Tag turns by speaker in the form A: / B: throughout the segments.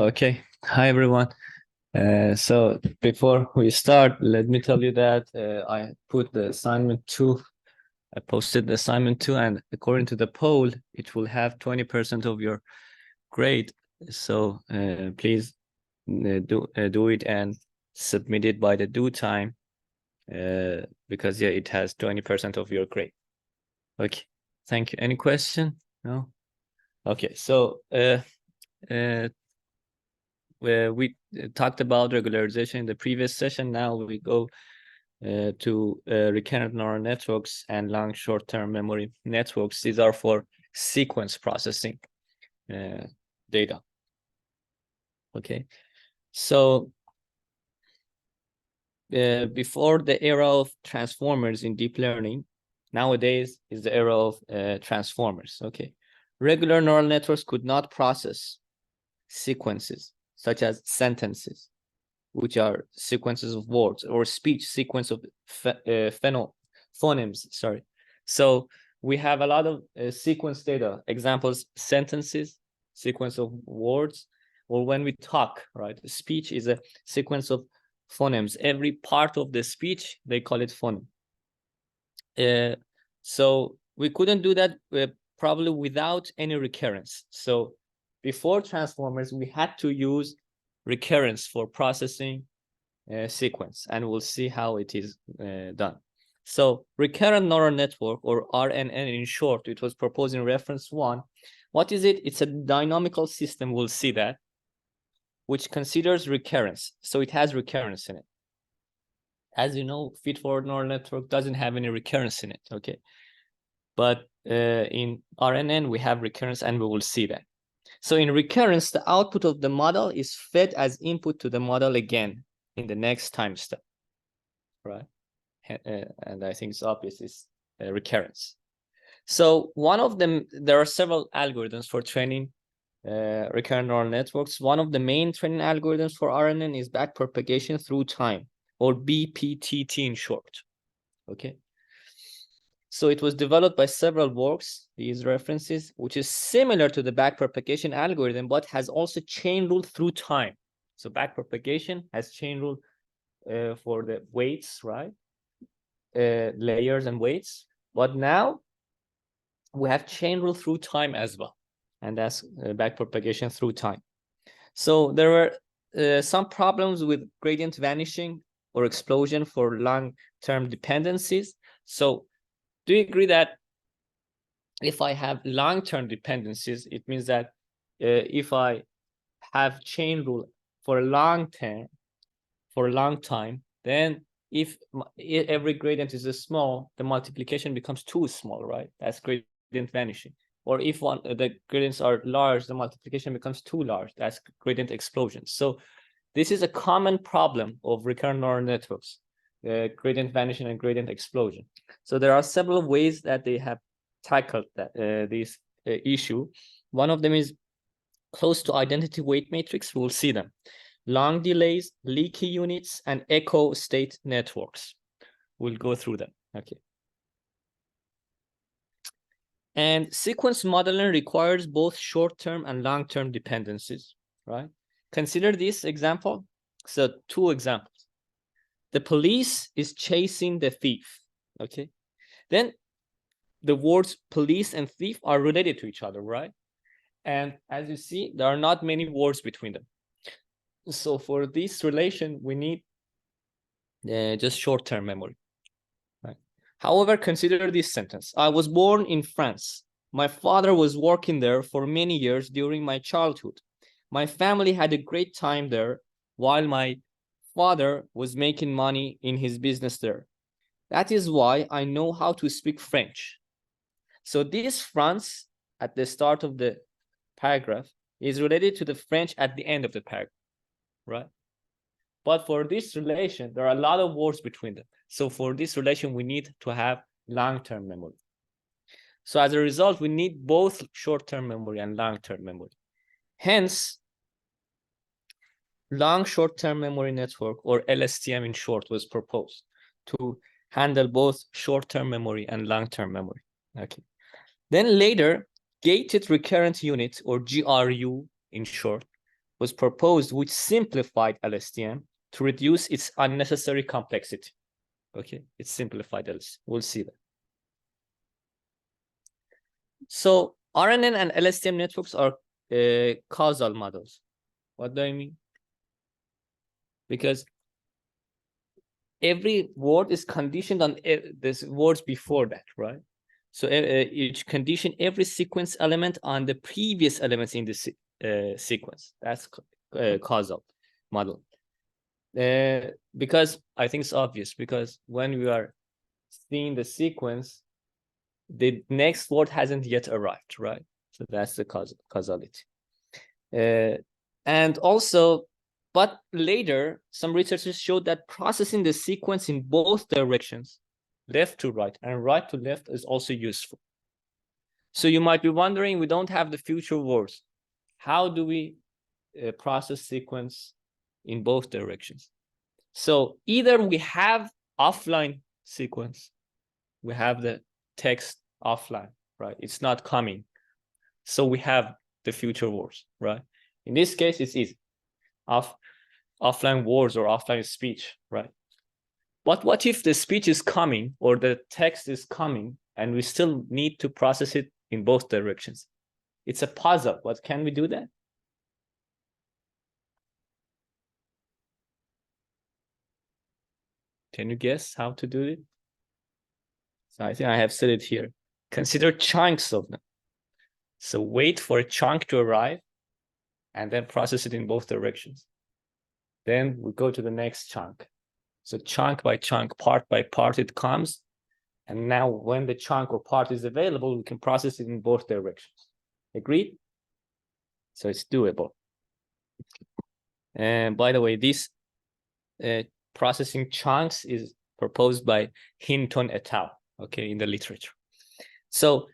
A: Okay, hi everyone. So before we start, let me tell you that I put the assignment 2. I posted the assignment 2, and according to the poll, it will have 20% of your grade. So please do it and submit it by the due time, because yeah, it has 20% of your grade. Okay, thank you. Any question? No? Okay, so where we talked about regularization in the previous session. Now we go to recurrent neural networks and long short-term memory networks. These are for sequence processing data. Okay, so before the era of transformers in deep learning, nowadays is the era of transformers. Okay, regular neural networks could not process sequences such as sentences, which are sequences of words, or speech sequence of phonemes. Sorry. So we have a lot of sequence data. Examples: sentences, sequence of words, or when we talk, right? Speech is a sequence of phonemes. Every part of the speech, they call it phoneme. So we couldn't do that probably without any recurrence. So before transformers, we had to use recurrence for processing sequence, and we'll see how it is done. So recurrent neural network, or RNN in short, it was proposed in reference 1. What is it? It's a dynamical system, we'll see that, which considers recurrence. So it has recurrence in it. As you know, feed-forward neural network doesn't have any recurrence in it, okay? But in RNN, we have recurrence, and we will see that. So in recurrence, the output of the model is fed as input to the model again in the next time step, right? And I think it's obvious, it's recurrence. So one of them, there are several algorithms for training recurrent neural networks. One of the main training algorithms for RNN is backpropagation through time, or BPTT in short. Okay. So it was developed by several works, these references, which is similar to the backpropagation algorithm, but has also chain rule through time. So backpropagation has chain rule for the weights, right? Layers and weights. But now we have chain rule through time as well. And that's backpropagation through time. So there were some problems with gradient vanishing or explosion for long-term dependencies. So do you agree that if I have long-term dependencies, it means that if I have chain rule for a long time, then if every gradient is small, the multiplication becomes too small, right? That's gradient vanishing. Or if the gradients are large, the multiplication becomes too large. That's gradient explosion. So this is a common problem of recurrent neural networks, gradient vanishing and gradient explosion. So there are several ways that they have tackled that this issue. One of them is close to identity weight matrix. We'll see them. Long delays, leaky units, and echo state networks. We'll go through them. Okay. And sequence modeling requires both short-term and long-term dependencies, right? Consider this example. So 2 examples. The police is chasing the thief, okay? Then the words police and thief are related to each other, right? And as you see, there are not many words between them. So for this relation, we need just short-term memory, right? However, consider this sentence. I was born in France. My father was working there for many years during my childhood. My family had a great time there while my father was making money in his business there. That is why I know how to speak French. So this France at the start of the paragraph is related to the French at the end of the paragraph, right? But for this relation, there are a lot of words between them. So for this relation, we need to have long-term memory. So as a result, we need both short-term memory and long-term memory. Hence, long short-term memory network, or LSTM in short, was proposed to handle both short-term memory and long-term memory. Okay. Then later, gated recurrent unit, or GRU in short, was proposed, which simplified LSTM to reduce its unnecessary complexity. Okay, it's simplified LSTM. We'll see that. So RNN and LSTM networks are causal models. What do I mean? Because every word is conditioned on this words before that, right? So each condition every sequence element on the previous elements in the sequence. That's causal model. Because I think it's obvious, because when we are seeing the sequence, the next word hasn't yet arrived, right? So that's the causality. And also, but later, some researchers showed that processing the sequence in both directions, left to right and right to left, is also useful. So you might be wondering, we don't have the future words. How do we process sequence in both directions? So either we have offline sequence, we have the text offline, right? It's not coming. So we have the future words, right? In this case, it's easy. Offline words or offline speech, right? But what if the speech is coming or the text is coming and we still need to process it in both directions? It's a puzzle. But can we do that? Can you guess how to do it? So I think I have said it here. Consider chunks of them. So wait for a chunk to arrive and then process it in both directions. Then we go to the next chunk. So chunk by chunk, part by part, it comes. And now when the chunk or part is available, we can process it in both directions. Agreed? So it's doable. And by the way, this processing chunks is proposed by Hinton et al., okay, in the literature. So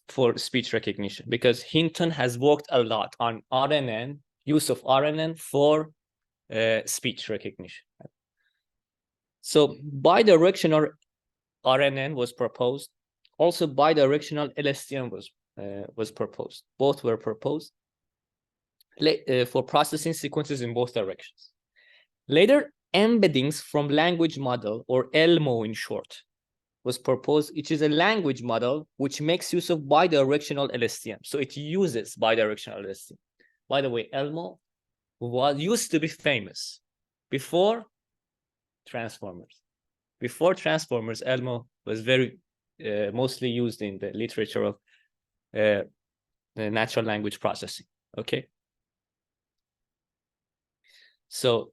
A: for speech recognition, because Hinton has worked a lot on RNN, use of RNN for speech recognition. So bidirectional RNN was proposed. Also bidirectional LSTM was proposed. Both were proposed for processing sequences in both directions. Later, embeddings from language model, or ELMo in short, was proposed, which is a language model which makes use of bidirectional LSTM. So it uses bidirectional LSTM. By the way, ELMo used to be famous before transformers. Before transformers, ELMo was very mostly used in the literature of the natural language processing. Okay. So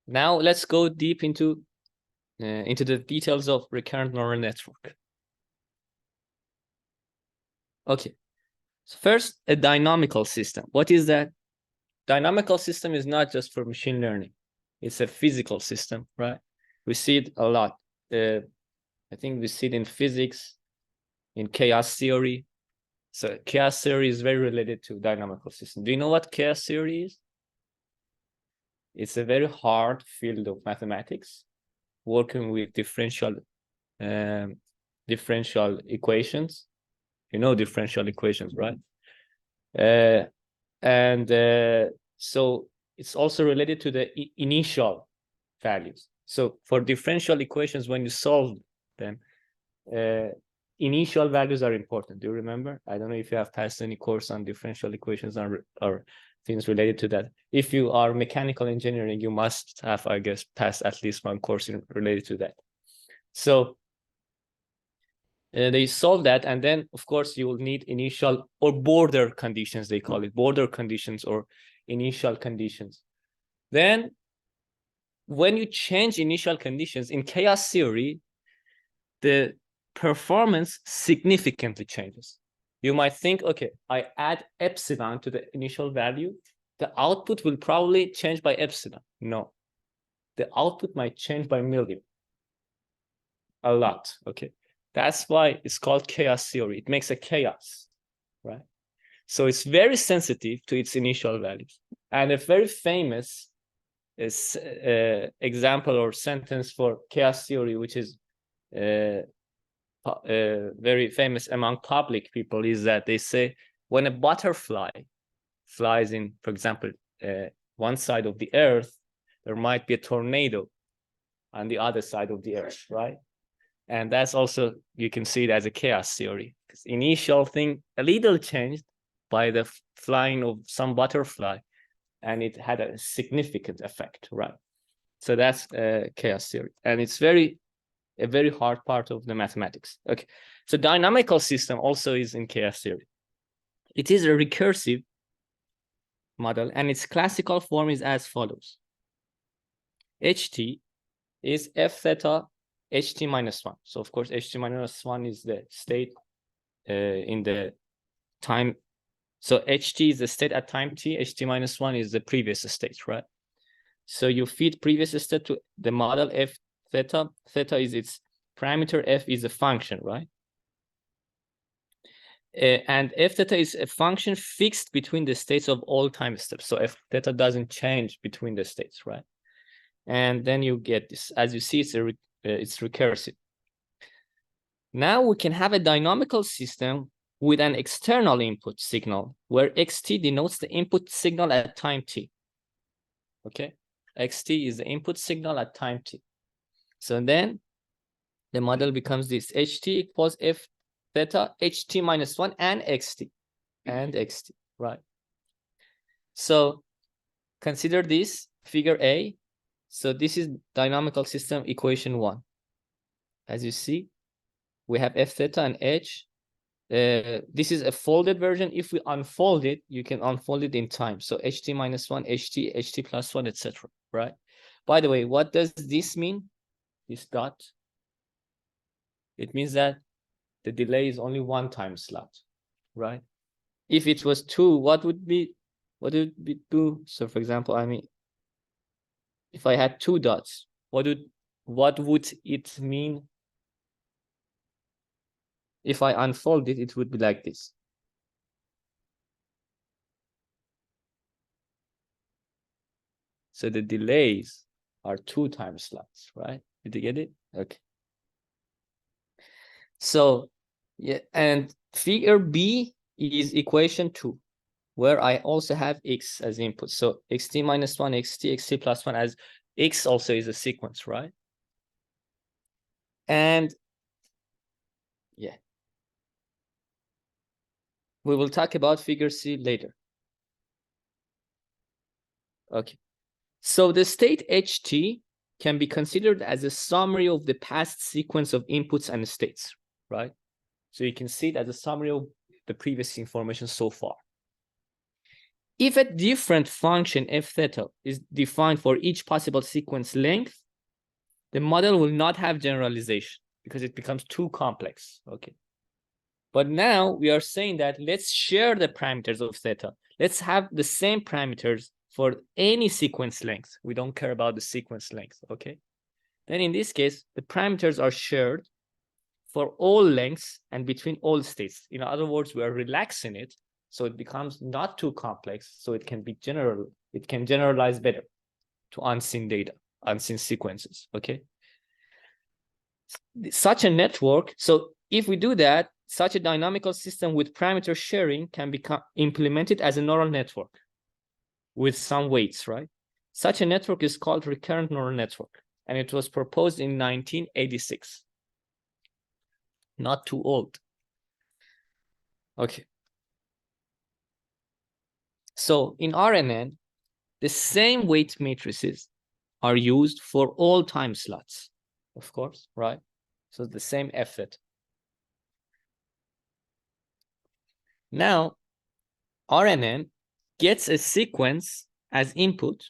A: now let's go deep into the details of recurrent neural network. Okay. So first, a dynamical system. What is that? Dynamical system is not just for machine learning. It's a physical system, right? We see it a lot. I think we see it in physics, in chaos theory. So chaos theory is very related to dynamical system. Do you know what chaos theory is? It's a very hard field of mathematics, working with differential equations. You know differential equations, right? So it's also related to the initial values. So for differential equations, when you solve them, initial values are important. Do you remember? I don't know if you have passed any course on differential equations or things related to that. If you are mechanical engineering, you must have, I guess, passed at least one course related to that. So they solve that, and then, of course, you will need initial or border conditions, they call it, border conditions or initial conditions. Then when you change initial conditions in chaos theory, the performance significantly changes. You might think, okay, I add epsilon to the initial value, the output will probably change by epsilon. No, the output might change by million. A lot, okay? That's why it's called chaos theory. It makes a chaos, right? So it's very sensitive to its initial values. And a very famous example or sentence for chaos theory, which is very famous among public people, is that they say when a butterfly flies in, for example, one side of the Earth, there might be a tornado on the other side of the Earth, right? And that's also, you can see it as a chaos theory. Because initial thing a little changed by the flying of some butterfly, and it had a significant effect, right? So that's chaos theory, and it's a very hard part of the mathematics. Okay, so dynamical system also is in chaos theory. It is a recursive model, and its classical form is as follows. HT is F theta HT minus 1. So of course, HT minus 1 is the state in the time. So HT is the state at time t, HT minus 1 is the previous state, right? So you feed previous state to the model F theta. Theta is its parameter, F is a function, right? And F theta is a function fixed between the states of all time steps. So F theta doesn't change between the states, right? And then you get this. As you see, it's recursive. Now we can have a dynamical system with an external input signal where xt denotes the input signal at time t. Okay, xt is the input signal at time t. So then the model becomes this: ht equals f theta ht minus 1 and xt, right? So consider this figure A. So this is dynamical system equation 1. As you see, we have f theta and h. This is a folded version. If we unfold it, you can unfold it in time. So ht minus 1, ht plus 1, etc. Right? By the way, what does this mean? This dot. It means that the delay is only one time slot, right? If it was 2, what would it be 2? So for example, I mean, if I had 2 dots, what would it mean? If I unfold it, it would be like this. So the delays are 2 time slots, right? Did you get it? Okay. So yeah, and figure B is equation 2, where I also have x as input. So xt minus 1, xt plus 1, as x also is a sequence, right? And yeah, we will talk about figure C later. Okay, so the state ht can be considered as a summary of the past sequence of inputs and states, right? So you can see it as a summary of the previous information so far. If a different function f theta is defined for each possible sequence length, the model will not have generalization because it becomes too complex. Okay. But now we are saying that let's share the parameters of theta. Let's have the same parameters for any sequence length. We don't care about the sequence length. Okay. Then in this case, the parameters are shared for all lengths and between all states. In other words, we are relaxing it, so it becomes not too complex, so it can be general. It can generalize better to unseen data, unseen sequences. Okay. Such a network. So if we do that, such a dynamical system with parameter sharing can become implemented as a neural network with some weights, right? Such a network is called recurrent neural network, and it was proposed in 1986. Not too old. Okay. So in RNN, the same weight matrices are used for all time slots, of course, right? So the same F theta. Now, RNN gets a sequence as input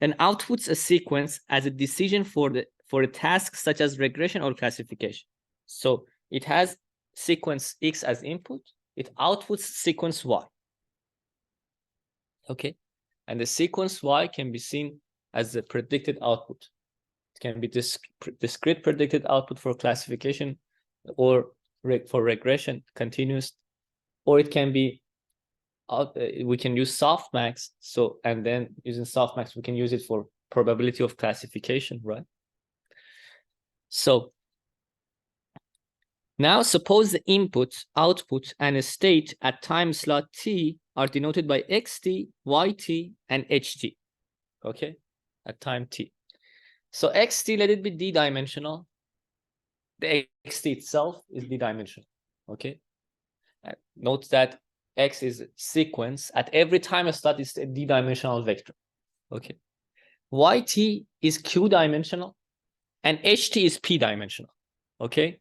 A: and outputs a sequence as a decision for a task such as regression or classification. So it has sequence X as input, it outputs sequence Y. Okay, and the sequence Y can be seen as the predicted output. It can be discrete predicted output for classification, or for regression, continuous, or it can be we can use softmax. So, and then using softmax, we can use it for probability of classification, right? So now suppose the input, output, and a state at time slot t are denoted by xt, yt, and ht, okay, at time t. So xt, let it be d-dimensional. The xt itself is d-dimensional, okay? Note that x is sequence. At every time slot, it's a d-dimensional vector, okay? Yt is q-dimensional, and ht is p-dimensional, okay?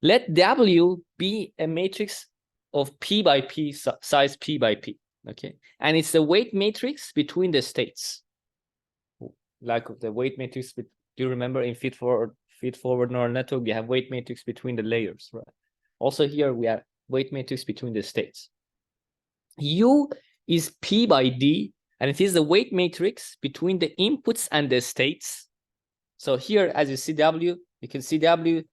A: Let W be a matrix of P by P, size P by P, okay? And it's the weight matrix between the states. Like the weight matrix, do you remember in feed-forward neural network, we have weight matrix between the layers, right? Also here, we have weight matrix between the states. U is P by D, and it is the weight matrix between the inputs and the states. So here, as you see W, you can see W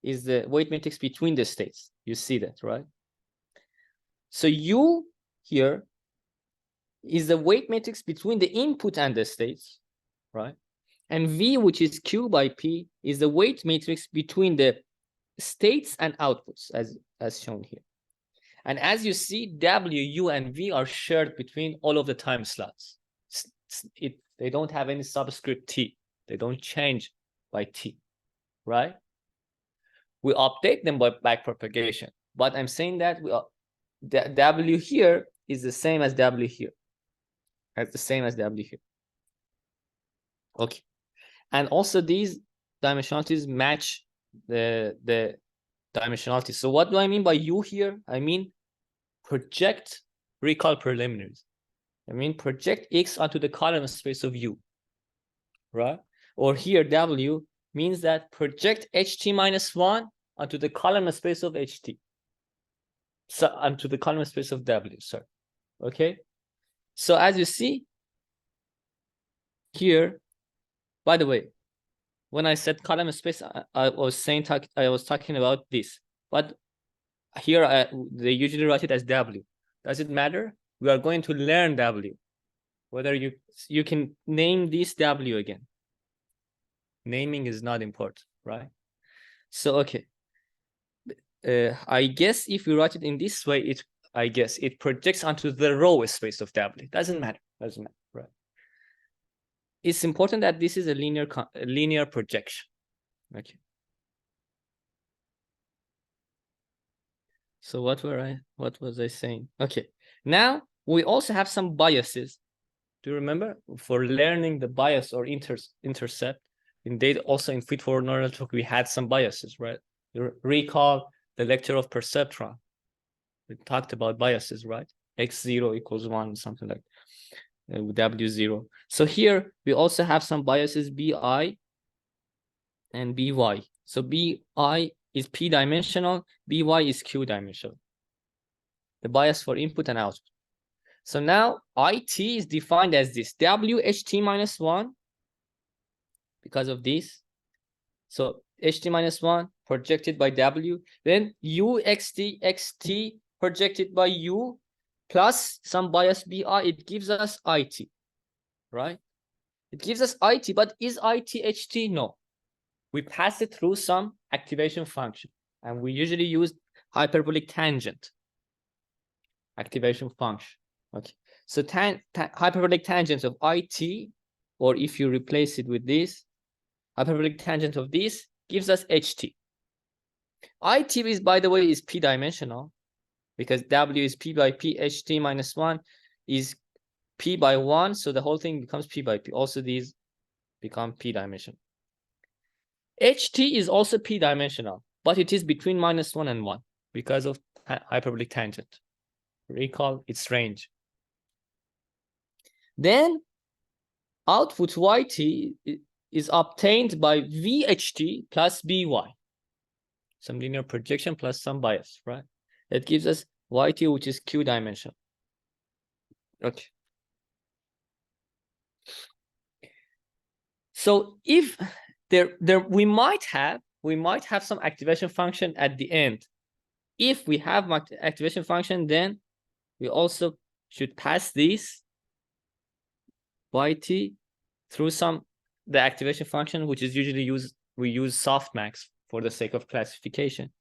A: is the weight matrix between the states. You see that, right? So U here is the weight matrix between the input and the states, right? And V, which is Q by P, is the weight matrix between the states and outputs, as shown here. And as you see, W, U, and V are shared between all of the time slots. They don't have any subscript T. They don't change by T, right? We update them by backpropagation, but I'm saying that the W here is the same as W here. That's the same as W here. Okay. And also these dimensionalities match the dimensionality. So what do I mean by U here? I mean project recall preliminaries. I mean project X onto the column space of U, right? Or here W means that project HT minus 1 onto the column space of HT. So onto the column space of W, sorry. Okay. So as you see here, by the way, when I said column space, I was talking about this, but here they usually write it as W. Does it matter? We are going to learn W. Whether you can name this W again. Naming is not important, right? So okay. I guess if we write it in this way, I guess it projects onto the row space of W. Doesn't matter, right? It's important that this is a linear projection. Okay. So what was I saying? Okay. Now we also have some biases. Do you remember? For learning the bias or intercept, in data, also in feed-forward neural network, we had some biases, right? You recall the lecture of perceptron. We talked about biases, right? X0 equals 1, something like W0. So here we also have some biases, BI and BY. So BI is P-dimensional, BY is Q-dimensional. The bias for input and output. So now IT is defined as this, WHT minus 1, because of this. So HT minus 1 projected by W, then UXT XT projected by U, plus some bias BI, it gives us IT, right? It gives us IT, but is IT HT? No. We pass it through some activation function, and we usually use hyperbolic tangent activation function. Okay, so hyperbolic tangent of IT, or if you replace it with this, hyperbolic tangent of this gives us HT. IT is, by the way, is P-dimensional, because W is P by P, HT minus 1 is P by 1, so the whole thing becomes P by P. Also, these become P-dimensional. HT is also P-dimensional, but it is between -1 and 1 because of hyperbolic tangent. Recall its range. Then output YT is obtained by VHT plus BY. Some linear projection plus some bias, right? That gives us YT, which is Q-dimensional. Okay. So if we might have some activation function at the end. If we have activation function, then we also should pass this YT through the activation function, which is usually we use softmax for the sake of classification.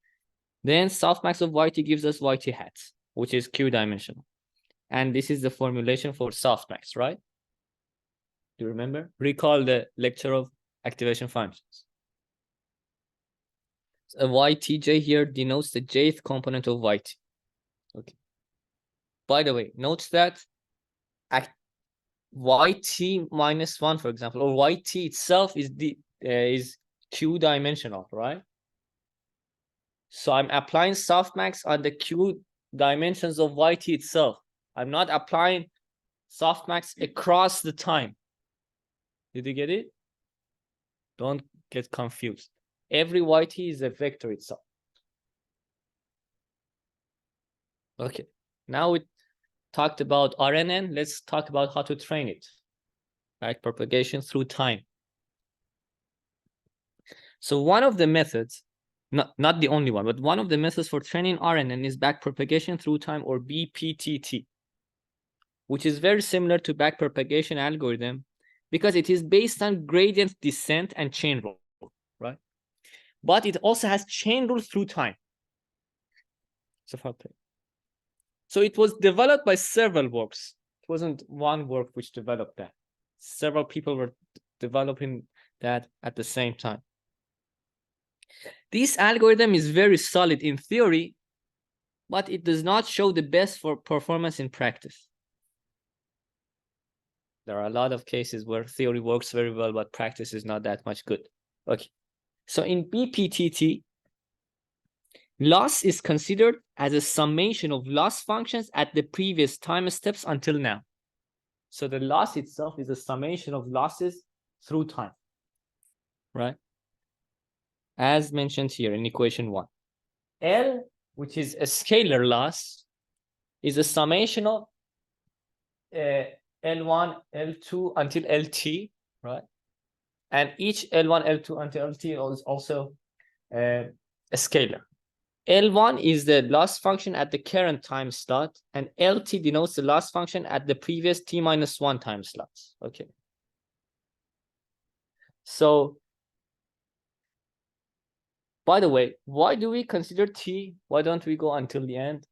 A: Then softmax of YT gives us YT hats. which is Q-dimensional. And this is the formulation for softmax, right? Do you remember? Recall the lecture of activation functions. So YTJ here denotes the jth component of YT. Okay. By the way, note that YT minus 1, for example, or YT itself is Q-dimensional, right? So I'm applying softmax on the Q dimensions of YT itself. I'm not applying softmax across the time. Did you get it? Don't get confused. Every YT is a vector itself. Okay, now we talked about RNN. Let's talk about how to train it. Backpropagation through time. So one of the methods, not the only one, but one of the methods for training RNN is backpropagation through time, or BPTT, which is very similar to backpropagation algorithm because it is based on gradient descent and chain rule, right? But it also has chain rule through time. So it was developed by several works. It wasn't one work which developed that. Several people were developing that at the same time. This algorithm is very solid in theory, but it does not show the best for performance in practice. There are a lot of cases where theory works very well, but practice is not that much good. Okay, so in BPTT, loss is considered as a summation of loss functions at the previous time steps until now. So the loss itself is a summation of losses through time, right? As mentioned here in equation 1. L, which is a scalar loss, is a summation of L1, L2 until LT, right? And each L1, L2 until LT is also a scalar. L1 is the loss function at the current time slot, and LT denotes the loss function at the previous t-1 time slots. Okay. So, by the way, why do we consider t? Why don't we go until the end?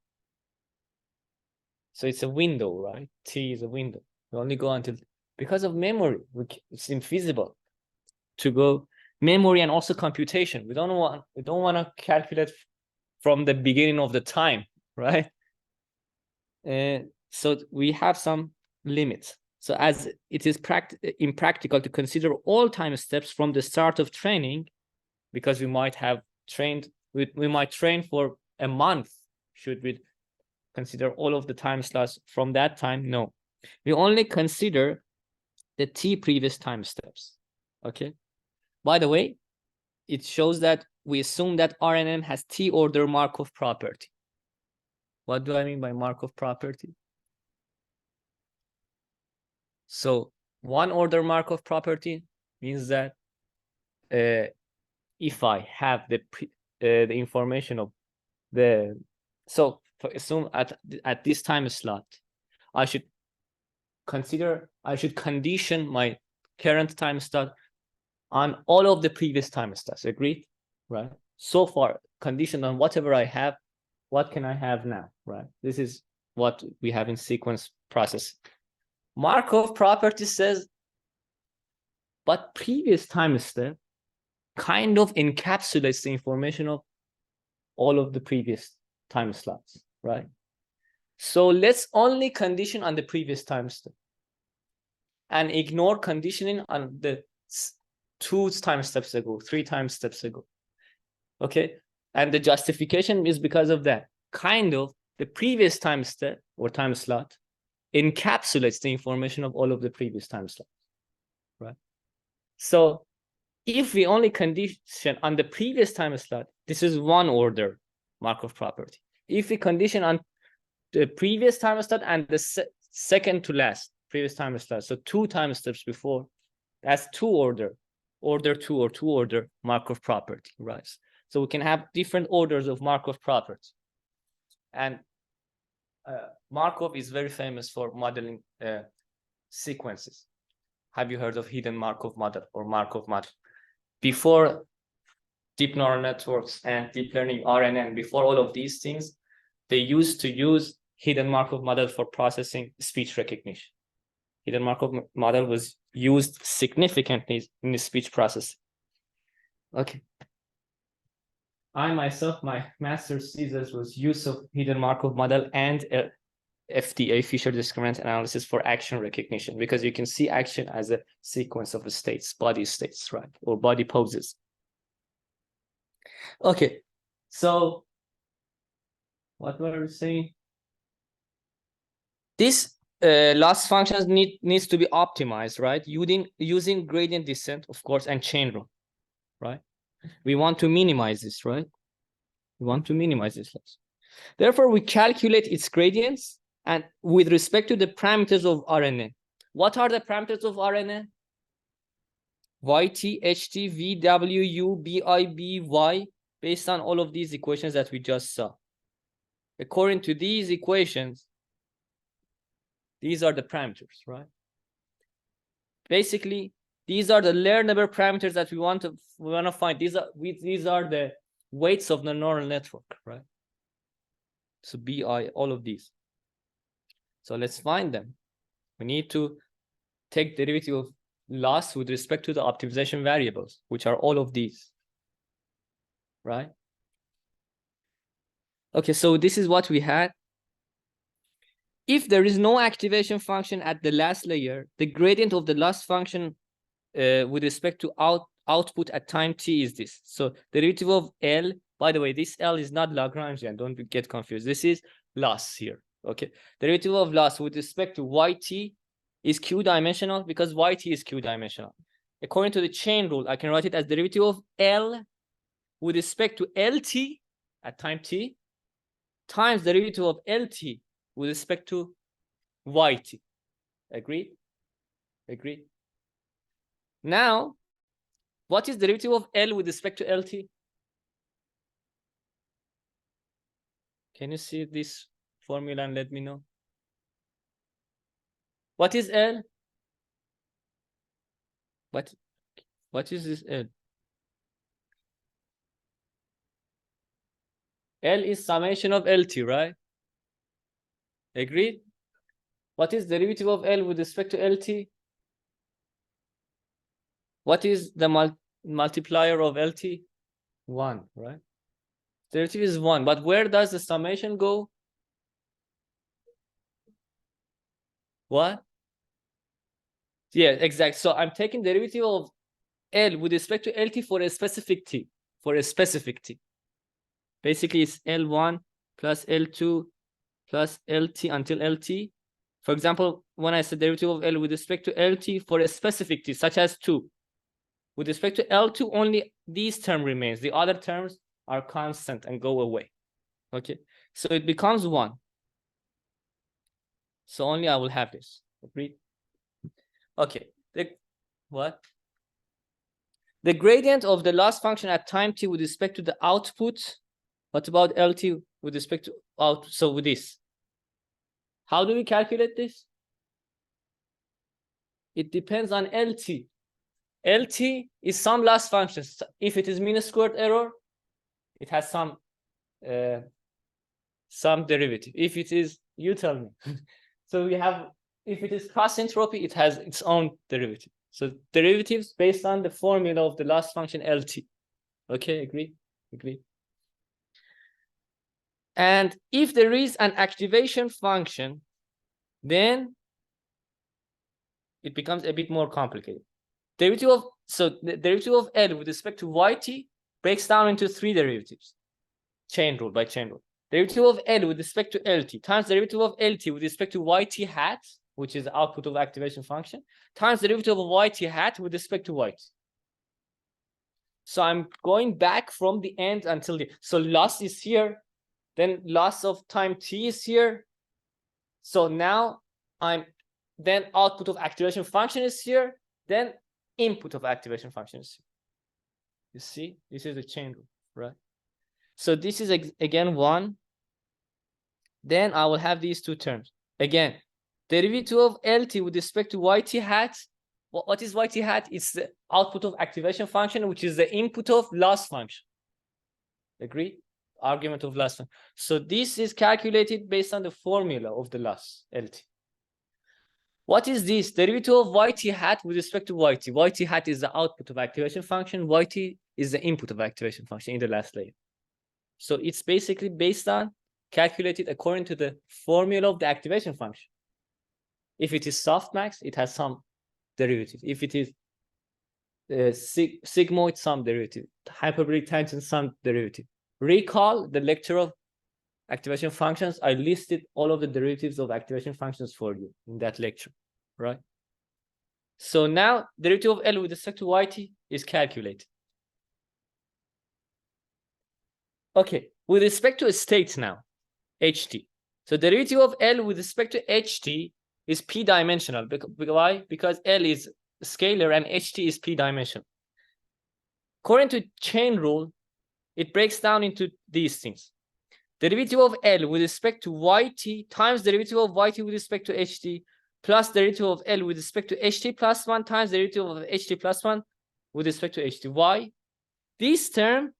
A: So it's a window, right? T is a window. We only go until, because of memory. It's infeasible to go memory and also computation. We don't want to calculate from the beginning of the time, right? So we have some limits. So as it is impractical to consider all time steps from the start of training, because we might have trained, we might train for a month. Should we consider all of the time slots from that time? No, we only consider the t previous time steps. Okay. By the way, it shows that we assume that RNN has t order Markov property. What do I mean by Markov property? So one order Markov property means that if I have the information of the, so assume at this time slot, I should condition my current time slot on all of the previous time slots. Agreed? Right? So far, conditioned on whatever I have, what can I have now? Right? This is what we have in sequence process. Markov property says, but previous time step kind of encapsulates the information of all of the previous time slots, right? So let's only condition on the previous time step and ignore conditioning on the 2 time steps ago, 3 time steps ago. Okay, and the justification is because of that. Kind of the previous time step or time slot encapsulates the information of all of the previous time slots, right? So if we only condition on the previous time slot, this is one order Markov property. If we condition on the previous time slot and the second to last previous time slot, so 2 time steps before, that's 2 order 2 or 2 order Markov property, right? So we can have different orders of Markov property. And Markov is very famous for modeling sequences. Have you heard of hidden Markov model or Markov model? Before deep neural networks and deep learning, RNN, before all of these things, they used to use hidden Markov model for processing speech recognition. Hidden Markov model was used significantly in the speech processing. Okay. I myself, my master's thesis was use of hidden Markov model and FDA, Fisher discriminant analysis for action recognition, because you can see action as a sequence of states, body states, right? Or body poses. Okay, so what were we saying? This loss functions needs to be optimized, right? Using gradient descent, of course, and chain rule, right? We want to minimize this, right? We want to minimize this loss. Therefore, we calculate its gradients and with respect to the parameters of RNN. What are the parameters of RNN? YT, HT, VW, BI, BY, based on all of these equations that we just saw. According to these equations, these are the parameters, right? Basically, these are the learnable parameters that we want to find. These are the weights of the neural network, right? So BI, all of these. So let's find them. We need to take derivative of loss with respect to the optimization variables, which are all of these, right? Okay, so this is what we had. If there is no activation function at the last layer, the gradient of the loss function with respect to output at time t is this. So derivative of L, by the way, this L is not Lagrangian, don't get confused. This is loss here, okay? Derivative of loss with respect to YT is q-dimensional because YT is q-dimensional. According to the chain rule, I can write it as derivative of L with respect to LT at time t times derivative of LT with respect to YT. Agreed? Agreed? Now, what is derivative of L with respect to LT? Can you see this formula and let me know? What is L? What is this L? L is summation of LT, right? Agreed? What is derivative of L with respect to LT? What is the multiplier of LT? 1, right? Derivative is 1, but where does the summation go? What? Yeah, exactly. So I'm taking derivative of L with respect to LT for a specific t, Basically, it's L1 plus L2 plus LT until LT. For example, when I said derivative of L with respect to LT for a specific t, such as 2, with respect to L2, only this term remains. The other terms are constant and go away. Okay, so it becomes 1. So only I will have this. Agreed? Okay. What? The gradient of the loss function at time t with respect to the output. What about LT with respect to out? So with this, how do we calculate this? It depends on LT. LT is some loss function. If it is mean squared error, it has some derivative. If it is, you tell me. So we have, if it is cross entropy, it has its own derivative. So derivatives based on the formula of the loss function LT. Okay, agree? Agree. And if there is an activation function, then it becomes a bit more complicated. Derivative of, so the derivative of L with respect to YT breaks down into 3 derivatives. Chain rule by chain rule. Derivative of L with respect to LT times derivative of LT with respect to YT hat, which is the output of activation function, times derivative of YT hat with respect to YT. So I'm going back from the end until the, so loss is here, then loss of time t is here. So now then output of activation function is here, then input of activation function is here. You see, this is the chain rule, right? So this is again 1. Then I will have these 2 terms. Again, derivative of LT with respect to YT hat. What is YT hat? It's the output of activation function, which is the input of loss function. Agree? argument of loss. So this is calculated based on the formula of the loss, LT. What is this? Derivative of yt hat with respect to yt. Yt hat is the output of activation function. Yt is the input of activation function in the last layer. So it's basically based on calculated according to the formula of the activation function. If it is softmax, it has some derivative. If it is sigmoid, some derivative. Hyperbolic tangent, some derivative. Recall the lecture of activation functions. I listed all of the derivatives of activation functions for you in that lecture, right? So now derivative of L with respect to yt is calculated. Okay, with respect to a state now, ht. So derivative of L with respect to ht is p-dimensional. Why? Because L is scalar and ht is p-dimensional. According to chain rule, it breaks down into these things. Derivative of L with respect to yt times derivative of yt with respect to ht plus derivative of L with respect to ht plus 1 times derivative of ht plus 1 with respect to ht. Why? This term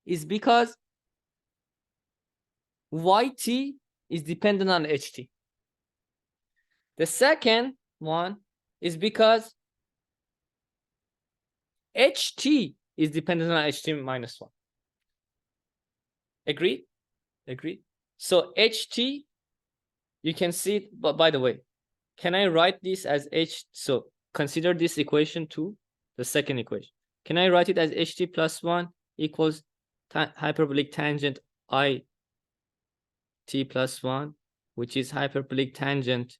A: is because yt is dependent on ht. The second one is because ht is dependent on ht minus 1. Agreed? Agreed? So ht, you can see it, but by the way, can I write this as h? So consider this equation 2, the second equation. Can I write it as ht plus 1 equals hyperbolic tangent I t plus 1, which is hyperbolic tangent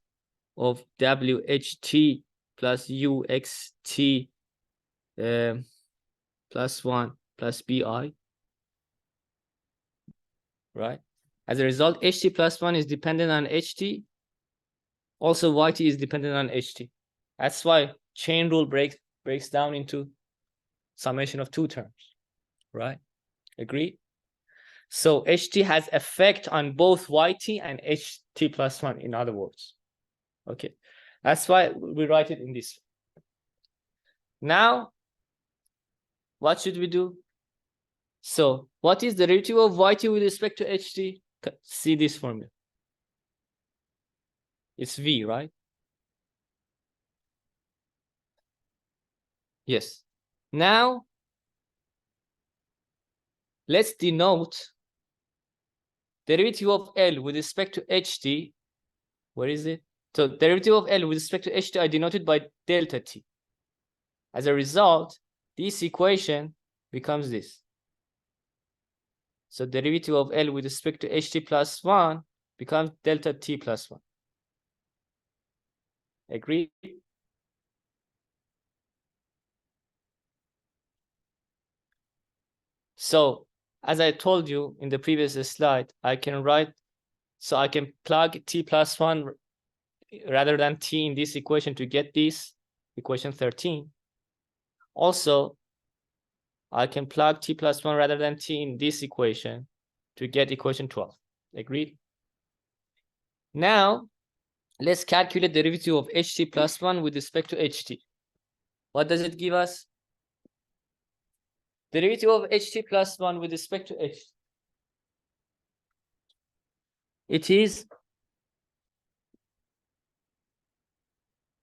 A: of wht plus uxt plus 1 plus bi, right? As a result, ht plus 1 is dependent on ht. Also, yt is dependent on ht. That's why chain rule breaks down into summation of two terms, right? Agree? So ht has effect on both yt and ht plus 1, in other words. Okay, that's why we write it in this. Now, what should we do? So what is the derivative of yt with respect to ht? See this formula. It's v, right? Yes. Now, let's denote derivative of L with respect to ht. Where is it? So derivative of L with respect to ht I denoted by delta t. As a result, this equation becomes this. So derivative of L with respect to ht plus 1 becomes delta t plus 1. Agree? So as I told you in the previous slide, I can write, so I can plug t plus 1 rather than t in this equation to get this, equation 13. Also, I can plug t plus 1 rather than t in this equation to get equation 12. Agreed? Now, let's calculate the derivative of ht plus 1 with respect to ht. What does it give us? Derivative of ht plus 1 with respect to ht. It is,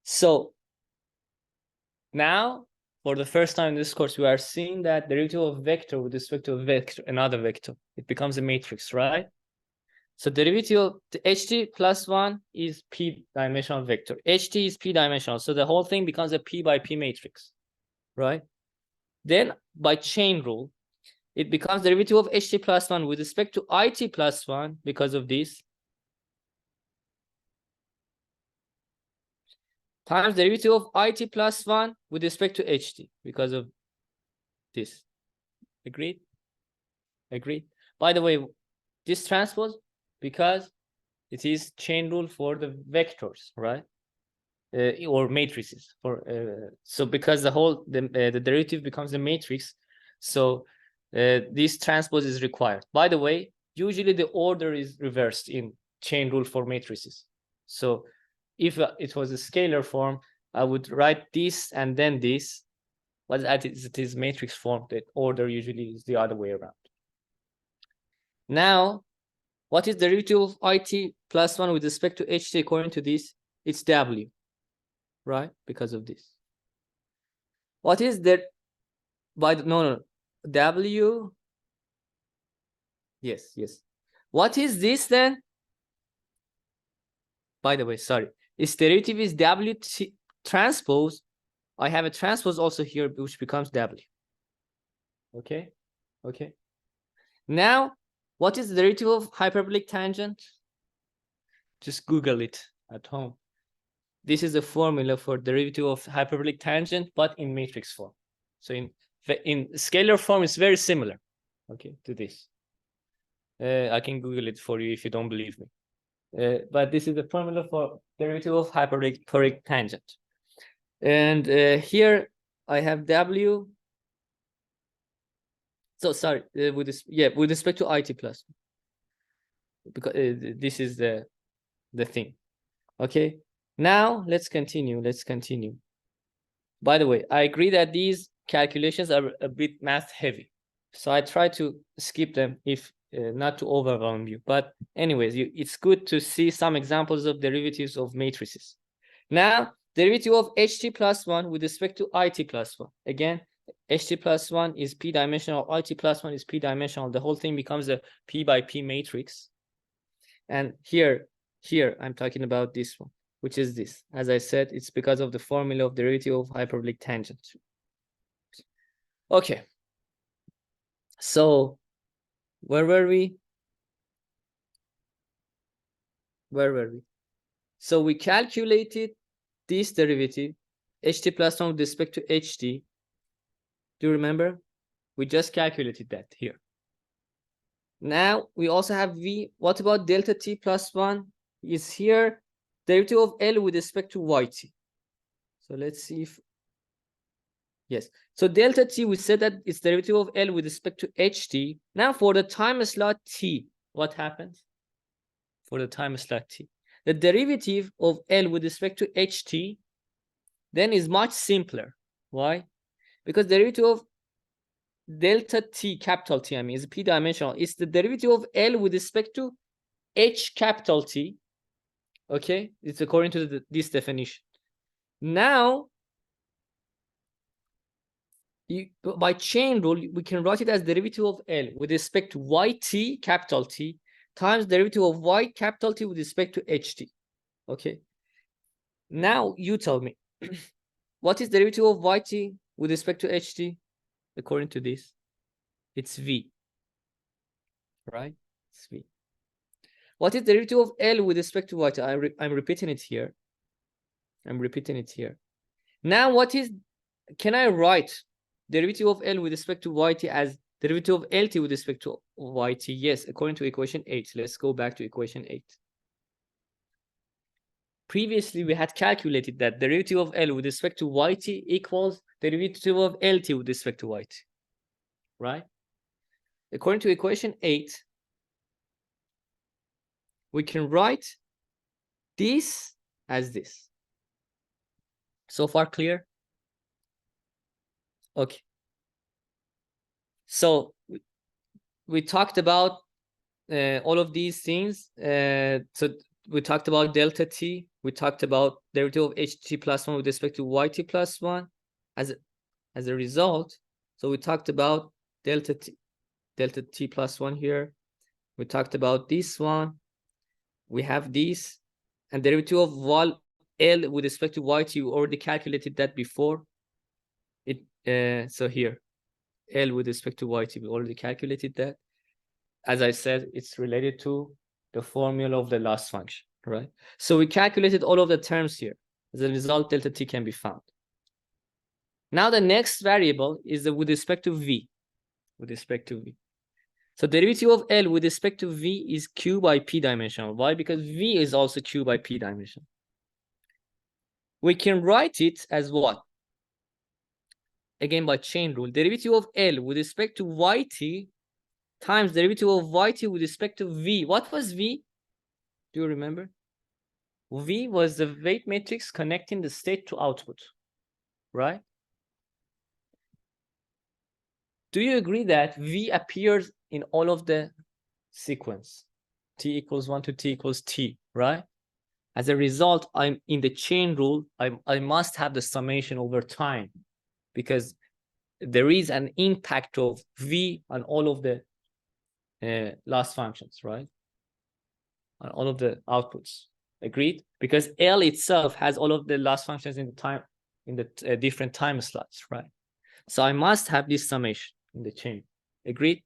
A: so now for the first time in this course, we are seeing that derivative of vector with respect to a vector, another vector, it becomes a matrix, right? So derivative of the ht plus 1 is p-dimensional vector. ht is p-dimensional, so the whole thing becomes a p by p matrix, right? Then by chain rule, it becomes derivative of ht plus 1 with respect to it plus 1 because of this, times derivative of it plus 1 with respect to ht because of this. Agreed? Agreed? By the way, this transpose because it is chain rule for the vectors, right? Or matrices. So because the derivative becomes a matrix, so this transpose is required. By the way, usually the order is reversed in chain rule for matrices. So if it was a scalar form, I would write this and then this. but as it is matrix form, the order usually is the other way around. Now, what is the derivative of IT plus 1 with respect to HT according to this? It's W, right? Because of this. What is the, no, W, yes. What is this then? By the way, sorry. Its derivative is W transpose. I have a transpose also here, which becomes W. Okay. Now, what is the derivative of hyperbolic tangent? Just Google it at home. This is the formula for derivative of hyperbolic tangent, but in matrix form. So in scalar form, it's very similar, okay, to this. I can Google it for you if you don't believe me. But this is the formula for derivative of hyperbolic tangent. And here I have W. So sorry, with respect to IT plus, because this is the thing. Okay. Now let's continue. By the way, I agree that these calculations are a bit math heavy, so I try to skip them if not to overwhelm you. But anyways, it's good to see some examples of derivatives of matrices. Now, derivative of HT plus 1 with respect to IT plus 1. Again, HT plus 1 is p-dimensional, IT plus 1 is p-dimensional. The whole thing becomes a p by p matrix. And here I'm talking about this one, which is this. As I said, it's because of the formula of derivative of hyperbolic tangent. Okay. So where were we? So we calculated this derivative, HT plus 1 with respect to HT. Do you remember? We just calculated that here. Now we also have V. What about delta T plus 1 is here? Derivative of L with respect to YT. So let's see if, yes. So delta T, we said that it's derivative of L with respect to HT. Now for the time slot T, what happens? For the time slot T, the derivative of L with respect to HT then is much simpler. Why? Because derivative of delta T, capital T, I mean, is p-dimensional. It's the derivative of L with respect to H capital T. Okay, it's according to this definition. Now, by chain rule, we can write it as derivative of L with respect to YT, capital T, times derivative of Y, capital T, with respect to HT. Okay. Now, you tell me, what is derivative of YT with respect to HT? According to this, it's V, right? It's V. What is the derivative of L with respect to YT? I'm repeating it here. Now, what is, can I write derivative of L with respect to YT as derivative of LT with respect to YT? Yes, according to equation 8. Let's go back to equation 8. Previously, we had calculated that derivative of L with respect to YT equals derivative of LT with respect to YT, right? According to equation 8, we can write this as this. So far clear? Okay. So we talked about all of these things. So we talked about delta T. We talked about derivative of HT plus 1 with respect to YT plus 1 as a result. So we talked about delta T plus 1 here. We talked about this one. We have this, and derivative of L with respect to YT, you already calculated that before. So here, L with respect to YT, we already calculated that. As I said, it's related to the formula of the loss function, right? So we calculated all of the terms here. As a result, delta T can be found. Now the next variable is with respect to V. So derivative of L with respect to V is Q by P dimensional. Why? Because V is also Q by P dimensional. We can write it as what? Again, by chain rule, derivative of L with respect to YT times derivative of YT with respect to V. What was V? Do you remember? V was the weight matrix connecting the state to output, right? Do you agree that V appears in all of the sequence? T equals 1 to T equals T, right? As a result, I'm in the chain rule, I must have the summation over time, because there is an impact of V on all of the loss functions, right? On all of the outputs. Agreed? Because L itself has all of the loss functions in the time, in the different time slots, right? So I must have this summation in the chain. Agreed?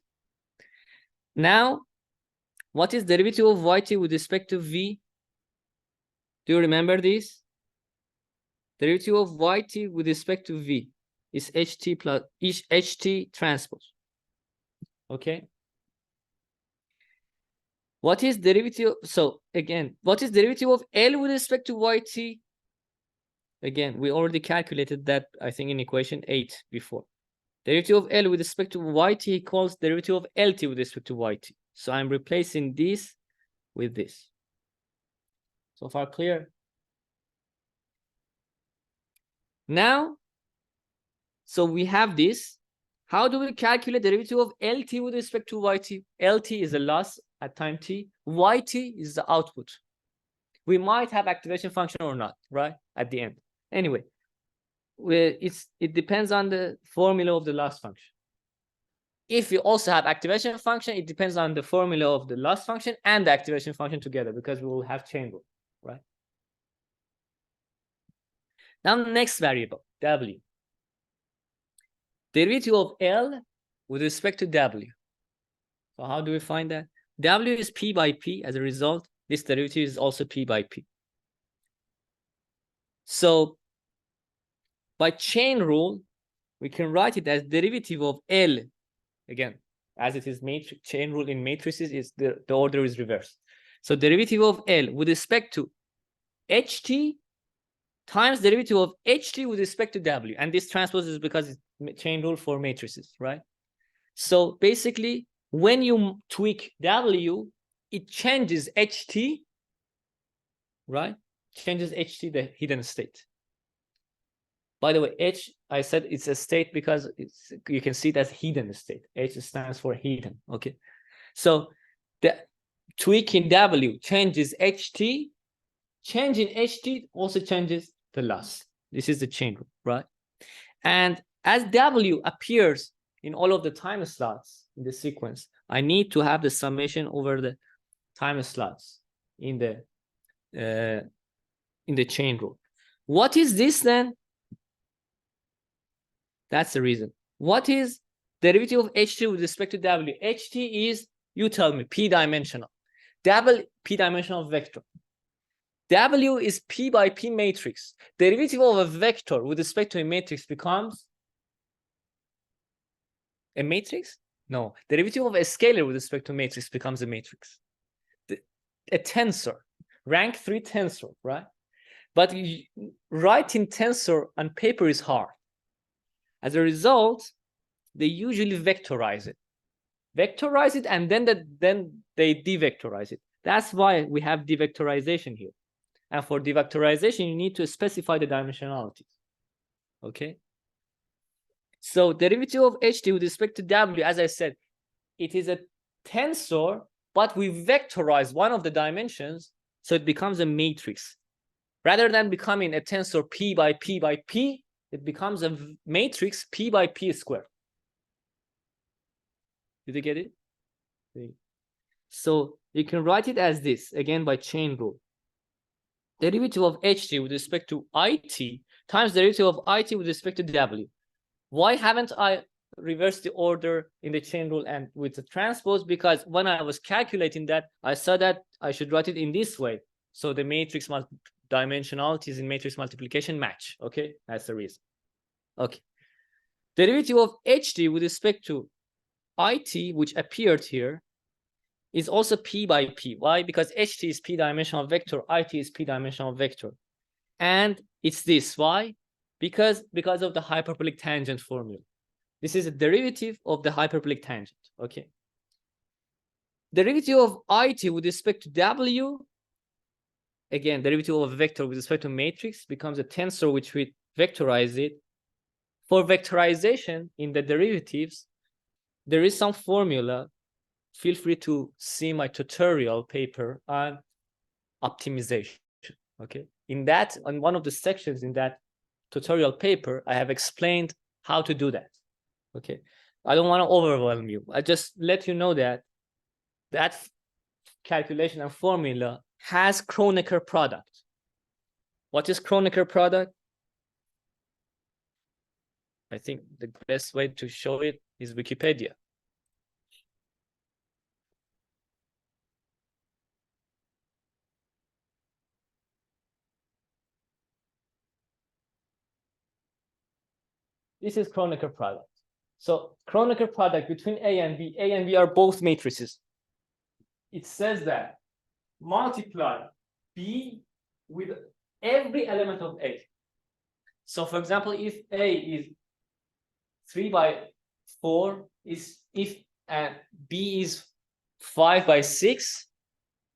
A: Now, what is derivative of yt with respect to V? Do you remember this? Derivative of yt with respect to V is ht plus ht transpose. Okay. What is derivative? So again, what is derivative of L with respect to yt? Again, we already calculated that, I think, in equation 8 before. Derivative of L with respect to yt equals derivative of Lt with respect to yt. So I'm replacing this with this. So far clear? Now, so we have this. How do we calculate derivative of Lt with respect to yt? Lt is the loss at time t. Yt is the output. We might have activation function or not, right? At the end. Anyway, it depends on the formula of the loss function. If we also have activation function, it depends on the formula of the loss function and the activation function together, because we will have chain rule, right? Now, the next variable, W. Derivative of L with respect to W. So how do we find that? W is P by P. As a result, this derivative is also P by P. So by chain rule, we can write it as derivative of L. Again, as it is matrix chain rule in matrices, is the order is reversed. So derivative of L with respect to HT times derivative of HT with respect to W. And this transpose is because it's chain rule for matrices, right? So basically, when you tweak W, it changes HT, right? Changes HT, the hidden state. By the way, H, I said it's a state because you can see it as hidden state. H stands for hidden, okay? So the tweak in W changes HT. Change in HT also changes the loss. This is the chain rule, right? And as W appears in all of the time slots in the sequence, I need to have the summation over the time slots in the chain rule. What is this then? That's the reason. What is derivative of HT with respect to W? HT is, you tell me, p-dimensional. W, p-dimensional vector. W is P by P matrix. Derivative of a vector with respect to a matrix becomes a matrix? No. Derivative of a scalar with respect to a matrix becomes a matrix. A tensor, rank 3 tensor, right? But writing tensor on paper is hard. As a result, they usually vectorize it. Vectorize it, and then they devectorize it. That's why we have devectorization here. And for devectorization, you need to specify the dimensionalities. Okay? So derivative of HT with respect to W, as I said, it is a tensor, but we vectorize one of the dimensions, so it becomes a matrix. Rather than becoming a tensor P by P by P, it becomes a matrix P by P squared. Did you get it? So you can write it as this, again by chain rule. Derivative of HT with respect to IT times derivative of IT with respect to W. Why haven't I reversed the order in the chain rule and with the transpose? Because when I was calculating that, I saw that I should write it in this way. So the matrix dimensionalities in matrix multiplication match. Okay, that's the reason. Okay. Derivative of HT with respect to IT, which appeared here, is also P by P. Why? Because HT is P-dimensional vector, IT is P-dimensional vector. And it's this. Why? Because of the hyperbolic tangent formula. This is a derivative of the hyperbolic tangent. Okay. Derivative of IT with respect to W, again, derivative of a vector with respect to matrix becomes a tensor, which we vectorize it. For vectorization in the derivatives, there is some formula. Feel free to see my tutorial paper on optimization. Okay, in that, on one of the sections in that tutorial paper, I have explained how to do that. Okay, I don't want to overwhelm you. I just let you know that that calculation and formula has Kronecker product. What is Kronecker product? I think the best way to show it is Wikipedia. This is Kronecker product. So Kronecker product between A and B are both matrices. It says that multiply B with every element of A. So for example, if A is 3 by 4, and B is 5 by 6,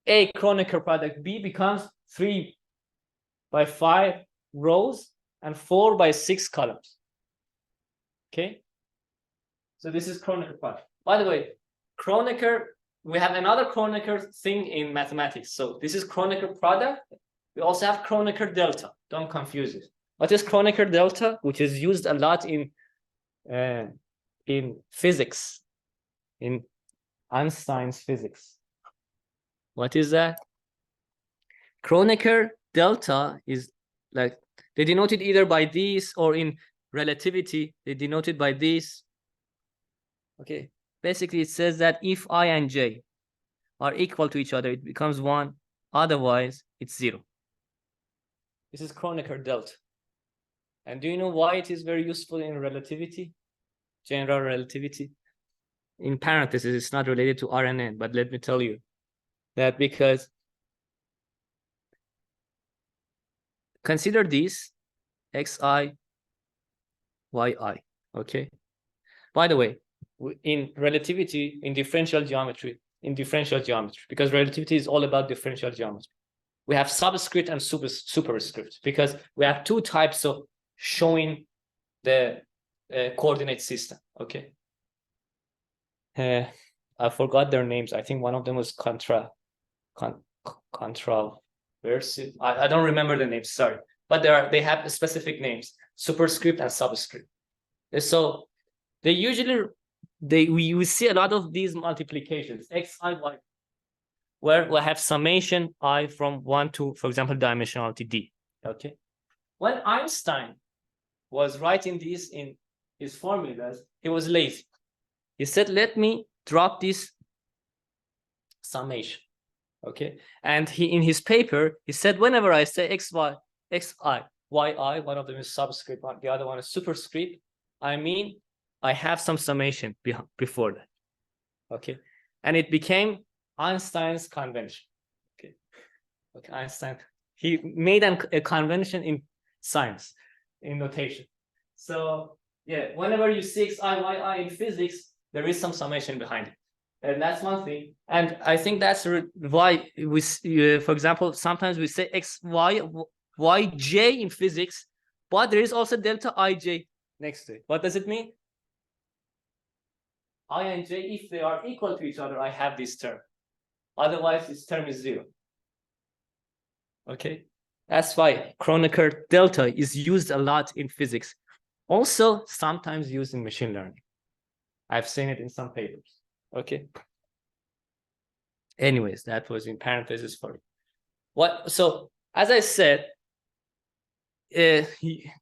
A: A Kronecker product B becomes 3 by 5 rows and 4 by 6 columns. Okay, so this is Kronecker product. By the way, Kronecker, we have another Kronecker thing in mathematics. So this is Kronecker product. We also have Kronecker delta. Don't confuse it. What is Kronecker delta? Which is used a lot in physics, in Einstein's physics. What is that? Kronecker delta is like, they denote it either by this, or in relativity, they denote it by this. Okay, basically it says that if I and J are equal to each other, it becomes 1. Otherwise, it's 0. This is Kronecker delta. And do you know why it is very useful in relativity? General relativity. In parentheses, it's not related to RNN, but let me tell you that because consider this xi, yi, okay? By the way, in relativity, in differential geometry, because relativity is all about differential geometry, we have subscript and superscript, because we have two types of showing the coordinate system, okay? I forgot their names. I think one of them was controversive. I don't remember the names, sorry. But they have specific names, superscript and subscript. So they usually, we see a lot of these multiplications, x, I, y, where we have summation I from 1 to, for example, dimensionality d, okay? When Einstein was writing this in his formulas, he was lazy. He said, let me drop this summation, okay? And in his paper, he said, whenever I say xi, yi, one of them is subscript, the other one is superscript, I mean, I have some summation before that, okay? And it became Einstein's convention, okay? Okay, Einstein, he made a convention in science, in notation. So yeah, whenever you see xi, yi in physics, there is some summation behind it. And that's one thing. And I think that's why we, for example, sometimes we say x, y, yj in physics, but there is also delta ij next to it. What does it mean? I and j, if they are equal to each other, I have this term. Otherwise, this term is 0. Okay, that's why Kronecker delta is used a lot in physics. Also, sometimes used in machine learning. I've seen it in some papers. Okay. Anyways, that was in parentheses for you. So as I said,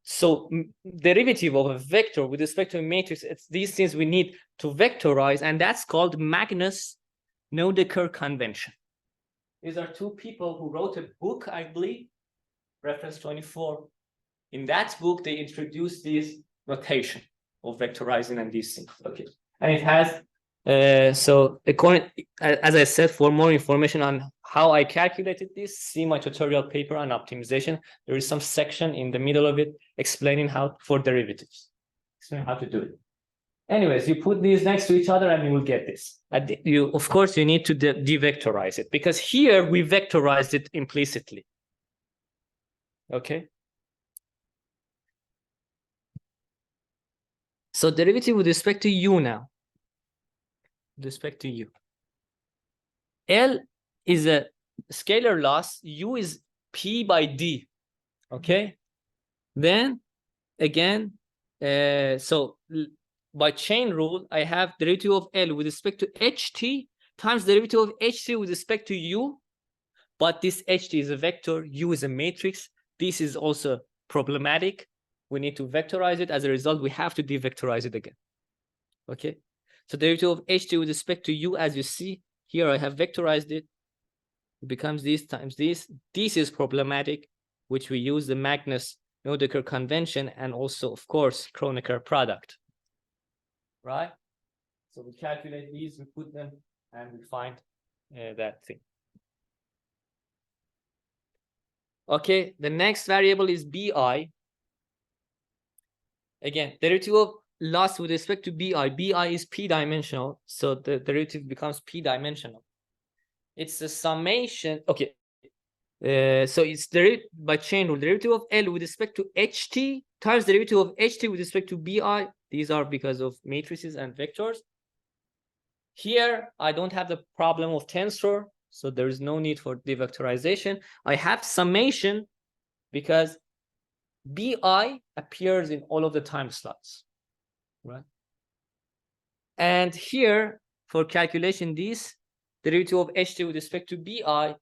A: so derivative of a vector with respect to a matrix, it's these things we need to vectorize, and that's called Magnus-Noether convention. These are two people who wrote a book, I believe, reference 24. In that book, they introduced this notation of vectorizing and these things. Okay, and it has so according, as I said, for more information on how I calculated this, see my tutorial paper on optimization. There is some section in the middle of it explaining how for derivatives, explaining how to do it. Anyways, you put these next to each other and you will get this. Of course, you need to devectorize it, because here we vectorized it implicitly. Okay. So derivative with respect to u now. with respect to U. L is a scalar loss. U is P by D. Okay. Then again, so by chain rule, I have derivative of L with respect to HT times derivative of HT with respect to U. But this HT is a vector, U is a matrix. This is also problematic. We need to vectorize it. As a result, we have to devectorize it again. Okay. So derivative of HT with respect to U, as you see here, I have vectorized it. It becomes this times this. This is problematic, which we use the Magnus-Noether convention and also, of course, Kronecker product. Right? So we calculate these, we put them, and we find that thing. Okay, the next variable is BI. Again, derivative of loss with respect to BI. BI is p-dimensional, so the derivative becomes p-dimensional. It's a summation. Okay, so it's by chain rule, derivative of L with respect to HT times derivative of HT with respect to BI. These are because of matrices and vectors. Here, I don't have the problem of tensor, so there is no need for devectorization. I have summation because BI appears in all of the time slots, right? And here, for calculation, this derivative of HT with respect to BI,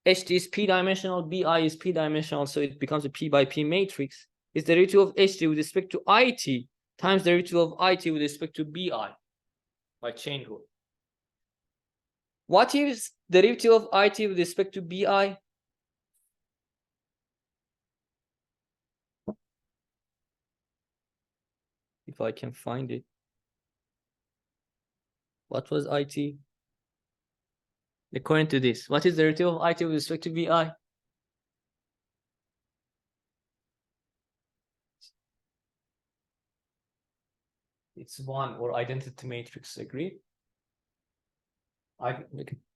A: HT is p-dimensional, BI is p-dimensional, so it becomes a p by p matrix. It's derivative of HT with respect to IT times derivative of IT with respect to BI by chain rule. What is derivative of IT with respect to BI? If I can find it. What was IT? According to this, what is the derivative of IT with respect to BI? It's 1 or identity matrix, agree?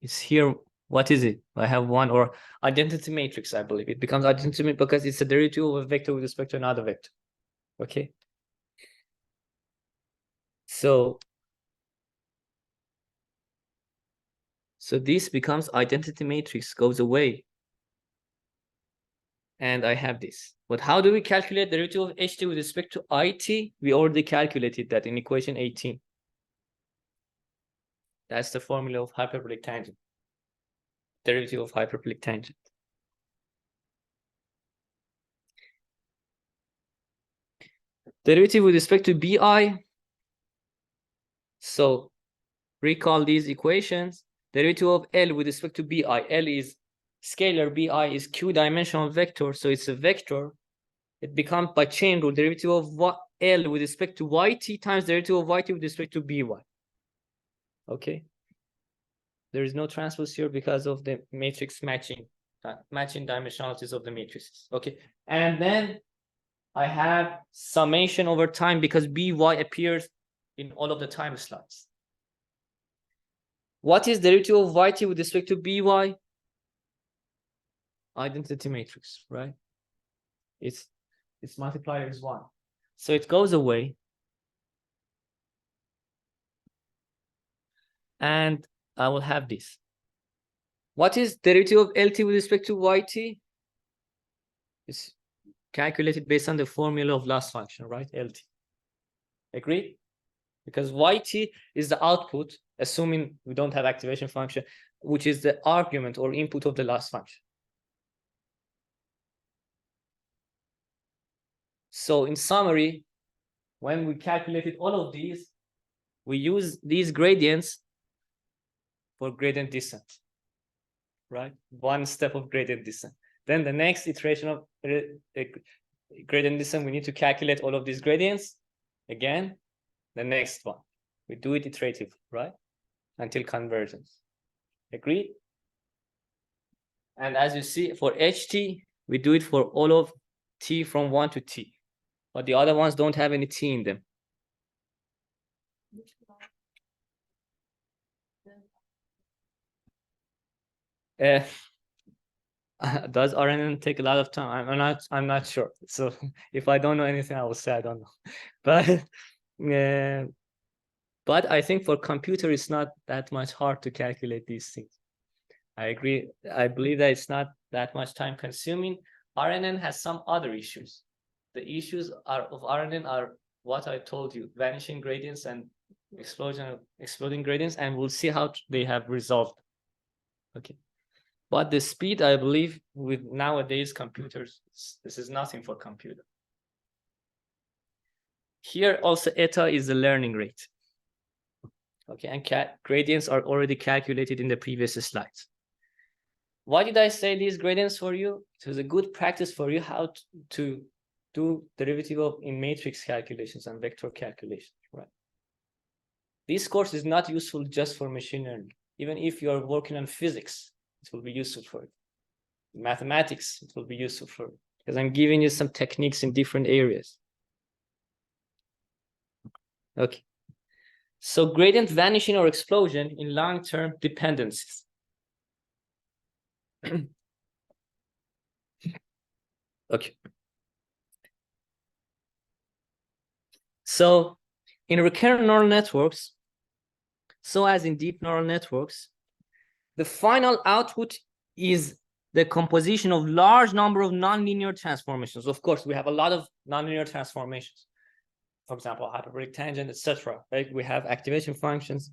A: It's here. What is it? I have 1 or identity matrix, I believe. It becomes identity matrix because it's a derivative of a vector with respect to another vector. Okay. So this becomes identity matrix, goes away. And I have this. But how do we calculate the derivative of HT with respect to IT? We already calculated that in equation 18. That's the formula of hyperbolic tangent. Derivative of hyperbolic tangent. Derivative with respect to BI. So recall these equations. Derivative of L with respect to BI. L is scalar, BI is q-dimensional vector, so it's a vector. It becomes by chain rule derivative of L with respect to YT times derivative of YT with respect to BY. Okay. There is no transpose here because of the matrix matching dimensionalities of the matrices. Okay. And then I have summation over time because BY appears in all of the time slots. What is derivative of YT with respect to BY? Identity matrix, right? Its multiplier is 1. So it goes away. And I will have this. What is derivative of LT with respect to YT? It's calculated based on the formula of loss function, right? LT. Agreed? Because YT is the output, assuming we don't have activation function, which is the argument or input of the loss function. So in summary, when we calculated all of these, we use these gradients for gradient descent, right? One step of gradient descent. Then the next iteration of gradient descent, we need to calculate all of these gradients. Again, the next one. We do it iteratively, right? Until convergence. Agreed? And as you see, for HT, we do it for all of T from 1 to T. But the other ones don't have any T in them. Does RNN take a lot of time? I'm not sure. So if I don't know anything, I will say I don't know. But But I think for computer, it's not that much hard to calculate these things. I agree. I believe that it's not that much time consuming. RNN has some other issues. The issues of RNN are what I told you, vanishing gradients and exploding gradients, and we'll see how they have resolved. Okay. But the speed, I believe, with nowadays computers, this is nothing for computer. Here also eta is the learning rate. Okay, and gradients are already calculated in the previous slides. Why did I say these gradients for you? It was a good practice for you how to do derivative of in matrix calculations and vector calculations, right? This course is not useful just for machine learning. Even if you are working on physics, it will be useful for it. Mathematics, it will be useful for it, because I'm giving you some techniques in different areas. Okay. So gradient vanishing or explosion in long-term dependencies. Okay. So in recurrent neural networks, so as in deep neural networks, the final output is the composition of large number of nonlinear transformations. Of course, we have a lot of nonlinear transformations. For example, hyperbolic tangent, etc. Right? We have activation functions.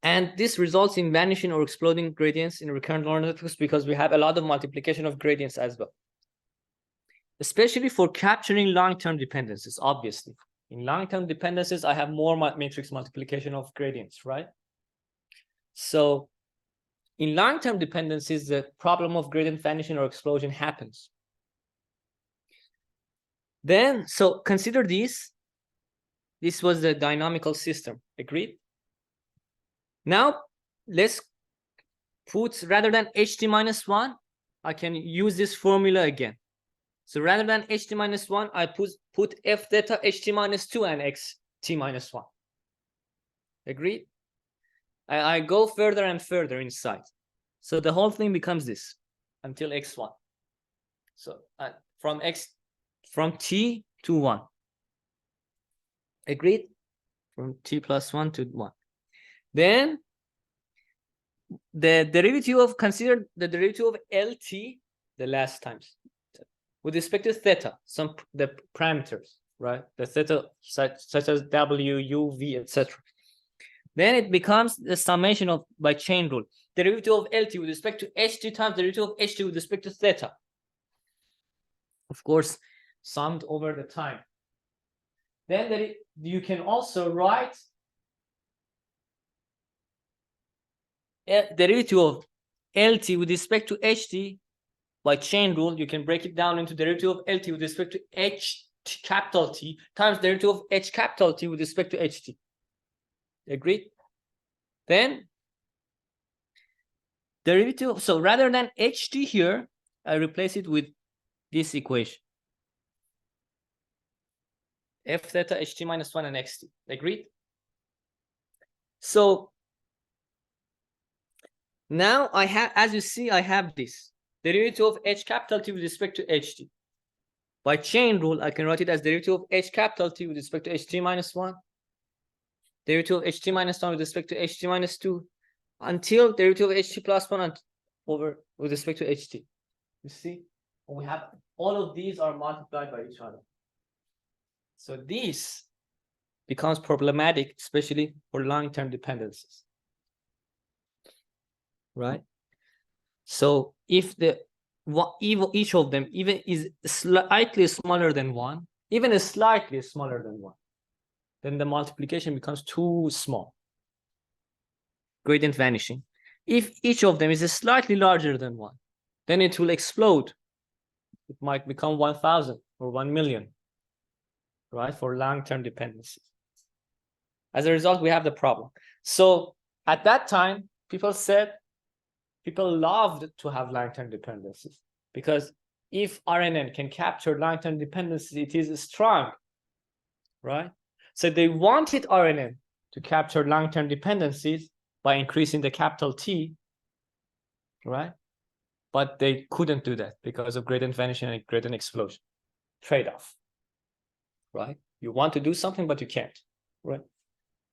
A: And this results in vanishing or exploding gradients in recurrent neural networks because we have a lot of multiplication of gradients as well. Especially for capturing long-term dependencies, obviously. In long-term dependencies, I have more matrix multiplication of gradients, right? So in long-term dependencies, the problem of gradient vanishing or explosion happens. Then, so consider this. This was the dynamical system, agreed? Now, let's put, rather than ht minus 1, I can use this formula again. So rather than ht minus 1, I put f theta ht minus 2 and xt minus 1. Agreed? I go further and further inside. So the whole thing becomes this until x1. So from t to 1. Agreed? From t plus 1 to 1. Then the derivative of, consider the derivative of LT the last times with respect to theta, the parameters, right? The theta such as W, U, V, etc. Then it becomes the summation of, by chain rule, derivative of LT with respect to HT times derivative of HT with respect to theta. Of course, summed over the time. Then you can also write derivative of LT with respect to HT by chain rule. You can break it down into derivative of LT with respect to H capital T times derivative of H capital T with respect to HT. Agreed? Then derivative, so rather than HT here, I replace it with this equation. F theta HT minus 1 and XT. Agreed? So now I have, as you see, I have this derivative of H capital T with respect to HT. By chain rule, I can write it as derivative of H capital T with respect to HT minus 1, derivative of HT minus 1 with respect to HT minus 2, until derivative of HT plus 1 over with respect to HT. You see, we have all of these are multiplied by each other. So this becomes problematic, especially for long-term dependencies. Right? So if each of them even is slightly smaller than 1, even slightly smaller than 1, then the multiplication becomes too small. Gradient vanishing. If each of them is slightly larger than 1, then it will explode. It might become 1,000 or 1,000,000, right? For long-term dependencies. As a result, we have the problem. So at that time, people loved to have long-term dependencies, because if RNN can capture long-term dependencies, it is strong, right? So they wanted RNN to capture long-term dependencies by increasing the capital T, right? But they couldn't do that because of gradient vanishing and gradient explosion. Trade-off, right? You want to do something, but you can't. right?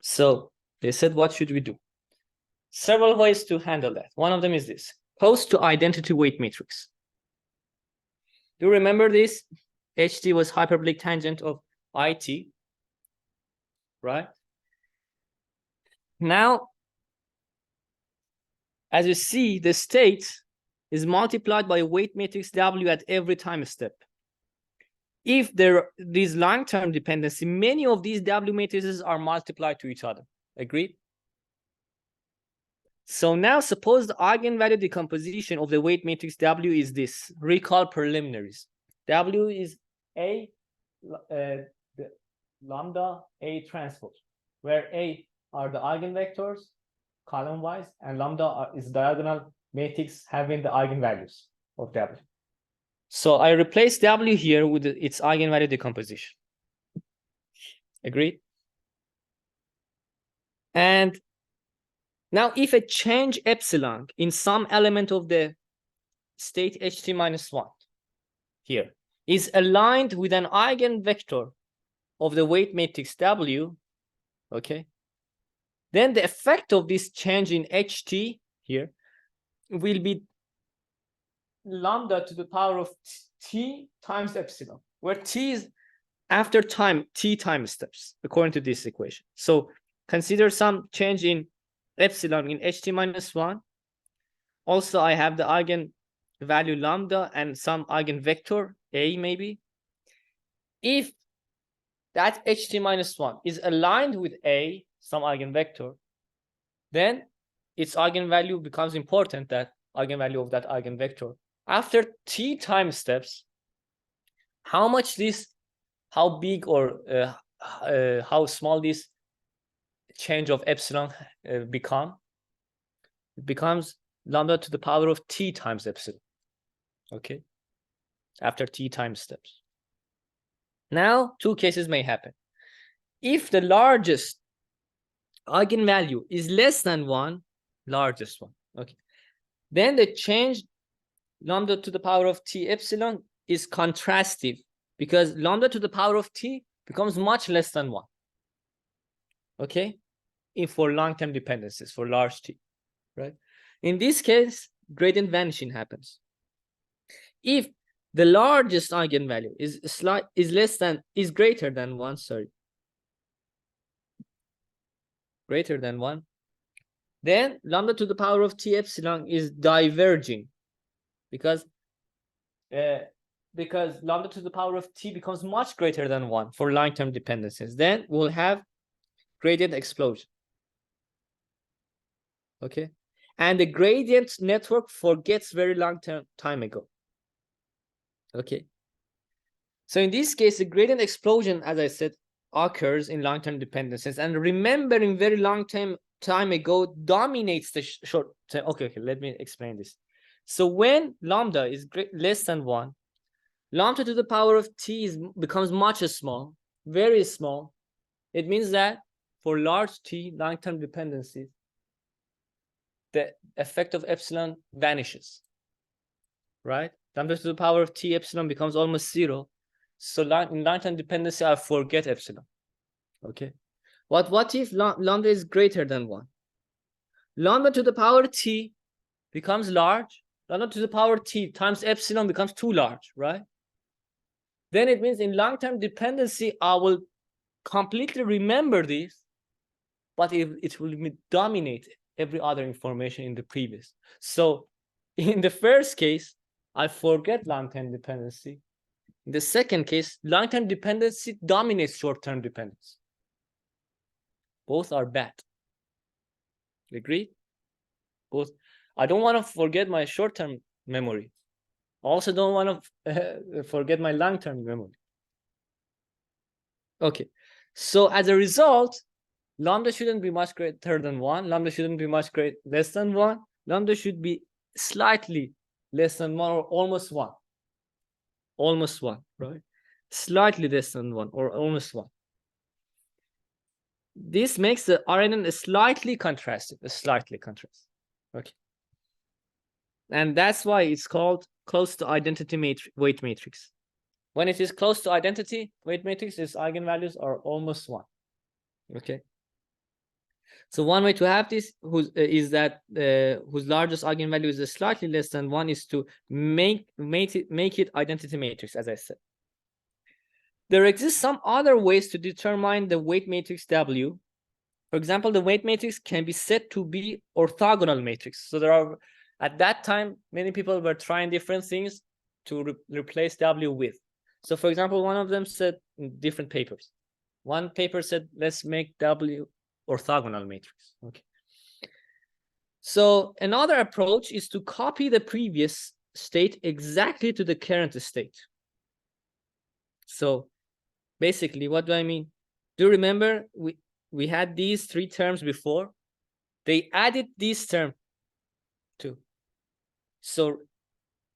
A: So they said, what should we do? Several ways to handle that. One of them is this: close to identity weight matrix. Do you remember this? HT was hyperbolic tangent of IT, right? Now, as you see, the state is multiplied by weight matrix W at every time step. If there is long-term dependency, many of these W matrices are multiplied to each other. Agreed? So now suppose the eigenvalue decomposition of the weight matrix W is this. Recall preliminaries. W is A, the lambda A transpose, where A are the eigenvectors column-wise, and lambda is diagonal matrix having the eigenvalues of W. So I replace W here with its eigenvalue decomposition. Agreed? And now if a change epsilon in some element of the state HT minus 1 here is aligned with an eigenvector of the weight matrix W, okay, then the effect of this change in HT here will be lambda to the power of T times epsilon, where T is after time, T time steps, according to this equation. So consider some change in epsilon in HT minus 1. Also, I have the eigenvalue lambda and some eigenvector A maybe. If that HT minus 1 is aligned with A, some eigenvector, then its eigenvalue becomes important, that eigenvalue of that eigenvector. After T time steps, how big or how small this change of epsilon become? It becomes lambda to the power of T times epsilon, okay, after T time steps. Now, two cases may happen. If the largest eigenvalue is less than 1, largest one, okay, then the change lambda to the power of T epsilon is contrastive, because lambda to the power of T becomes much less than 1, okay, for long-term dependencies, for large T, right? In this case, gradient vanishing happens. If the largest eigenvalue is greater than 1, greater than 1, then lambda to the power of T epsilon is diverging, because lambda to the power of T becomes much greater than 1 for long-term dependencies. Then we'll have gradient explosion, okay? And the gradient network forgets very long time ago, okay? So in this case, the gradient explosion, as I said, occurs in long-term dependencies, and remembering very long time ago dominates the short term. Okay, let me explain this. So when lambda is less than 1, lambda to the power of T becomes much small, very small. It means that for large T, long-term dependencies, the effect of epsilon vanishes, right? Lambda to the power of T epsilon becomes almost 0. So in long-term dependency, I forget epsilon, okay? What if lambda is greater than 1? Lambda to the power T becomes large. Lambda to the power T times epsilon becomes too large, right? Then it means in long-term dependency, I will completely remember this, but it will dominate every other information in the previous. So in the first case, I forget long-term dependency. In the second case, long-term dependency dominates short-term dependency. Both are bad. Agreed? Both. I don't want to forget my short-term memory. I also don't want to forget my long-term memory. Okay. So as a result, lambda shouldn't be much greater than 1. Lambda shouldn't be much less than 1. Lambda should be slightly less than 1 or almost 1. Almost 1, right? Slightly less than 1 or almost 1. This makes the RNN slightly contrastive, okay? And that's why it's called close to identity weight matrix. When it is close to identity weight matrix, its eigenvalues are almost 1. Okay. So one way to have this is that whose largest eigenvalue is slightly less than 1 is to make it identity matrix, as I said. There exist some other ways to determine the weight matrix W. For example, the weight matrix can be set to be orthogonal matrix. So there are, at that time, many people were trying different things to replace W with. So for example, one of them said in different papers. One paper said, let's make W orthogonal matrix. Okay. So another approach is to copy the previous state exactly to the current state. So basically, what do I mean? Do you remember we had these three terms before? They added this term too. So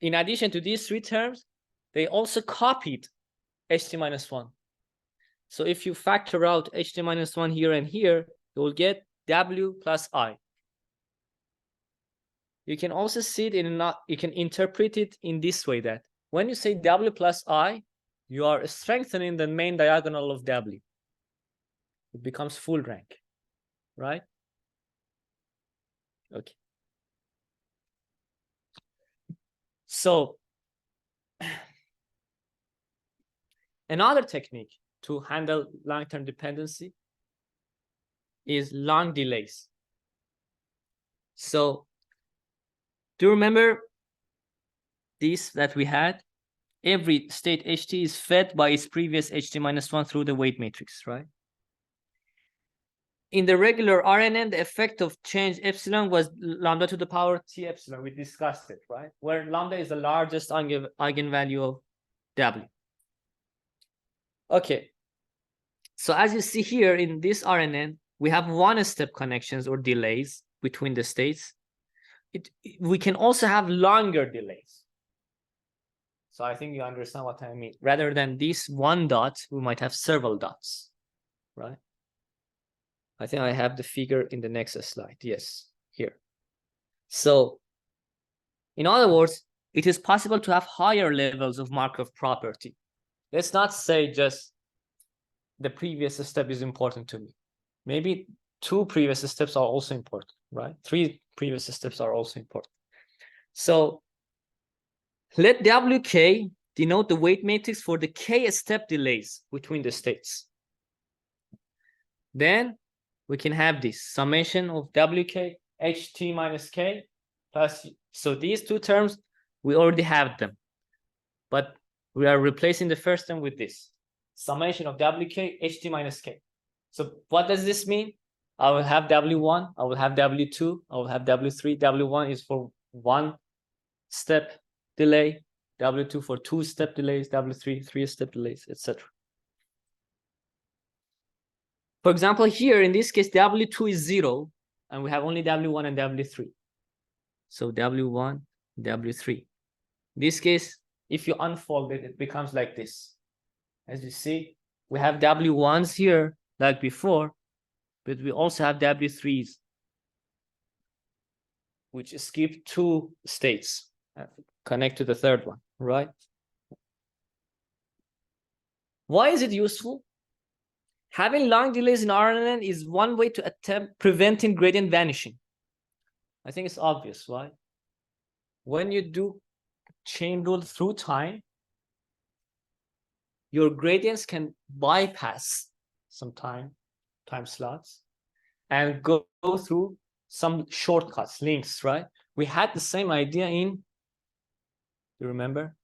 A: in addition to these three terms, they also copied ht-1. So if you factor out ht-1 here and here, you will get w plus I. You can also see it you can interpret it in this way, that when you say w plus I, you are strengthening the main diagonal of w. It becomes full rank, right? Okay. So another technique to handle long-term dependency is long delays. So do you remember this that we had? Every state ht is fed by its previous ht-1 through the weight matrix, right? In the regular RNN, the effect of change epsilon was lambda to the power t epsilon. We discussed it, right? Where lambda is the largest eigenvalue of W. Okay. So as you see here in this RNN, we have one-step connections or delays between the states. We can also have longer delays. So I think you understand what I mean. Rather than this one dot, we might have several dots, right? I think I have the figure in the next slide. Yes, here. So in other words, it is possible to have higher levels of Markov property. Let's not say just the previous step is important to me. Maybe 2 previous steps are also important, right? 3 previous steps are also important. So let WK denote the weight matrix for the K step delays between the states. Then we can have this summation of WK HT minus K plus, so these two terms, we already have them, but we are replacing the first term with this summation of WK HT minus K. So what does this mean? I will have W1, I will have W2, I will have W3. W1 is for 1-step delay, W2 for 2-step delays, W3 3-step delays, etc. For example, here in this case, W2 is 0, and we have only W1 and W3. So W1, W3. In this case, if you unfold it, it becomes like this. As you see, we have W1s here, like before, but we also have W3s, which skip 2 states, connect to the third one, right? Why is it useful? Having long delays in RNN is one way to attempt preventing gradient vanishing. I think it's obvious, right? When you do chain rule through time, your gradients can bypass some time slots and go through some shortcuts, links, right? We had the same idea in, do you remember?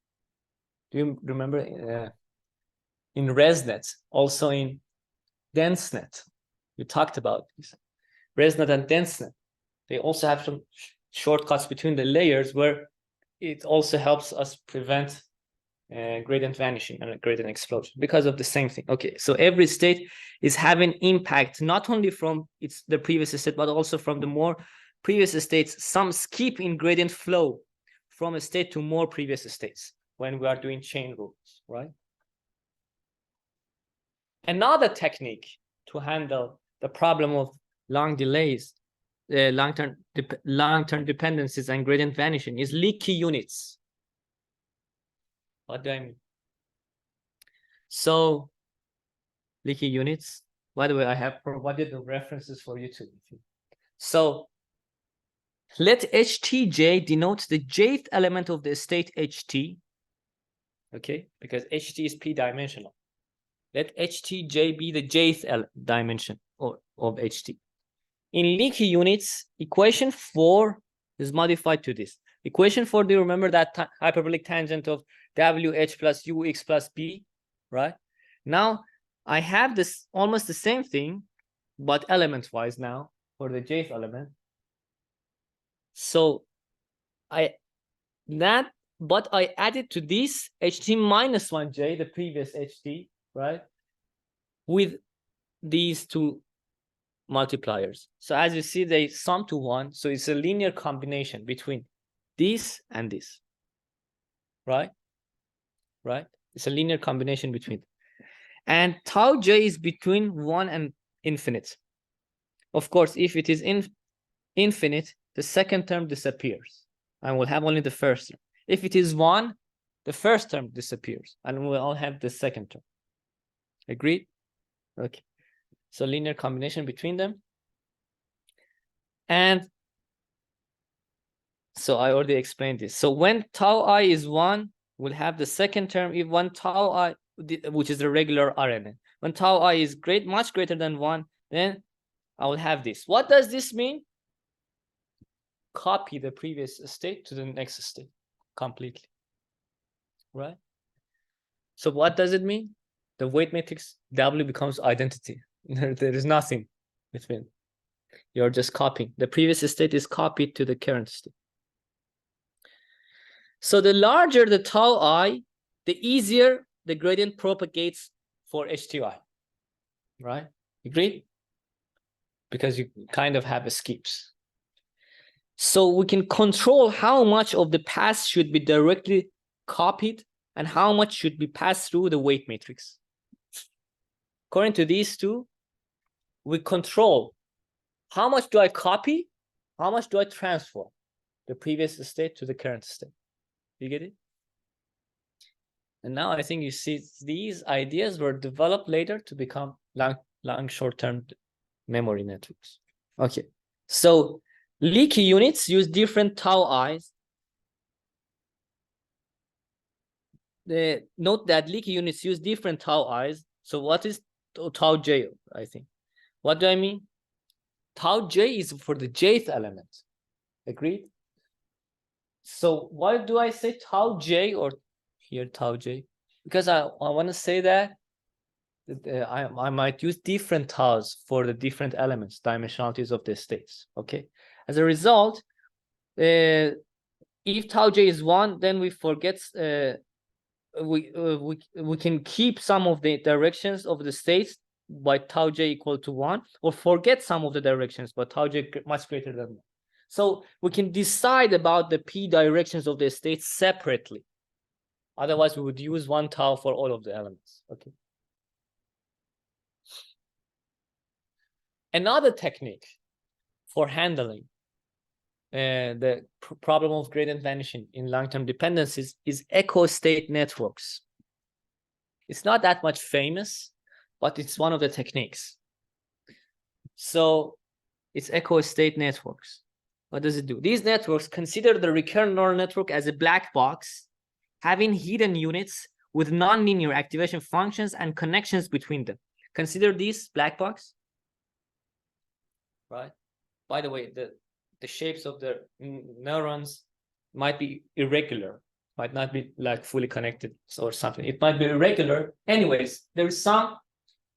A: Do you remember in ResNet, also in DenseNet? We talked about this. ResNet and DenseNet, they also have some shortcuts between the layers where it also helps us prevent gradient vanishing and gradient explosion because of the same thing. Okay, so every state is having impact not only from the previous state, but also from the more previous states. Some skip in gradient flow from a state to more previous states when we are doing chain rules, right? Another technique to handle the problem of long delays, long-term dependencies and gradient vanishing is leaky units. What do I mean? So leaky units, By the way, I have provided the references for you too. So let HTJ denote the jth element of the state HT. Okay, because HT is p-dimensional. Let HTJ be the jth dimension of HT. In leaky units, equation 4 is modified to this. Equation 4, do you remember that hyperbolic tangent of WH plus UX plus B, right? Now, I have this almost the same thing, but element-wise now for the jth element. So I added to this HT minus 1J, the previous HT, right? With these two multipliers. So as you see, they sum to 1. So it's a linear combination between this and this, right? Right? It's a linear combination between. And tau j is between 1 and infinite. Of course, if it is infinite, the second term disappears and we'll have only the first term. If it is 1, the first term disappears and we'll all have the second term. Agreed? Okay. So linear combination between them. And so I already explained this. So when tau I is 1, we'll have the second term. If one tau I, which is the regular RNN, when tau I is much greater than 1, then I will have this. What does this mean? Copy the previous state to the next state completely, right? So what does it mean? The weight matrix W becomes identity. There is nothing between. You're just copying. The previous state is copied to the current state. So the larger the tau I, the easier the gradient propagates for HTI, right? Agreed? Because you kind of have skips. So we can control how much of the path should be directly copied and how much should be passed through the weight matrix. According to these two, we control how much do I copy, how much do I transform the previous state to the current state. You get it? And now I think you see these ideas were developed later to become long short-term memory networks. Okay, so leaky units use different tau i's. Note that leaky units use different tau i's. So what is tau j, I think? What do I mean? Tau j is for the jth element. Agreed? So why do I say tau j or here tau j? Because I want to say that I might use different taus for the different elements, dimensionalities of the states. Okay. As a result, if tau j is 1, then we forget we can keep some of the directions of the states by tau j equal to 1, or forget some of the directions but tau j much greater than 1. So we can decide about the p directions of the states separately. Otherwise, we would use 1 tau for all of the elements. Okay. Another technique for handling the problem of gradient vanishing in long-term dependencies is echo state networks. It's not that much famous, but it's one of the techniques. So it's echo state networks. What does it do? These networks consider the recurrent neural network as a black box, having hidden units with nonlinear activation functions and connections between them. Consider this black box. Right? By the way, the shapes of the neurons might be irregular, might not be like fully connected or something. It might be irregular. Anyways, there is some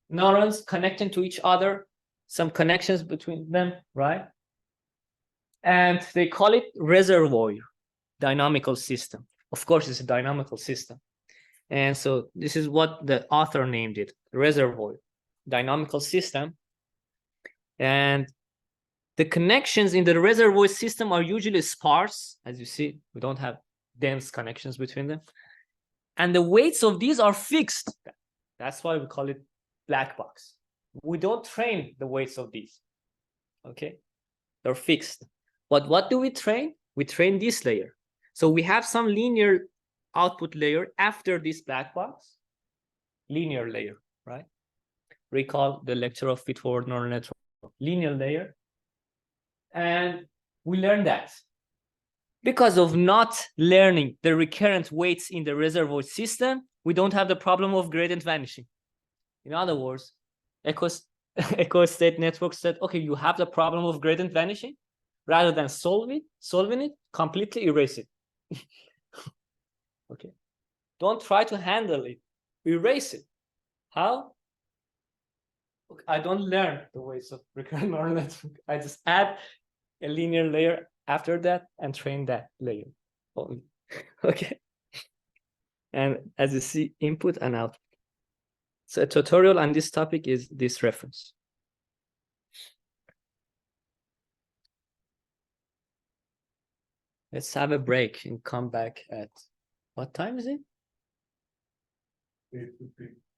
A: neurons connecting to each other, some connections between them, right? And they call it reservoir dynamical system. Of course, it's a dynamical system. And so this is what the author named it, reservoir dynamical system. And the connections in the reservoir system are usually sparse. As you see, we don't have dense connections between them. And the weights of these are fixed. That's why we call it black box. We don't train the weights of these. Okay? They're fixed. But what do we train? We train this layer. So we have some linear output layer after this black box. Linear layer, right? recall the lecture of feed-forward neural network linear layer. And we learned that because of not learning the recurrent weights in the reservoir system, we don't have the problem of gradient vanishing. In other words, echo state network said, okay, you have the problem of gradient vanishing. Rather than solving it, completely erase it. Okay. Don't try to handle it. Erase it. How? I don't learn the ways of recurrent neural network. I just add a linear layer after that and train that layer only. Okay. And as you see, input and output. So a tutorial on this topic is this reference. Let's have a break and come back at what time is it?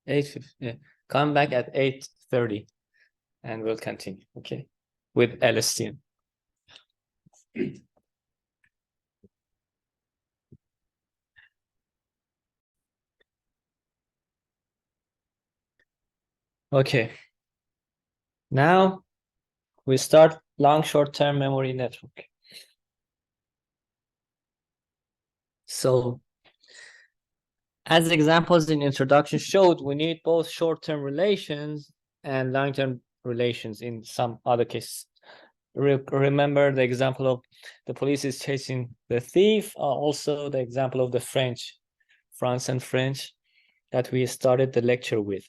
A: 8:50. Yeah. Come back at 8:30 and we'll continue, okay? With LSTM. Okay. Now we start long short-term memory network. So as examples in introduction showed, we need both short-term relations and long-term relations in some other cases. Remember the example of the police is chasing the thief, also the example of the France and French that we started the lecture with.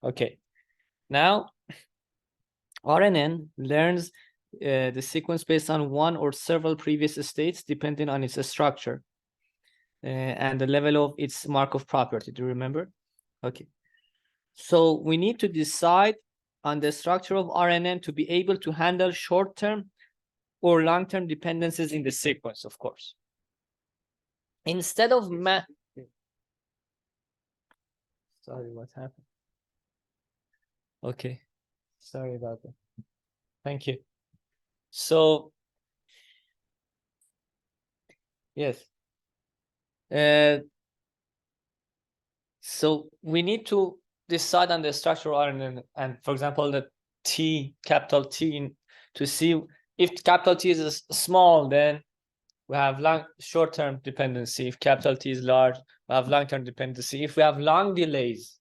A: Okay, now RNN learns the sequence based on one or several previous states depending on its structure and the level of its Markov property. Do you remember? Okay, so we need to decide on the structure of RNN to be able to handle short-term or long-term dependencies in the sequence, of course. Instead of sorry, what happened? Okay, sorry about that. Thank you. So, yes. So we need to decide on the structure of RNN, and for example, the T, capital T, to see if capital T is small, then we have long short-term dependency. If capital T is large, we have long-term dependency. If we have long delays,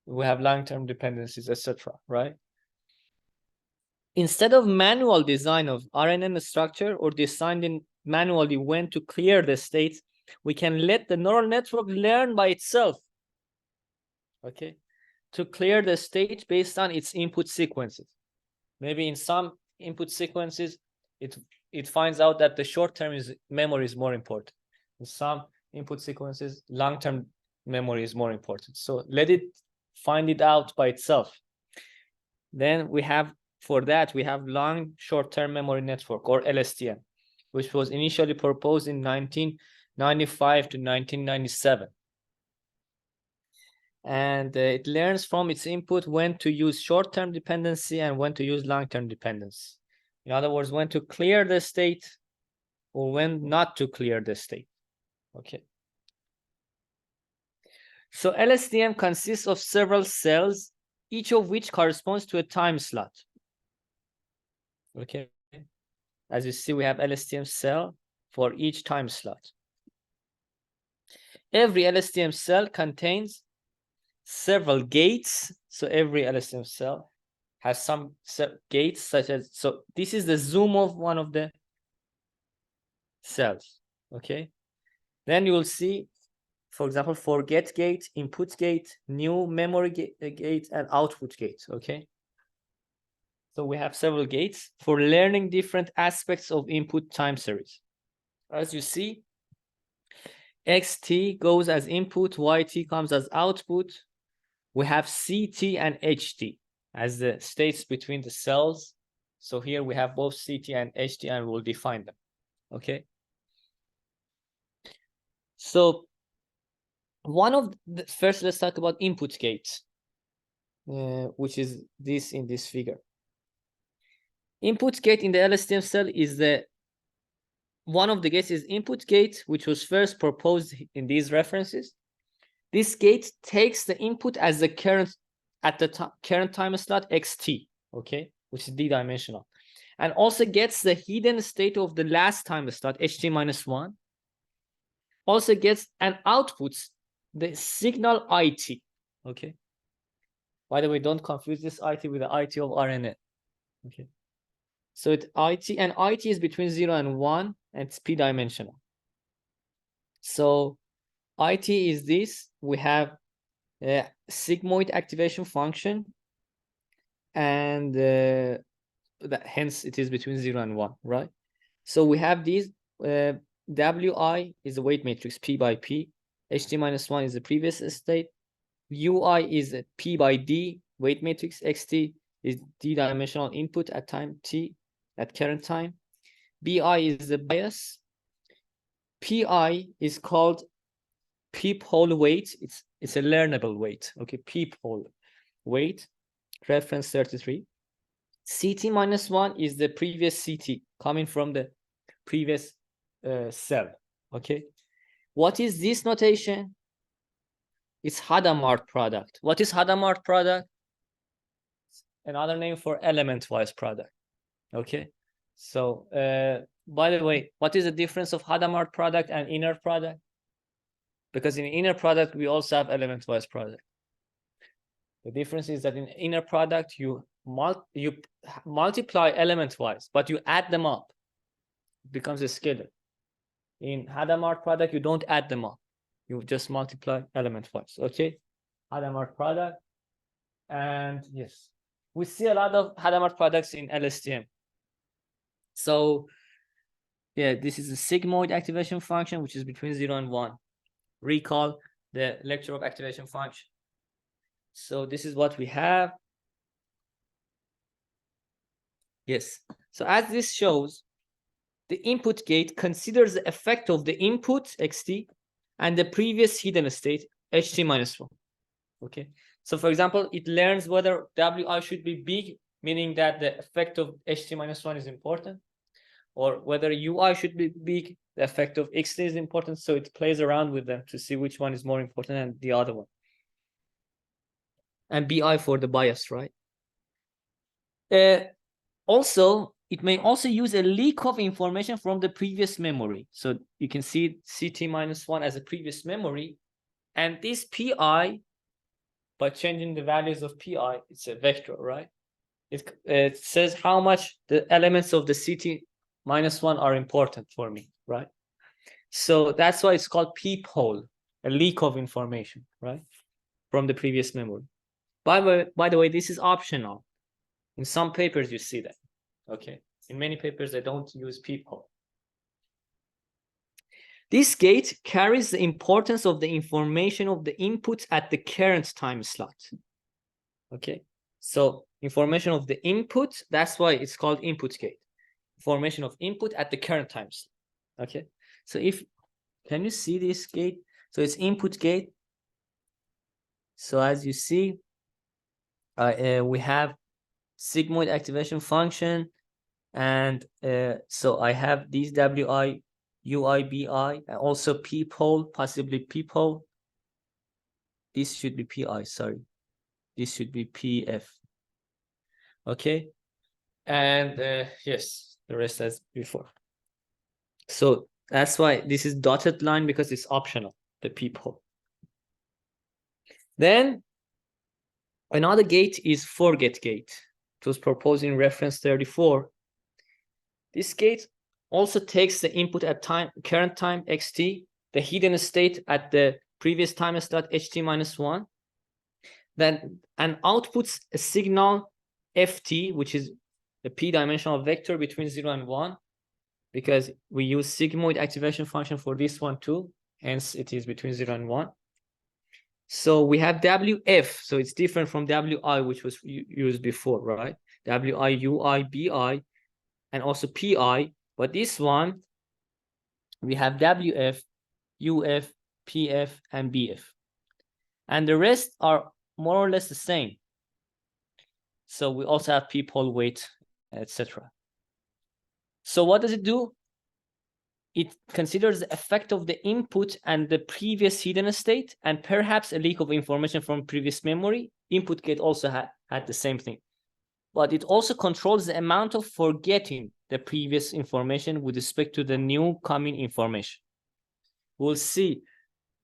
A: we have long-term dependencies, etc. Right? Instead of manual design of RNN structure or deciding manually when to clear the states, we can let the neural network learn by itself. Okay, to clear the state based on its input sequences. Maybe in some input sequences, it finds out that the short-term memory is more important. In some input sequences, long-term memory is more important. So let it find it out by itself. Then we have, for that, we have long short-term memory network, or LSTM, which was initially proposed in 1995 to 1997. And it learns from its input when to use short-term dependency and when to use long-term dependency. In other words, when to clear the state or when not to clear the state. Okay. So LSTM consists of several cells, each of which corresponds to a time slot. Okay. As you see, we have LSTM cell for each time slot. Every LSTM cell contains several gates. So every LSTM cell has some gates, such as, so this is the zoom of one of the cells. Okay. Then you will see, for example, forget gate, input gate, new memory gate, and output gate. Okay. So we have several gates for learning different aspects of input time series. As you see, XT goes as input, YT comes as output. We have CT and HT as the states between the cells. So here we have both CT and HT, and we'll define them. Okay. So one of the first, let's talk about input gates, which is this in this figure. Input gate in the LSTM cell is one of the gates is input gate, which was first proposed in these references. This gate takes the input as the current at the current time slot xt, okay, which is d-dimensional, and also gets the hidden state of the last time slot ht-1, also gets and outputs the signal it, okay. By the way, don't confuse this it with the it of RNN, okay. So it it, and it is between 0 and 1, and it's p-dimensional. So it is this. We have a sigmoid activation function, and hence it is between 0 and 1, right? So we have these. Wi is the weight matrix p by p. ht-1 is the previous state. ui is a p by d weight matrix. xt is d-dimensional input at time t, at current time. bi is the bias. pi is called peephole weight. It's a learnable weight, okay. Peephole weight, reference 33. ct-1 is the previous ct coming from the previous cell, okay. What is this notation? It's Hadamard product. What is Hadamard product? Another name for element-wise product, okay. So by the way, what is the difference of Hadamard product and inner product? Because in inner product we also have element-wise product. The difference is that in inner product you multiply element-wise, but you add them up. It becomes a scalar. In Hadamard product you don't add them up. You just multiply element-wise, okay. Hadamard product, and yes, we see a lot of Hadamard products in LSTM. So yeah, this is a sigmoid activation function, which is between 0 and 1. Recall the lecture of activation function. So this is what we have. Yes. So as this shows, the input gate considers the effect of the input xt and the previous hidden state ht-1. Okay. So for example, it learns whether wi should be big, meaning that the effect of ht-1 is important, or whether ui should be big, the effect of xt is important. So it plays around with them to see which one is more important than the other one. And bi for the bias, right? Also, it may also use a leak of information from the previous memory. So you can see ct-1 as a previous memory, and this pi, by changing the values of pi, it's a vector, right? It says how much the elements of the ct-1 are important for me, right? So that's why it's called peephole, a leak of information, right, from the previous memory. By the way, this is optional. In some papers you see that, okay. In many papers they don't use peephole. This gate carries the importance of the information of the inputs at the current time slot, okay. So information of the input, that's why it's called input gate. Information of input at the current time slot, okay. So can you see this gate? So it's input gate. So as you see, we have sigmoid activation function, and so I have these wi, ui, bi, and also peephole, possibly peephole. This should be pi, sorry. This should be pf. Okay, and yes, the rest as before. So that's why this is dotted line, because it's optional, the peephole. Then another gate is forget gate. It was proposed in reference 34. This gate also takes the input at current time xt, the hidden state at the previous time slot ht-1, then and outputs a signal ft, which is a p-dimensional vector between 0 and 1, because we use sigmoid activation function for this one too, hence it is between 0 and 1. So we have wf, so it's different from wi, which was used before, right? wi, ui, bi, and also pi, but this one we have wf, uf, pf, and bf, and the rest are more or less the same. So we also have peephole weight, etc. So what does it do? It considers the effect of the input and the previous hidden state, and perhaps a leak of information from previous memory, input gate also had the same thing. But it also controls the amount of forgetting the previous information with respect to the new coming information. We'll see.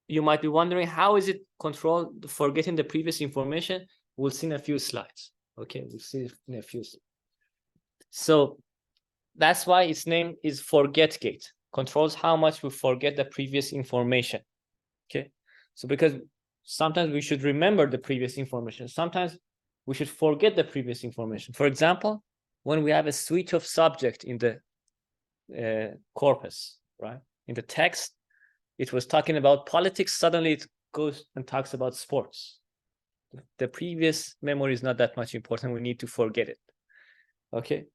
A: You might be wondering, how is it controlled forgetting the previous information? We'll see in a few slides. Okay, we'll see in a few slides. So that's why its name is forget gate. Controls how much we forget the previous information. Okay, so because sometimes we should remember the previous information. Sometimes we should forget the previous information. For example, when we have a switch of subject in the corpus, right? In the text, it was talking about politics. Suddenly it goes and talks about sports. The previous memory is not that much important. We need to forget it. Okay.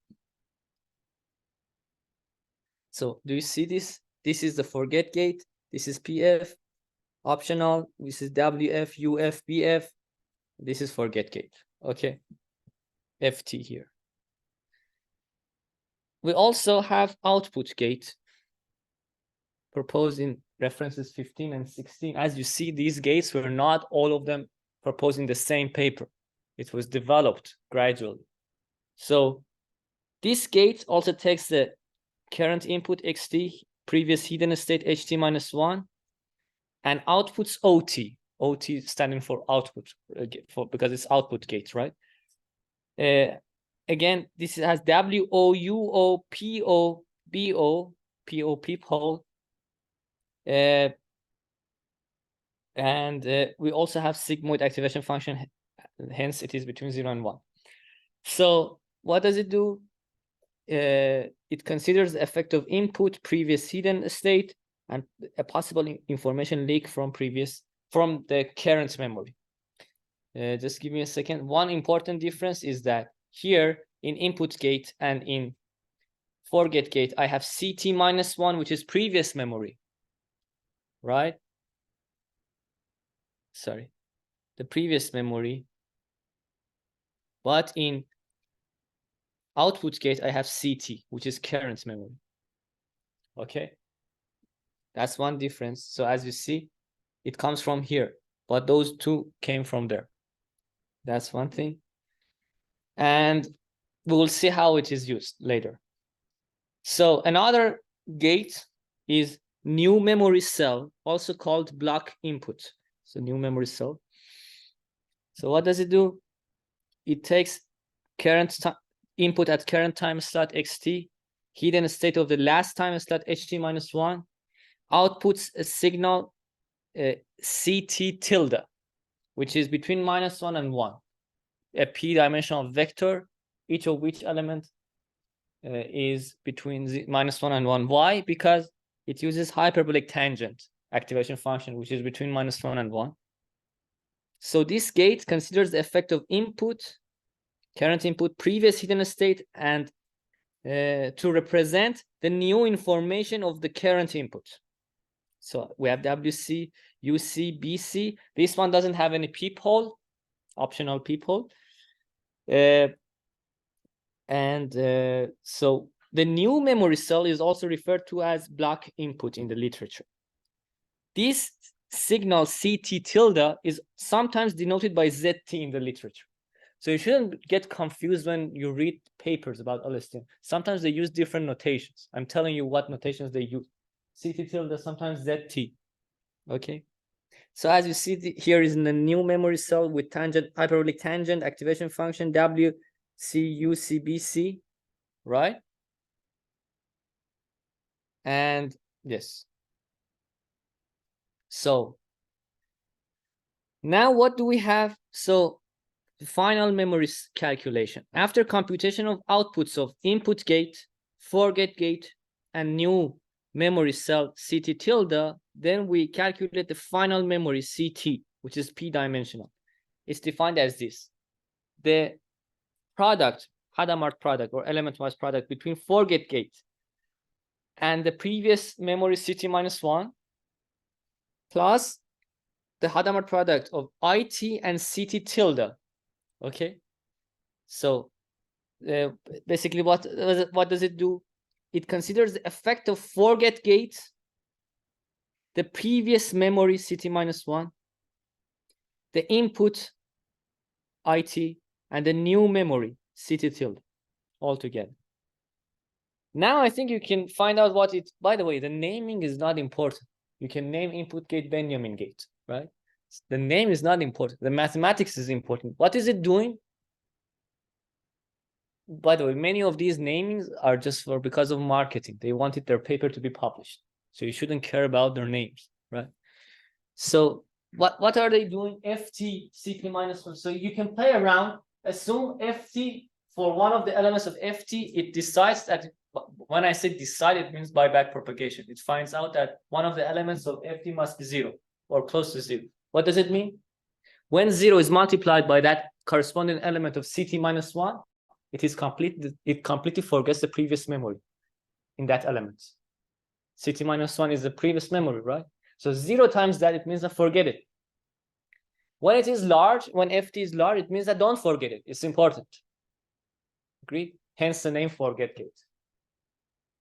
A: So do you see this? This is the forget gate. This is PF. Optional. This is WF, UF, BF. This is forget gate. Okay. FT here. We also have output gate proposed in references 15 and 16. As you see, these gates were not all of them proposed in the same paper. It was developed gradually. So this gate also takes the current input xt, previous hidden state ht minus 1, and outputs ot. Ot standing for output, because it's output gate, right? Again, this has W, O, U, O, P, O, B, O, P, O, peephole. And we also have sigmoid activation function, hence it is between 0 and 1. So what does it do? It considers the effect of input, previous hidden state, and a possible information leak from the current memory. Just give me a second. One important difference is that here in input gate and in forget gate, I have CT minus 1, which is previous memory, right? Sorry, the previous memory. But in output gate, I have CT, which is current memory. Okay, that's one difference. So as you see, it comes from here, but those two came from there. That's one thing. And we will see how it is used later. So another gate is new memory cell, also called block input. So new memory cell. So what does it do? It takes current input at current time slot xt, hidden state of the last time slot ht minus 1, outputs a signal ct tilde, which is between -1 and 1, a p-dimensional vector, each of which element is between -1 and 1. Why? Because it uses hyperbolic tangent activation function, which is between -1 and 1. So this gate considers the effect of input, current input, previous hidden state, and to represent the new information of the current input. So we have WC, UC, BC. This one doesn't have any peephole, optional peephole. So the new memory cell is also referred to as block input in the literature. This signal CT tilde is sometimes denoted by ZT in the literature. So you shouldn't get confused when you read papers about LSTM. Sometimes they use different notations. I'm telling you what notations they use. CT tilde, sometimes ZT. Okay. So as you see, here is in the new memory cell with tangent, hyperbolic tangent activation function WCUCBC, right? And yes. So now what do we have? So the final memory calculation. After computation of outputs of input gate, forget gate, and new memory cell CT tilde, then we calculate the final memory CT, which is p-dimensional. It's defined as this. The product, Hadamard product or element-wise product between forget gate and the previous memory CT minus 1 plus the Hadamard product of IT and CT tilde. Okay, so basically what does it do? It considers the effect of forget gate, the previous memory CT minus 1, the input IT, and the new memory, CT tilde, all together. Now I think you can find out what it, by the way, the naming is not important. You can name input gate Benjamin gate, right? The name is not important. The mathematics is important. What is it doing? By the way, many of these namings are just for because of marketing. They wanted their paper to be published. So you shouldn't care about their names, right? So what are they doing? FT, CT minus 1. So you can play around, assume FT for one of the elements of FT, it decides that, when I say decide, it means by backpropagation. It finds out that one of the elements of FT must be 0 or close to 0. What does it mean? When 0 is multiplied by that corresponding element of CT minus 1, it is complete. It completely forgets the previous memory in that element. CT minus 1 is the previous memory, right? So 0 times that, it means that forget it. When it is large, when FT is large, it means that don't forget it. It's important. Agreed? Hence the name forget gate.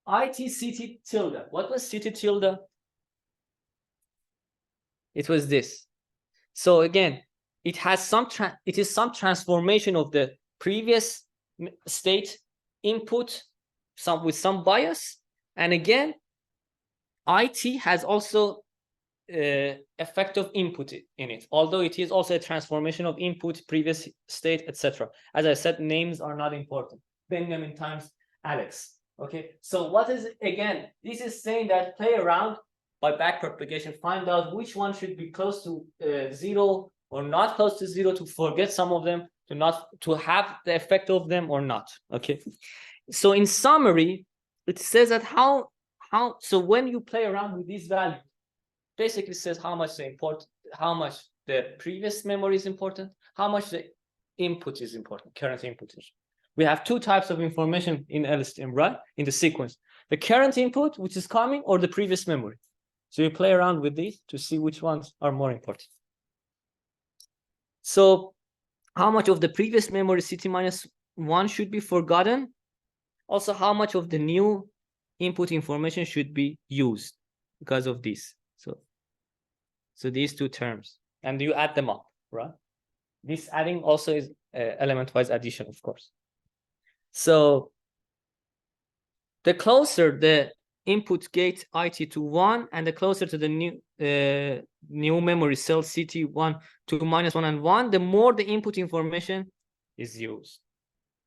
A: IT CT tilde. What was CT tilde? It was this. So again, it has some transformation of the previous state input, with some bias, and again, IT has also effect of input in it, although it is also a transformation of input, previous state, etc. As I said, names are not important. Benjamin times Alex. Okay, so what is it? Again, this is saying that play around by backpropagation, find out which one should be close to 0 or not close to 0, to forget some of them, to have the effect of them or not. Okay, so in summary, it says that so when you play around with these values, basically says how much the previous memory is important, how much the input is important, current input is. We have two types of information in LSTM, right? In the sequence, the current input, which is coming, or the previous memory. So you play around with these to see which ones are more important. So how much of the previous memory CT minus 1 should be forgotten? Also, how much of the new input information should be used because of this? So these two terms, and you add them up, right? This adding also is element-wise addition, of course. So the closer the input gate IT to 1, and the closer to the new memory cell CT1 to -1 and 1, the more the input information is used.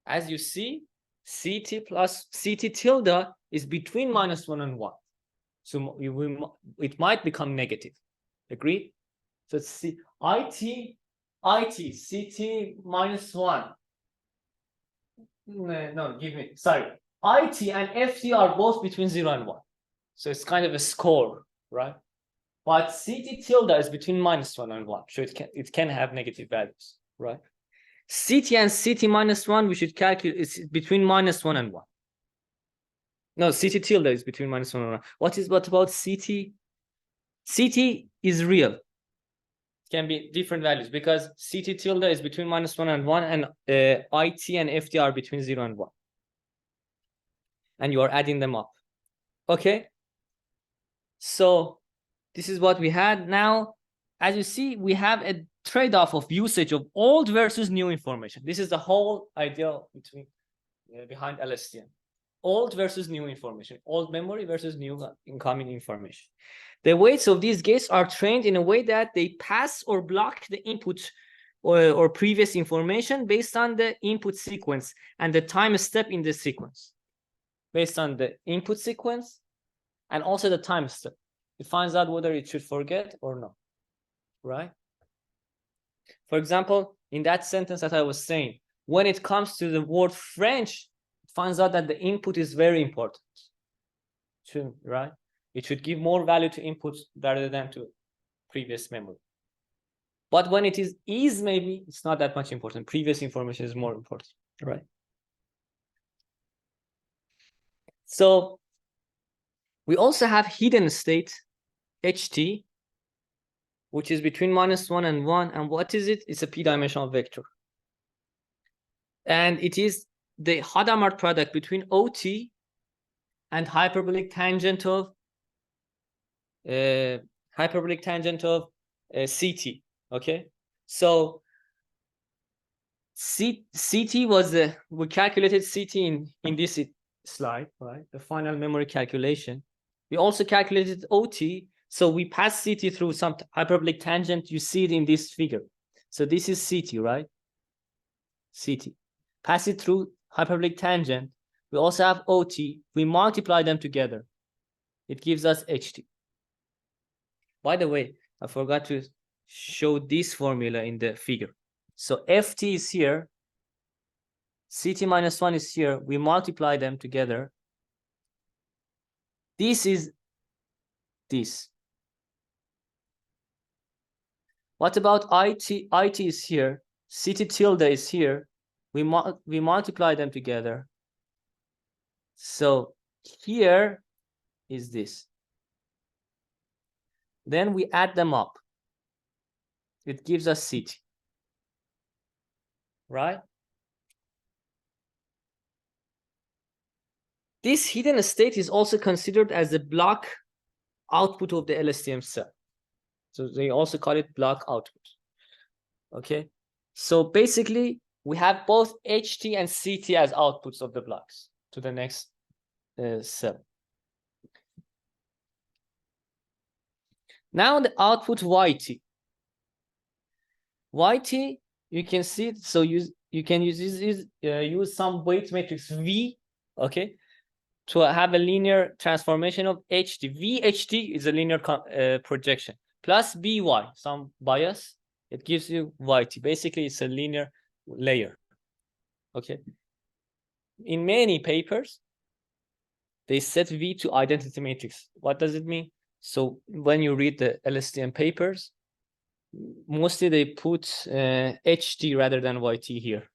A: As you see, CT plus CT tilde is between -1 and 1. So it might become negative. Agreed? So let's see, IT, CT minus 1. No, give me, sorry. IT and FT are both between 0 and 1. So it's kind of a score, right? But CT tilde is between -1 and 1. So it can have negative values, right? CT and CT minus 1, we should calculate, it's between -1 and 1. No, CT tilde is between -1 and 1. What about CT? CT is real. It can be different values because CT tilde is between -1 and 1, and IT and FT are between 0 and 1. And you are adding them up. Okay. So this is what we had. Now, as you see, we have a trade-off of usage of old versus new information. This is the whole idea behind LSTM. Old versus new information, old memory versus new incoming information. The weights of these gates are trained in a way that they pass or block the input or previous information based on the input sequence and the time step in the sequence. Based on the input sequence and also the time step. It finds out whether it should forget or not, right? For example, in that sentence that I was saying, when it comes to the word French, it finds out that the input is very important, right? It should give more value to inputs rather than to previous memory. But when it is maybe, it's not that much important. Previous information is more important, right? So we also have hidden state, HT, which is between -1 and 1. And what is it? It's a p-dimensional vector. And it is the Hadamard product between OT and hyperbolic tangent of CT. Okay, so CT was the, we calculated CT in this slide, right? The final memory calculation. We also calculated OT. So we pass CT through some hyperbolic tangent. You see it in this figure. So this is CT, right? CT. Pass it through hyperbolic tangent. We also have OT. We multiply them together. It gives us HT. By the way, I forgot to show this formula in the figure. So FT is here. CT minus 1 is here. We multiply them together. This is this. What about IT? IT is here. CT tilde is here. We multiply them together. So here is this. Then we add them up. It gives us CT. Right? This hidden state is also considered as the block output of the LSTM cell. So they also call it block output. Okay. So basically, we have both HT and CT as outputs of the blocks to the next cell. Now the output YT. YT, you can see it. So you can use some weight matrix V, okay, to have a linear transformation of HT. VHT is a linear projection plus BY, some bias. It gives you YT. Basically, it's a linear layer. Okay. In many papers, they set V to identity matrix. What does it mean? So when you read the LSTM papers, mostly they put HT rather than YT here.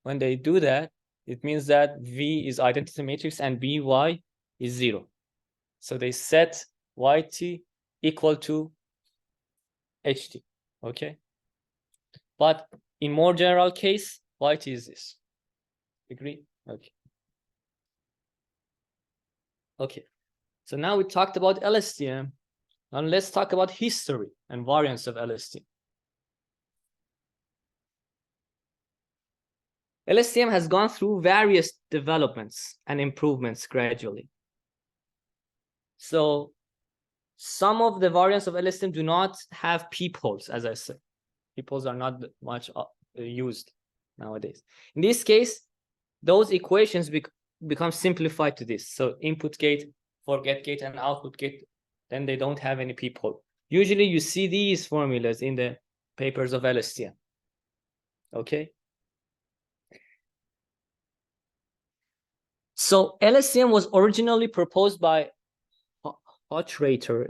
A: When they do that, it means that V is identity matrix and BY is 0. So they set YT equal to HT. Okay. But in more general case, YT is this. Agree? Okay. Okay. So now we talked about LSTM. Now let's talk about history and variants of LSTM. LSTM has gone through various developments and improvements gradually. So some of the variants of LSTM do not have peepholes, as I said. Peepholes are not much used nowadays. In this case, those equations become simplified to this. So input gate, forget gate, and output gate, then they don't have any peephole. Usually you see these formulas in the papers of LSTM. Okay. So LSTM was originally proposed by Hochreiter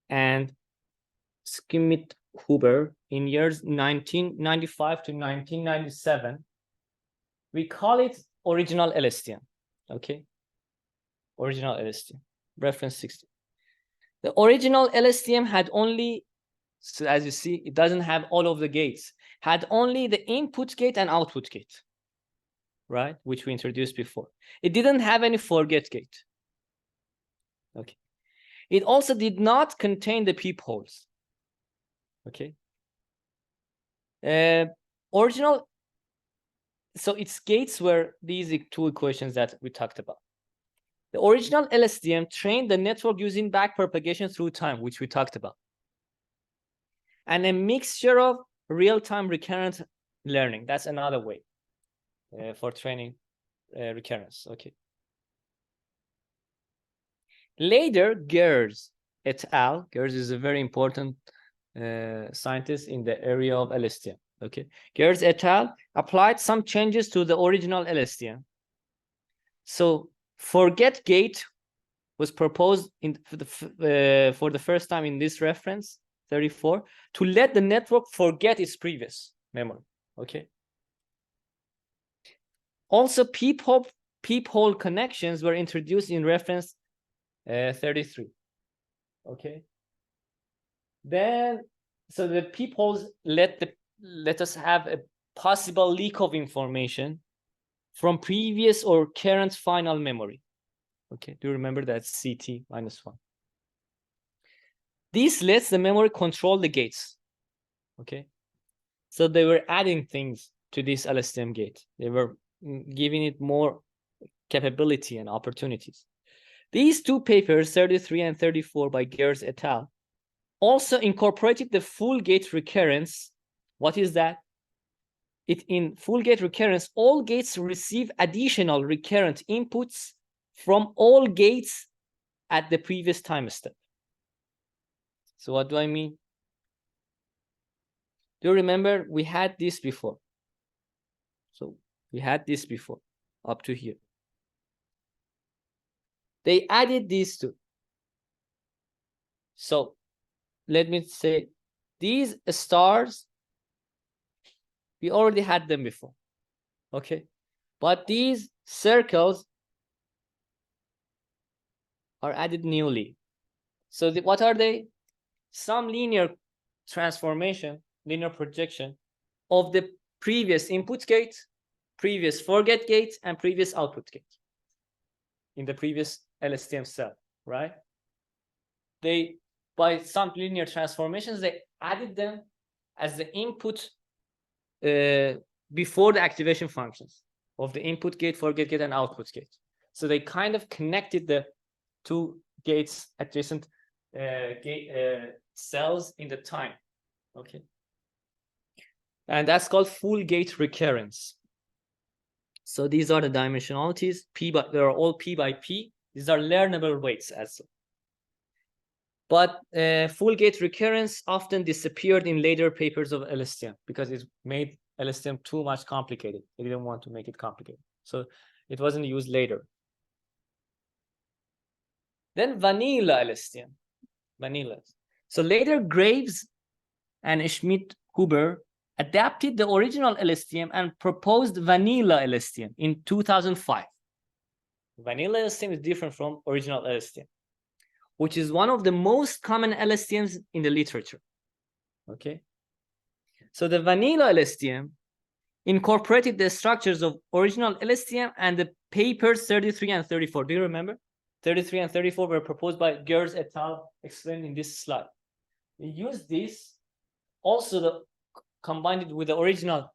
A: and Schmidt-Huber in years 1995 to 1997. We call it original LSTM. Okay. Original LSTM. Reference 60. The original LSTM had only, so as you see, it doesn't have all of the gates, had only the input gate and output gate, right? Which we introduced before. It didn't have any forget gate. Okay. It also did not contain the peepholes. Okay. Original, so its gates were these two equations that we talked about. The original LSTM trained the network using backpropagation through time, which we talked about, and a mixture of real-time recurrent learning. That's another way for training recurrence. Okay. Later, Gers et al. Gers is a very important scientist in the area of LSTM. Okay. Gers et al. Applied some changes to the original LSTM. So forget gate was proposed for the first time in this reference 34 to let the network forget its previous memory. Okay. Also, peephole connections were introduced in reference 33. Okay. Then, so the peepholes let us have a possible leak of information from previous or current final memory. Okay, do you remember that CT minus 1? This lets the memory control the gates. Okay, so they were adding things to this LSTM gate. They were giving it more capability and opportunities. These two papers, 33 and 34 by GRU et al., also incorporated the full gate recurrence. What is that? In full gate recurrence, all gates receive additional recurrent inputs from all gates at the previous time step. So what do I mean? Do you remember we had this before? So we had this before, up to here. They added these two. So let me say, these stars, we already had them before, okay? But these circles are added newly. So what are they? Some linear transformation, linear projection of the previous input gate, previous forget gate, and previous output gate in the previous LSTM cell, right? They, by some linear transformations, they added them as the input before the activation functions of the input gate, forget gate, and output gate. So they kind of connected the two gates, adjacent cells in the time, okay? And that's called full gate recurrence. So these are the dimensionalities. They are all P by P. These are learnable weights as well. But full gate recurrence often disappeared in later papers of LSTM because it made LSTM too much complicated. They didn't want to make it complicated. So it wasn't used later. Then vanilla LSTM. Vanilla. So later Graves and Schmidt-Huber adapted the original LSTM and proposed vanilla LSTM in 2005. Vanilla LSTM is different from original LSTM, which is one of the most common LSTMs in the literature, okay? So the vanilla LSTM incorporated the structures of original LSTM and the papers 33 and 34. Do you remember? 33 and 34 were proposed by GRU et al., explained in this slide. We used this, also combined it with the original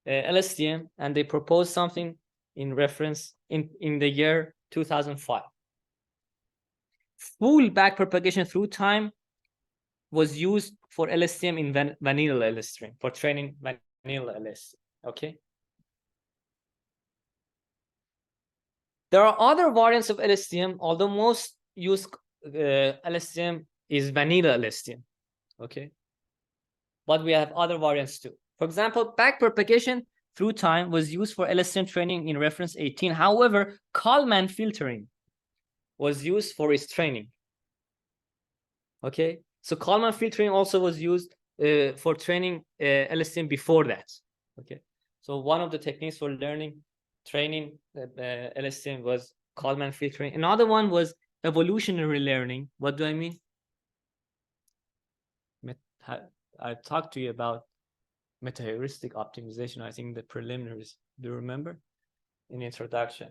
A: LSTM, and they proposed something in reference in the year 2005. Full backpropagation through time was used for LSTM in vanilla LSTM, for training vanilla LSTM, okay? There are other variants of LSTM, although most used LSTM is vanilla LSTM, okay? But we have other variants too. For example, backpropagation through time was used for LSTM training in reference 18. However, Kalman filtering was used for its training, okay? So Kalman filtering also was used for training LSTM before that, okay? So one of the techniques for learning, training LSTM was Kalman filtering. Another one was evolutionary learning. What do I mean? I talked to you about meta-heuristic optimization, I think the preliminaries. Do you remember? In the introduction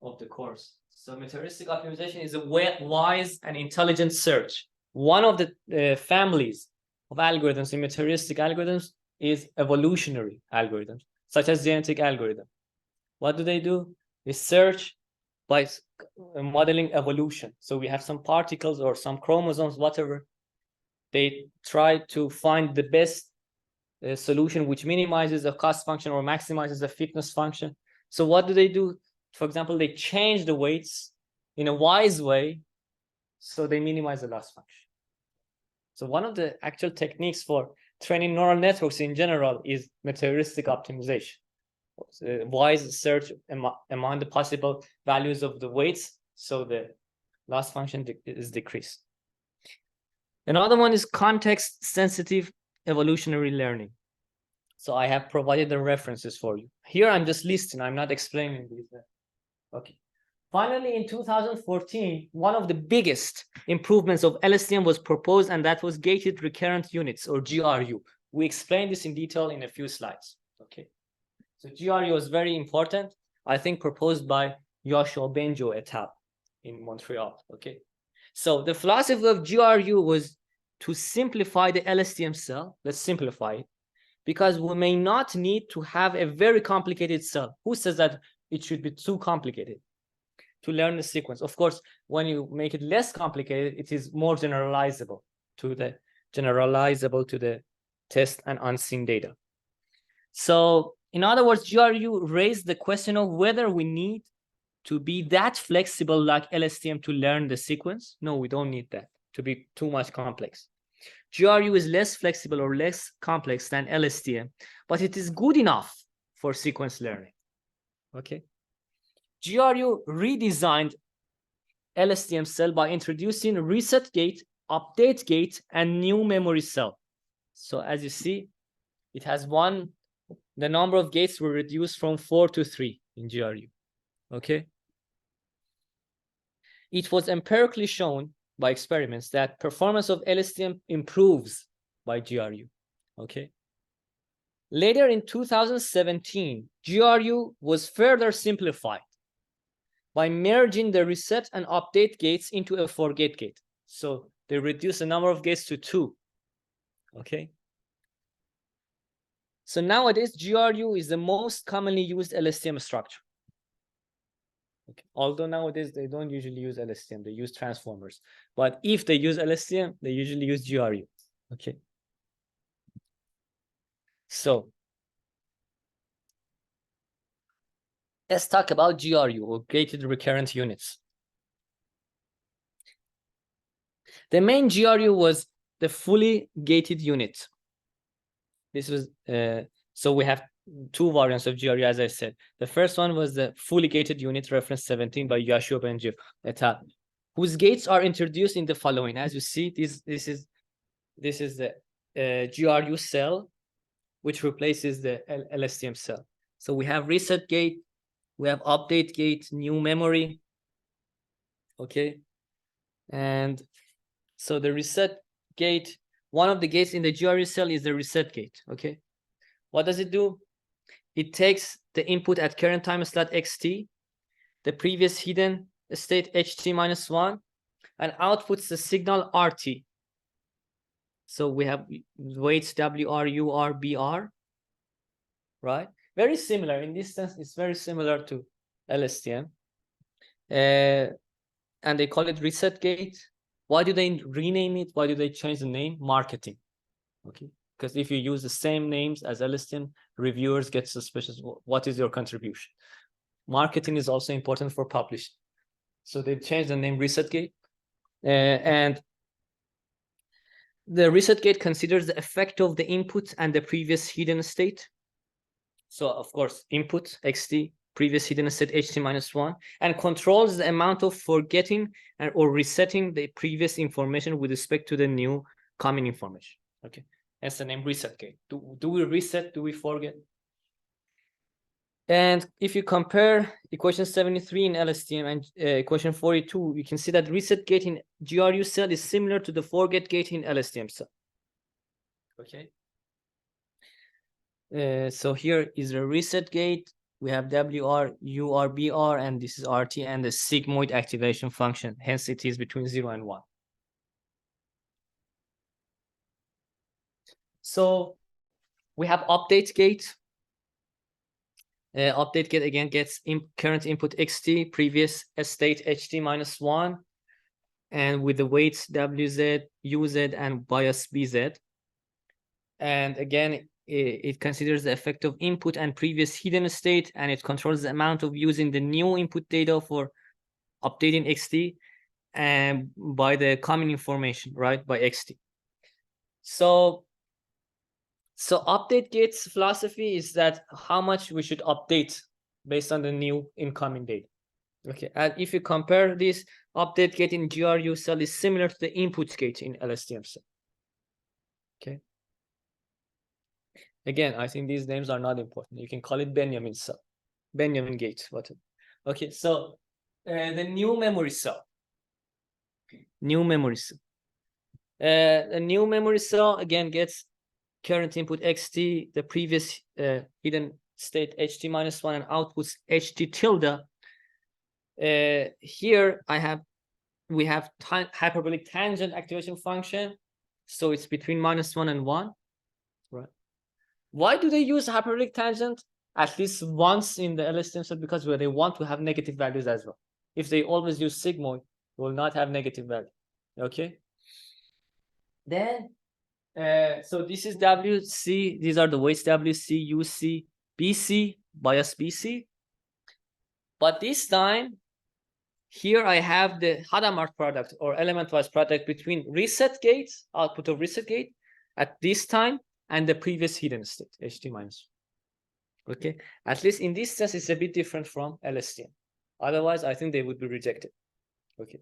A: of the course. So meta-heuristic optimization is a wise and intelligent search. One of the families of algorithms in meta-heuristic algorithms is evolutionary algorithms, such as genetic algorithm. What do? They search by modeling evolution. So we have some particles or some chromosomes, whatever. They try to find the best solution which minimizes the cost function or maximizes the fitness function. So what do? For example, they change the weights in a wise way, so they minimize the loss function. So one of the actual techniques for training neural networks in general is meta-heuristic optimization. Wise search among the possible values of the weights, so the loss function is decreased. Another one is context-sensitive evolutionary learning. So I have provided the references for you. Here I'm just listing, I'm not explaining these. Okay. Finally, in 2014, one of the biggest improvements of LSTM was proposed, and that was gated recurrent units, or GRU. We explained this in detail in a few slides. Okay. So GRU was very important, I think proposed by Yoshua Benjo et al. In Montreal. Okay. So the philosophy of GRU was to simplify the LSTM cell. Let's simplify it. because we may not need to have a very complicated cell. Who says that it should be too complicated to learn the sequence? Of course, when you make it less complicated, it is more generalizable to the test and unseen data. So in other words, GRU raised the question of whether we need to be that flexible like LSTM to learn the sequence. No, we don't need that to be too much complex. GRU is less flexible or less complex than LSTM, but it is good enough for sequence learning. Okay. GRU redesigned LSTM cell by introducing reset gate, update gate, and new memory cell. So as you see, it has the number of gates were reduced from 4 to 3 in GRU. Okay. It was empirically shown by experiments that performance of LSTM improves by GRU. Okay. Later in 2017, GRU was further simplified by merging the reset and update gates into a forget gate. So they reduced the number of gates to 2. Okay. So nowadays, GRU is the most commonly used LSTM structure. Okay. Although nowadays they don't usually use LSTM, they use transformers. But if they use LSTM, they usually use GRU. Okay. So let's talk about GRU, or gated recurrent units. The main GRU was the fully gated unit. This was so we have 2 variants of GRU, as I said. The first one was the fully gated unit, reference 17 by Yashub and et al., whose gates are introduced in the following. As you see, this is the GRU cell, which replaces the LSTM cell. So we have reset gate, we have update gate, new memory. Okay, and so the reset gate, one of the gates in the GRU cell is the reset gate. Okay, what does it do? It takes the input at current time slot xt, the previous hidden state ht-1, and outputs the signal rt. So we have weights wr, ur, br, right? Very similar in this sense. It's very similar to LSTM, and they call it reset gate. Why do they rename it? Why do they change the name? Marketing. Okay, because if you use the same names as LSTM, reviewers get suspicious. What is your contribution? Marketing is also important for publishing. So they changed the name reset gate, and the reset gate considers the effect of the input and the previous hidden state. So of course, input xt, previous hidden state ht-1, and controls the amount of forgetting or resetting the previous information with respect to the new coming information. Okay, that's the name reset gate. Do we reset? Do we forget? And if you compare equation 73 in LSTM and equation 42, you can see that reset gate in GRU cell is similar to the forget gate in LSTM cell. Okay. So here is the reset gate. We have WR, UR, BR, and this is RT, and the sigmoid activation function. Hence, it is between 0 and 1. So we have update gate. Update gate again gets current input xt, previous state ht-1, and with the weights wz, uz, and bias bz. And again, it considers the effect of input and previous hidden state, and it controls the amount of using the new input data for updating xt and by the coming information, right, by xt. So update gates philosophy is that how much we should update based on the new incoming data. Okay, and if you compare this, update gate in GRU cell is similar to the input gate in LSTM cell. Okay. Again, I think these names are not important. You can call it Benjamin cell, Benjamin gate, whatever. Okay, so the new memory cell. New memory cell. The new memory cell again gets current input xt, the previous hidden state ht-1, and outputs ht tilde. Here we have hyperbolic tangent activation function, so it's between -1 and 1, right? Why do they use hyperbolic tangent at least once in the LSTM set? Because where they want to have negative values as well. If they always use sigmoid, they will not have negative value. Okay. Then, so this is WC. These are the weights WC, UC, BC, bias BC. But this time, here I have the Hadamard product or element-wise product between reset gate, output of reset gate at this time, and the previous hidden state, HT minus. Okay, at least in this sense, it's a bit different from LSTM. Otherwise, I think they would be rejected. Okay,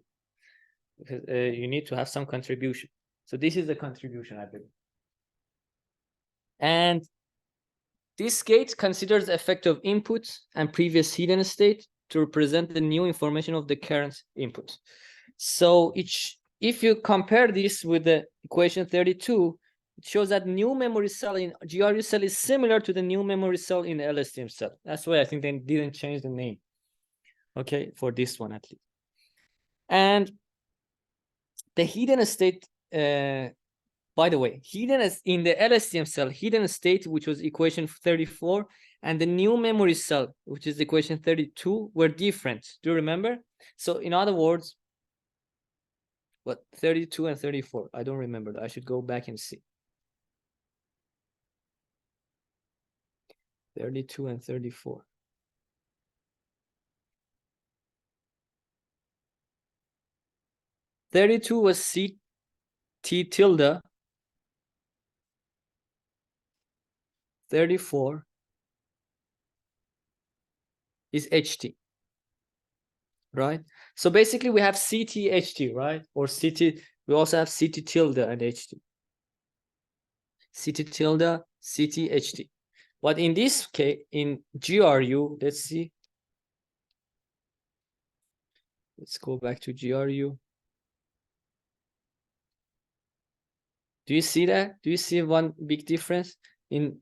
A: because you need to have some contribution. So this is the contribution, I believe. And this gate considers the effect of input and previous hidden state to represent the new information of the current input. So if you compare this with the equation 32, it shows that new memory cell in GRU cell is similar to the new memory cell in the LSTM cell. That's why I think they didn't change the name. Okay, for this one at least. And the hidden state, by the way, hidden is in the LSTM cell, hidden state, which was equation 34, and the new memory cell, which is equation 32, were different. Do you remember? So in other words, what 32 and 34? I don't remember. I should go back and see. 32 and 34. (32) was CT tilde. 34 is HT, right? So basically we have CT, HT, right? Or CT, we also have CT tilde and HT. CT tilde, CT, HT. But in this case, in GRU, let's see. Let's go back to GRU. Do you see that? Do you see one big difference? In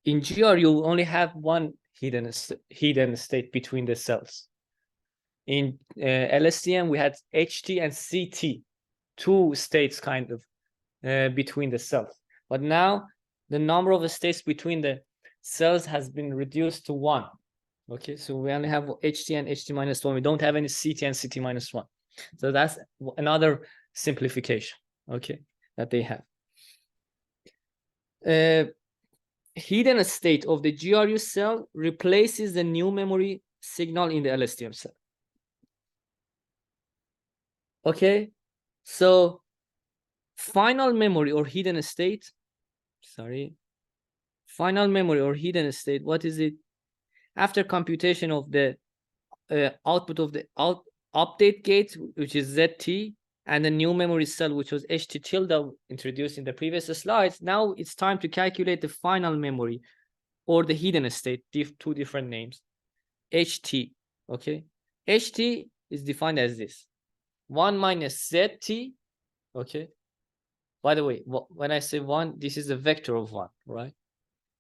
A: GRU, you only have one hidden state between the cells. In LSTM, we had HT and CT, two states kind of between the cells. But now the number of states between the cells has been reduced to one. Okay, so we only have HT and HT minus one. We don't have any CT and CT minus one. So that's another simplification, okay, that they have. Hidden state of the GRU cell replaces the new memory signal in the LSTM cell. Okay, so final memory or hidden state, final memory or hidden state, what is it? After computation of the output of the update gate, which is ZT, and the new memory cell, which was HT tilde introduced in the previous slides, now it's time to calculate the final memory or the hidden state, two different names, HT, okay? HT is defined as this, 1 minus ZT, okay? By the way, when I say 1, this is a vector of 1, right?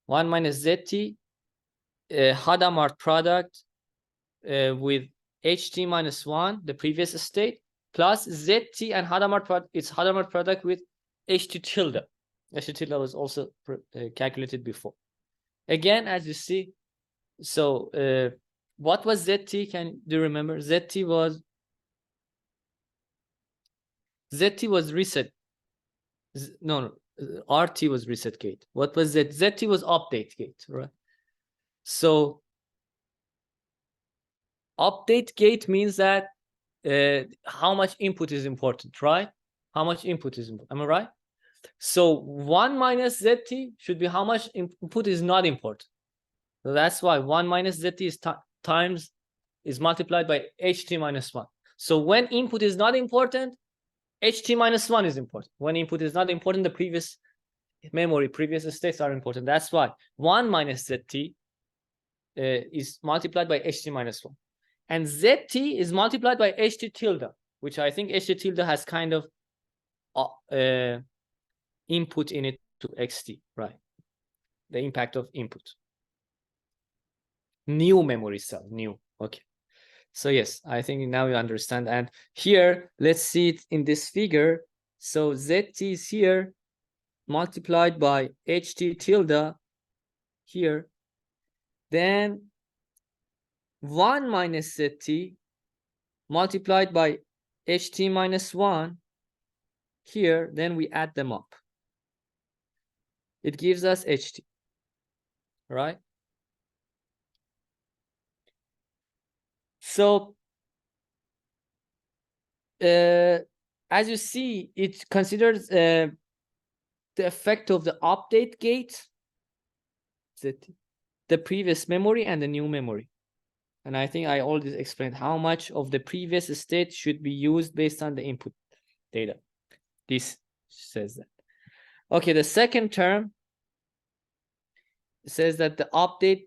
A: 1 minus ZT, Hadamard product with HT minus 1, the previous state, plus ZT and Hadamard product, it's Hadamard product with HT tilde. HT tilde was also calculated before. Again, as you see, so what was ZT? Do you remember? ZT was reset. No, RT was reset gate. What was that? ZT was update gate, right? So update gate means that how much input is important, right? How much input is important? Am I right? So 1 minus ZT should be how much input is not important. So that's why 1 minus ZT is multiplied by HT minus 1. So when input is not important, HT minus 1 is important. When input is not important, the previous memory, previous states are important. That's why 1 minus ZT is multiplied by HT minus 1. And ZT is multiplied by HT tilde, which I think HT tilde has kind of input in it to XT, right? The impact of input. New memory cell, new, okay. So yes, I think now you understand. And here, let's see it in this figure. So ZT is here multiplied by HT tilde here, then 1 minus ZT multiplied by HT minus 1 here, then we add them up. It gives us HT, right? So as you see, it considers the effect of the update gate, the previous memory and the new memory. And I think I already explained how much of the previous state should be used based on the input data. This says that. Okay, the second term says that the update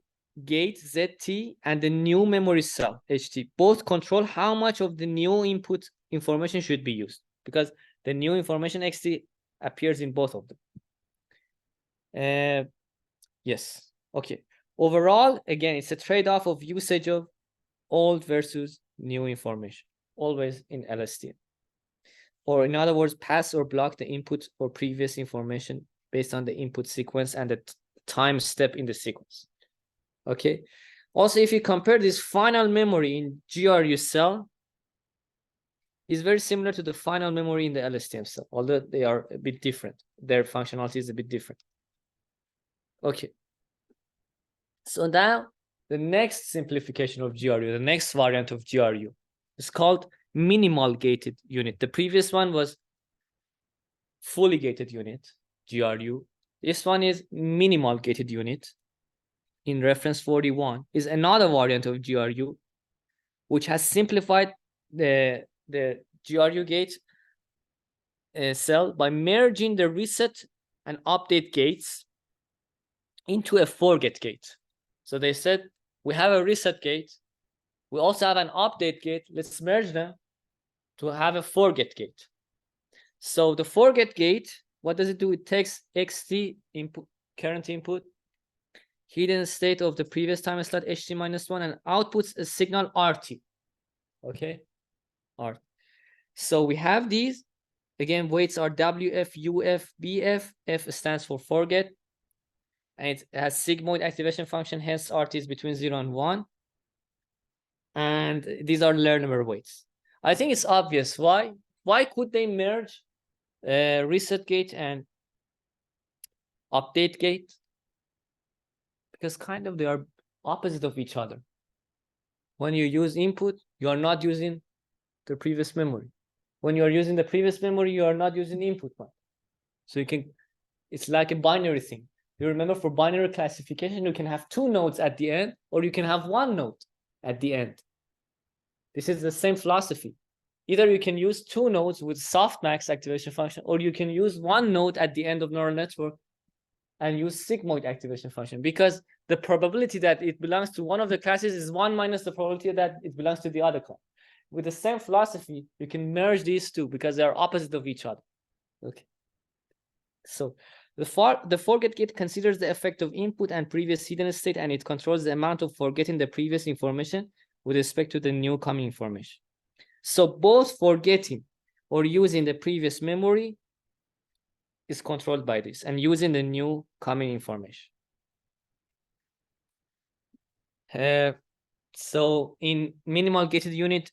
A: gate ZT and the new memory cell HT both control how much of the new input information should be used, because the new information XT appears in both of them. Yes, okay. Overall, again, it's a trade-off of usage of old versus new information, always in LSTM. Or in other words, pass or block the input or previous information based on the input sequence and the time step in the sequence. Okay. Also, if you compare this final memory in GRU cell, is very similar to the final memory in the LSTM cell, although they are a bit different. Their functionality is a bit different. Okay. So now the next simplification of GRU, the next variant of GRU, is called minimal gated unit. The previous one was fully gated unit, GRU. This one is minimal gated unit. In reference 41 is another variant of GRU, which has simplified the GRU gate cell by merging the reset and update gates into a forget gate. So they said, we have a reset gate, we also have an update gate, let's merge them to have a forget gate. So the forget gate, what does it do? It takes XT input, current input, hidden state of the previous time slot HT minus 1, and outputs a signal RT. Okay, RT. So we have these. Again, weights are WF, UF, BF. F stands for forget. And it has sigmoid activation function, hence RT is between 0 and 1. And these are learner weights. I think it's obvious why. Why could they merge reset gate and update gate? Because kind of they are opposite of each other. When you use input, you are not using the previous memory. When you are using the previous memory, you are not using the input one. So you can, it's like a binary thing. You remember for binary classification, you can have 2 nodes at the end, or you can have 1 node at the end. This is the same philosophy. Either you can use 2 nodes with softmax activation function, or you can use 1 node at the end of neural network and use sigmoid activation function, because the probability that it belongs to one of the classes is 1 minus the probability that it belongs to the other class. With the same philosophy, you can merge these two because they are opposite of each other. Okay. So the forget gate considers the effect of input and previous hidden state, and it controls the amount of forgetting the previous information with respect to the new coming information. So both forgetting or using the previous memory is controlled by this, and using the new coming information. So in minimal gated unit,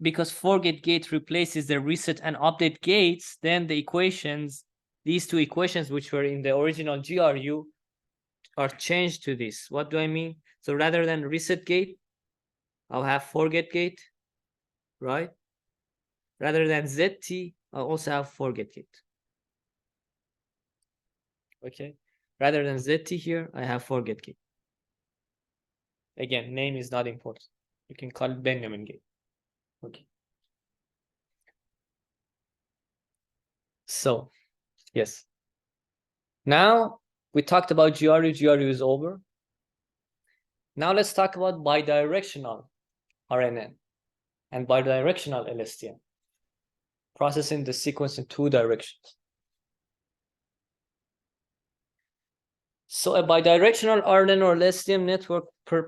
A: because forget gate replaces the reset and update gates, then the equations, these 2 equations which were in the original GRU are changed to this. What do I mean? So rather than reset gate, I'll have forget gate, right? Rather than ZT, I'll also have forget gate. Okay. Rather than ZT here, I have forget gate. Again, name is not important. You can call it Benjamin gate. Okay. So, yes. Now we talked about GRU. GRU is over. Now let's talk about bidirectional RNN and bidirectional LSTM, processing the sequence in 2 directions. So a bidirectional RNN or LSTM network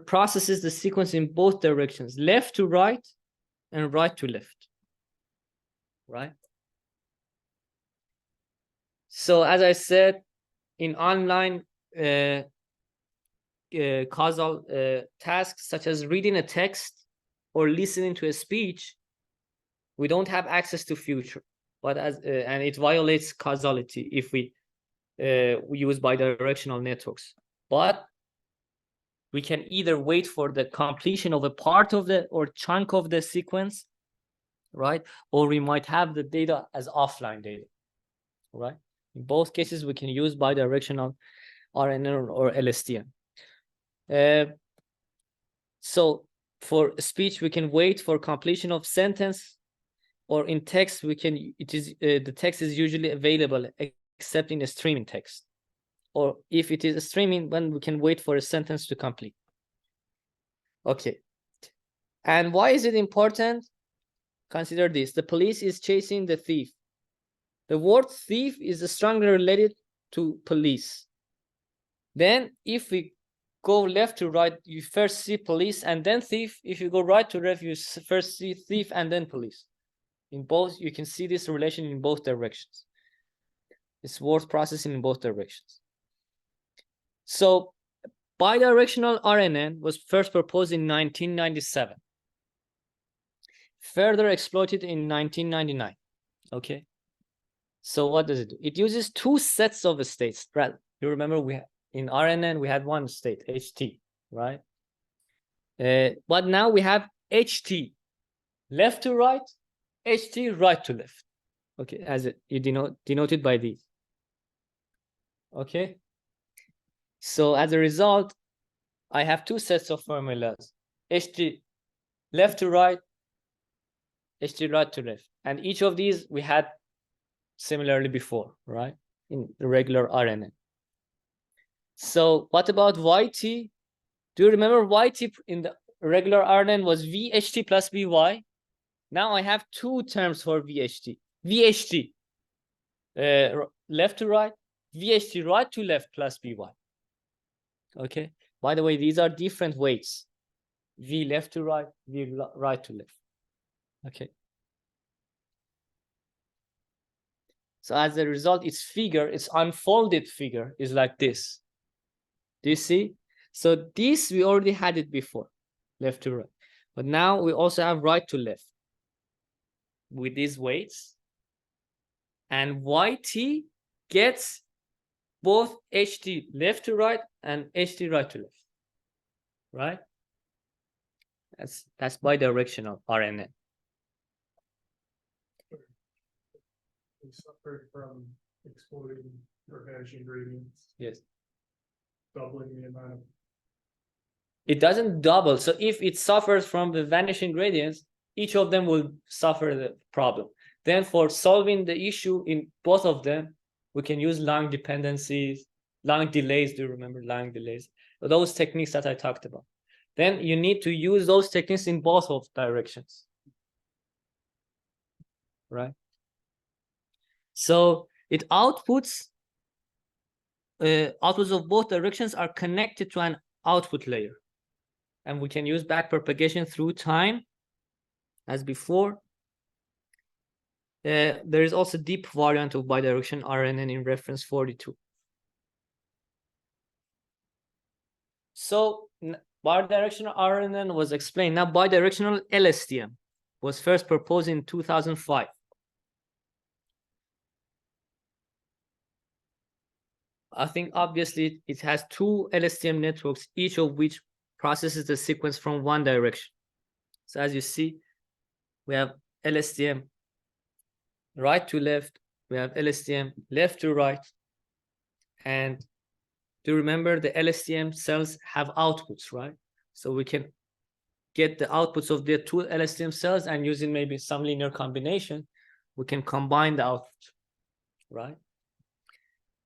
A: processes the sequence in both directions, left to right and right to left, right? So as I said, in online causal tasks such as reading a text or listening to a speech, we don't have access to future, but and it violates causality if we use bidirectional networks. But we can either wait for the completion of a part of the or chunk of the sequence, right? Or we might have the data as offline data, right? In both cases, we can use bidirectional RNN or LSTM. So for speech, we can wait for completion of sentence, or in text, we can, the text is usually available except in a streaming text. Or if it is a streaming, then we can wait for a sentence to complete. Okay. And why is it important? Consider this. The police is chasing the thief. The word thief is strongly related to police. Then if we go left to right, you first see police and then thief. If you go right to left, you first see thief and then police. In both, you can see this relation in both directions. It's word processing in both directions. So bidirectional RNN was first proposed in 1997. Further exploited in 1999. Okay. So what does it do? It uses two sets of states. Right? You remember in RNN we had one state, HT, right? But now we have HT, left to right, HT, right to left. Okay, as you denoted by these. Okay. So as a result, I have two sets of formulas, HT left to right, HT right to left. And each of these we had similarly before, right? In the regular RNN. So what about YT? Do you remember YT in the regular RNN was VHT plus VY? Now I have two terms for VHT. VHT, left to right, VHT right to left plus VY. Okay. By the way, these are different weights. V left to right, V right to left. Okay. So as a result, its figure, its unfolded figure is like this. Do you see? So this, we already had it before, left to right. But now we also have right to left with these weights. And YT gets both HT left to right and HT right to left. Right? That's bidirectional RNN.
B: We suffered from exploding or vanishing gradients.
A: Yes.
B: Doubling the amount of.
A: It doesn't double. So if it suffers from the vanishing gradients, each of them will suffer the problem. Then for solving the issue in both of them, we can use long dependencies, long delays. Do you remember long delays? Those techniques that I talked about. Then you need to use those techniques in both of directions. Right? So it outputs of both directions are connected to an output layer. And we can use backpropagation through time as before. There is also deep variant of bidirectional RNN in reference 42. So bidirectional RNN was explained. Now bidirectional LSTM was first proposed in 2005. I think obviously it has two LSTM networks, each of which processes the sequence from one direction. So as you see, we have LSTM right to left, we have LSTM left to right. And do you remember the LSTM cells have outputs, right? So we can get the outputs of the two LSTM cells, and using maybe some linear combination, we can combine the output, right?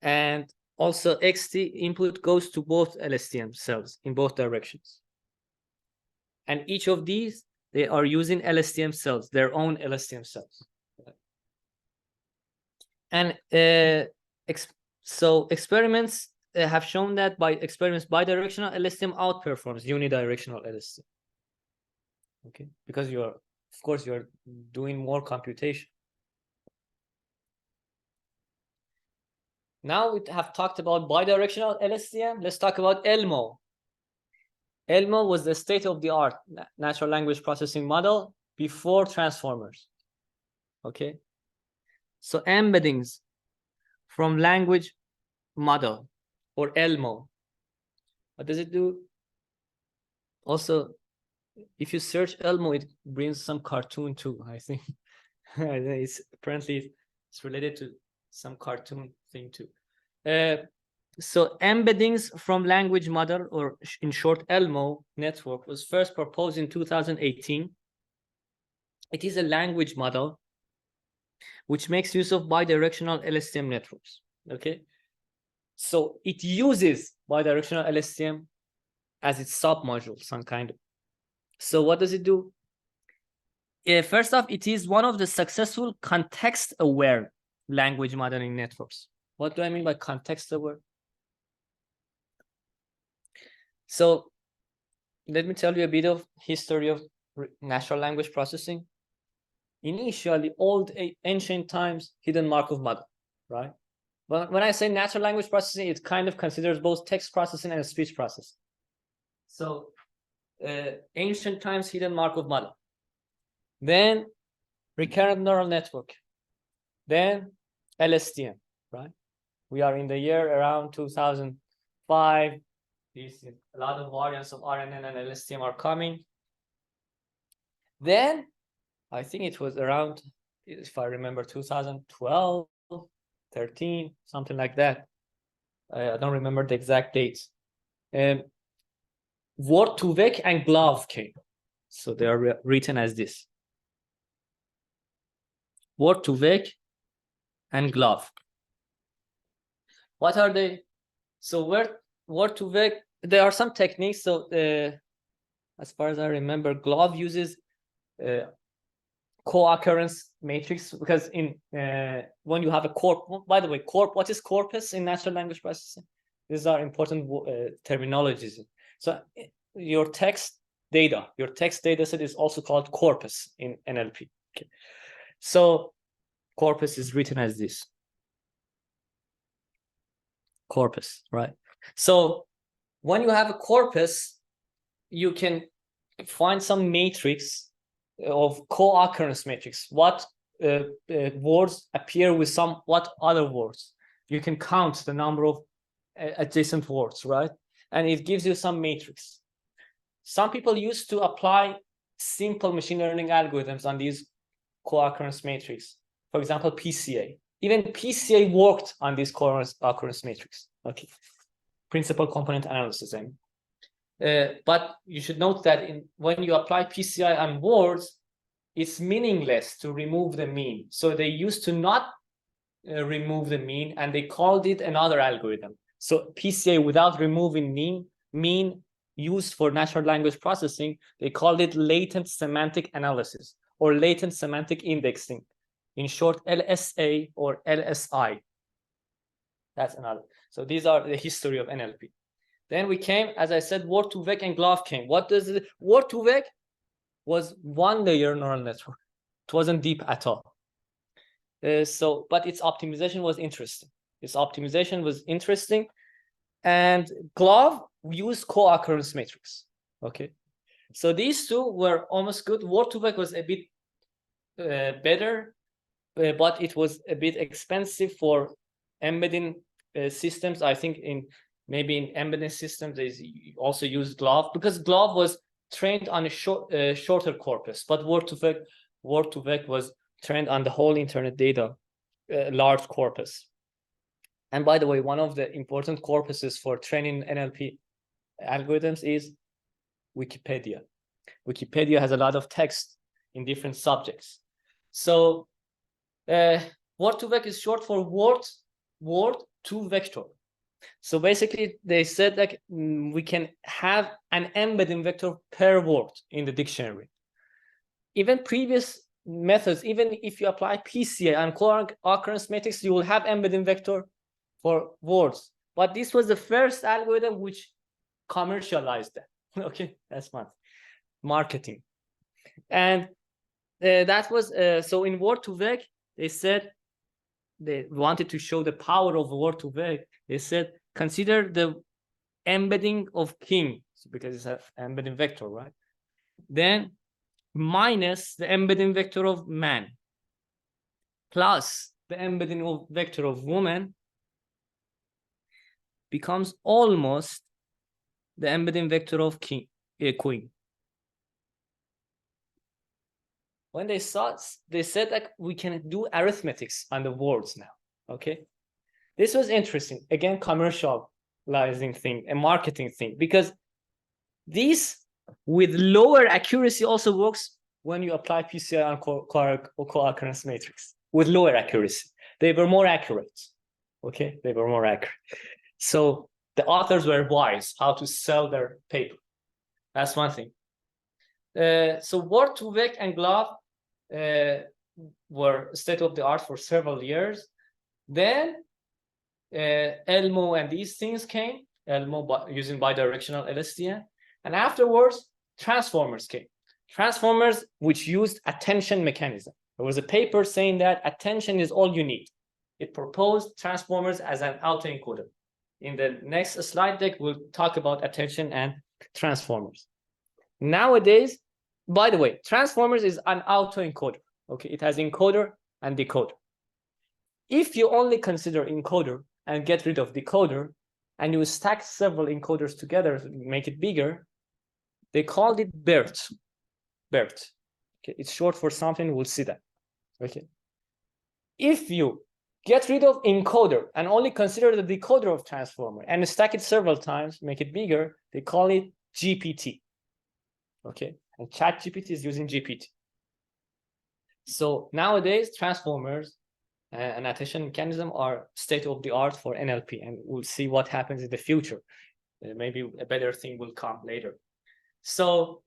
A: And also XT input goes to both LSTM cells in both directions. And each of these, they are using LSTM cells, their own LSTM cells. And so experiments have shown that bidirectional LSTM outperforms unidirectional LSTM. Okay, because of course, you're doing more computation. Now we have talked about bidirectional LSTM. Let's talk about ELMo. ELMo was the state-of-the-art natural language processing model before transformers. Okay. So embeddings from language model, or ELMo. What does it do? Also, if you search ELMo, it brings some cartoon too, I think. It's apparently it's related to some cartoon thing too. So embeddings from language model, or in short ELMo network, was first proposed in 2018. It is a language model which makes use of bidirectional LSTM networks. Okay, so it uses bidirectional LSTM as its submodule, some kind of. So what does it do? First off, it is one of the successful context-aware language modeling networks. What do I mean by context-aware? So let me tell you a bit of history of natural language processing. Initially, ancient times, hidden Markov model, right? But when I say natural language processing, it kind of considers both text processing and speech processing. So ancient times, hidden Markov model. Then recurrent neural network. Then LSTM, right? We are in the year around 2005. A lot of variants of RNN and LSTM are coming. Then I think it was around, if I remember, 2012, 13, something like that. I don't remember the exact dates. Word2Vec and GRU came. So they are written as this. Word2Vec and GRU. What are they? So Word2Vec, there are some techniques. So as far as I remember, GRU uses co-occurrence matrix, because in when you have a corp, by the way, what is corpus in natural language processing? These are important terminologies. So your text data set is also called corpus in NLP. Okay. So corpus is written as this. Corpus, right? So when you have a corpus, you can find some matrix of co-occurrence matrix. What words appear with what other words? You can count the number of adjacent words, right? And it gives you some matrix. Some people used to apply simple machine learning algorithms on these co-occurrence matrix. For example, PCA. Even PCA worked on this co-occurrence matrix. Okay, principal component analysis. But you should note that when you apply PCI on words, it's meaningless to remove the mean. So they used to not remove the mean, and they called it another algorithm. So PCA without removing mean used for natural language processing, they called it latent semantic analysis or latent semantic indexing. In short, LSA or LSI. That's another. So these are the history of NLP. Then we came, as I said, Word2Vec and GRU came. What does it? Word2Vec was one layer neural network. It wasn't deep at all. But its optimization was interesting. And GRU used co-occurrence matrix. Okay. So these two were almost good. Word2Vec was a bit better, but it was a bit expensive for embedding systems. I think maybe in embedding systems they also use GRU, because GRU was trained on a shorter corpus, but Word2Vec was trained on the whole internet data, large corpus. And by the way, one of the important corpuses for training NLP algorithms is Wikipedia. Wikipedia has a lot of text in different subjects. So Word2Vec is short for word to vector. So basically they said that we can have an embedding vector per word in the dictionary. Even previous methods, even if you apply PCA and co-occurrence matrix, you will have embedding vector for words. But this was the first algorithm which commercialized that. Okay, that's fun. Marketing. And that was, so in Word2Vec, they said they wanted to show the power of Word2Vec. They said, consider the embedding of king, because it's an embedding vector, right? Then minus the embedding vector of man, plus the embedding of vector of woman, becomes almost the embedding vector of king, queen. When they said that we can do arithmetics on the words now. Okay, this was interesting. Again, commercializing thing, a marketing thing, because this with lower accuracy also works when you apply PCI on co-occurrence matrix with lower accuracy. They were more accurate. Okay, they were more accurate. So the authors were wise how to sell their paper. That's one thing. So Word2Vec and GRU were state of the art for several years. Then ELMo and these things came. ELMo using bidirectional LSTM, and afterwards transformers came. Transformers which used attention mechanism. There was a paper saying that attention is all you need. It proposed transformers as an autoencoder. In the next slide deck, we'll talk about attention and transformers. Nowadays, by the way, transformers is an autoencoder. Okay, it has encoder and decoder. If you only consider encoder and get rid of decoder, and you stack several encoders together to make it bigger, they called it BERT. BERT. Okay, it's short for something. We'll see that. Okay. If you get rid of encoder and only consider the decoder of transformer and stack it several times, make it bigger, they call it GPT. Okay, and ChatGPT is using GPT. So nowadays, transformers and attention mechanism are state of the art for NLP, and we'll see what happens in the future. Maybe a better thing will come later. So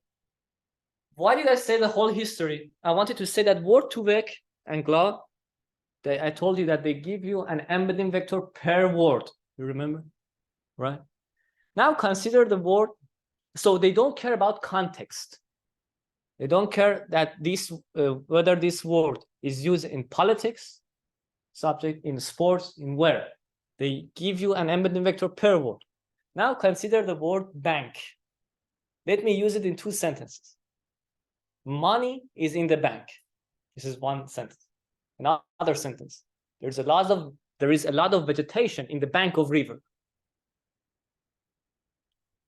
A: why did I say the whole history? I wanted to say that Word2Vec and GRU, I told you that they give you an embedding vector per word. You remember, right? Now consider the word. So they don't care about context. They don't care that this whether this word is used in politics, subject, in sports, in where. They give you an embedding vector per word. Now consider the word bank. Let me use it in two sentences. Money is in the bank. This is one sentence. Another sentence. There is a lot of vegetation in the bank of river.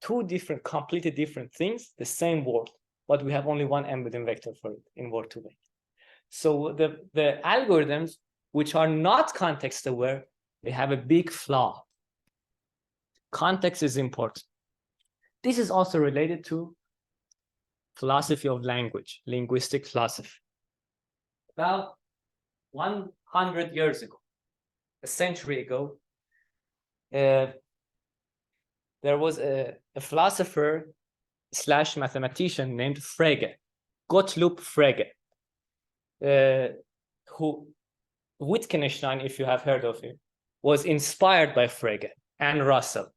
A: Two different, completely different things, the same word, but we have only one embedding vector for it in Word2Vec. So the algorithms which are not context aware, they have a big flaw. Context is important. This is also related to philosophy of language, linguistic philosophy. About 100 years ago, a century ago, there was a philosopher / mathematician named Frege, Gottlob Frege, who Wittgenstein, if you have heard of him, was inspired by Frege and Russell,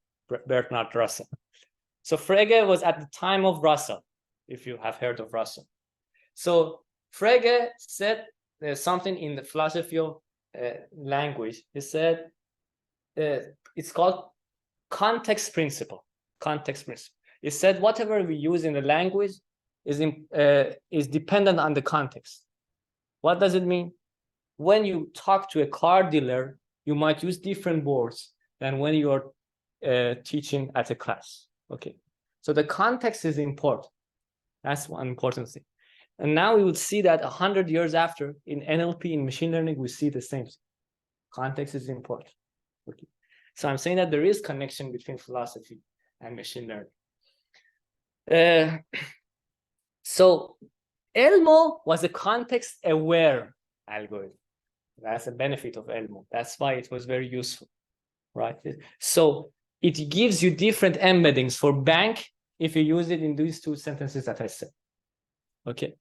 A: Bernard Russell. So Frege was at the time of Russell, if you have heard of Russell. So Frege said something in the philosophy of language. He said it's called context principle. Context principle. He said whatever we use in the language is dependent on the context. What does it mean? When you talk to a car dealer, you might use different words than when you are teaching at a class. Okay, so the context is important. That's one important thing. And now we will see that 100 years after, in NLP, in machine learning, we see the same thing. Context is important. Okay, so I'm saying that there is connection between philosophy and machine learning. So ELMo was a context-aware algorithm. That's a benefit of ELMo. That's why it was very useful, right? So it gives you different embeddings for bank if you use it in these two sentences that I said. Okay.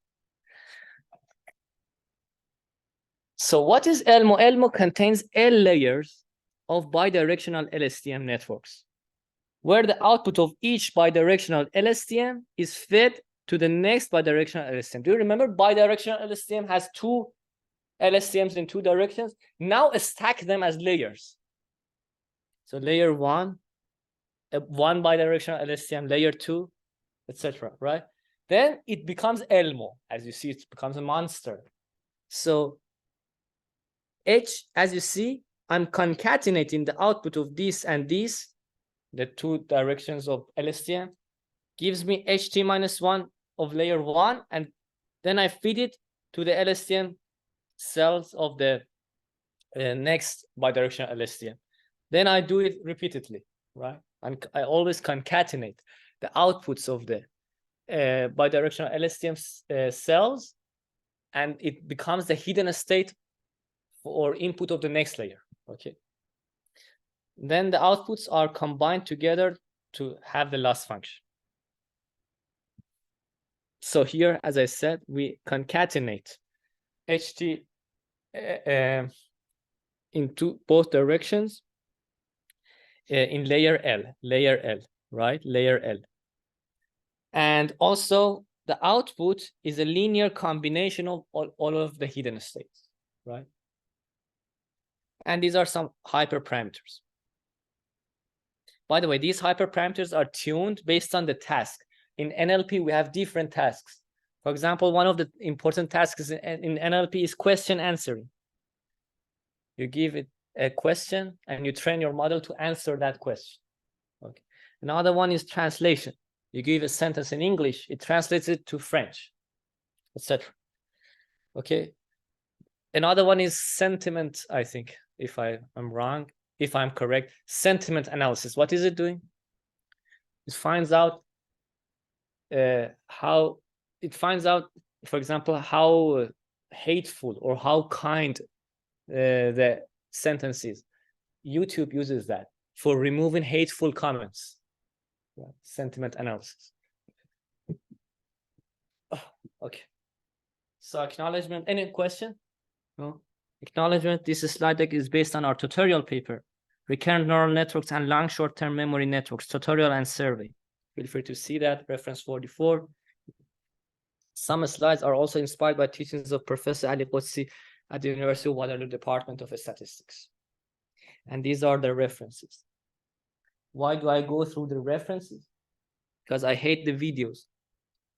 A: So what is ELMo? ELMo contains L layers of bidirectional LSTM networks, where the output of each bidirectional LSTM is fed to the next bidirectional LSTM. Do you remember bidirectional LSTM has two LSTMs in two directions? Now stack them as layers. So layer 1 one bidirectional LSTM, layer 2, etc. Right? Then it becomes ELMo. As you see, it becomes a monster. So H, as you see, I'm concatenating the output of this and this, the two directions of LSTM, gives me HT minus 1 of layer 1, and then I feed it to the LSTM cells of the next bidirectional LSTM. Then I do it repeatedly, right? And I always concatenate the outputs of the bidirectional LSTM cells, and it becomes the hidden state or input of the next layer, okay? Then the outputs are combined together to have the loss function. So here, as I said, we concatenate HT into both directions in layer L, right? Layer L. And also the output is a linear combination of all of the hidden states, right? And these are some hyperparameters. By the way, these hyperparameters are tuned based on the task. In NLP, we have different tasks. For example, one of the important tasks in NLP is question answering. You give it a question and you train your model to answer that question. Okay. Another one is translation. You give a sentence in English, it translates it to French, etc. Okay. Another one is sentiment, I think, if I am wrong, if I'm correct, sentiment analysis. What is it doing? It finds out for example, how hateful or how kind the sentence is. YouTube uses that for removing hateful comments. Yeah, sentiment analysis. Okay. So acknowledgement. Any question? No? Acknowledgement. This slide deck is based on our tutorial paper, Recurrent Neural Networks and Long Short-Term Memory Networks, tutorial and survey. Feel free to see that, reference 44. Some slides are also inspired by teachings of Professor Ali Qudsi at the University of Waterloo Department of Statistics. And these are the references. Why do I go through the references? Because I hate the videos,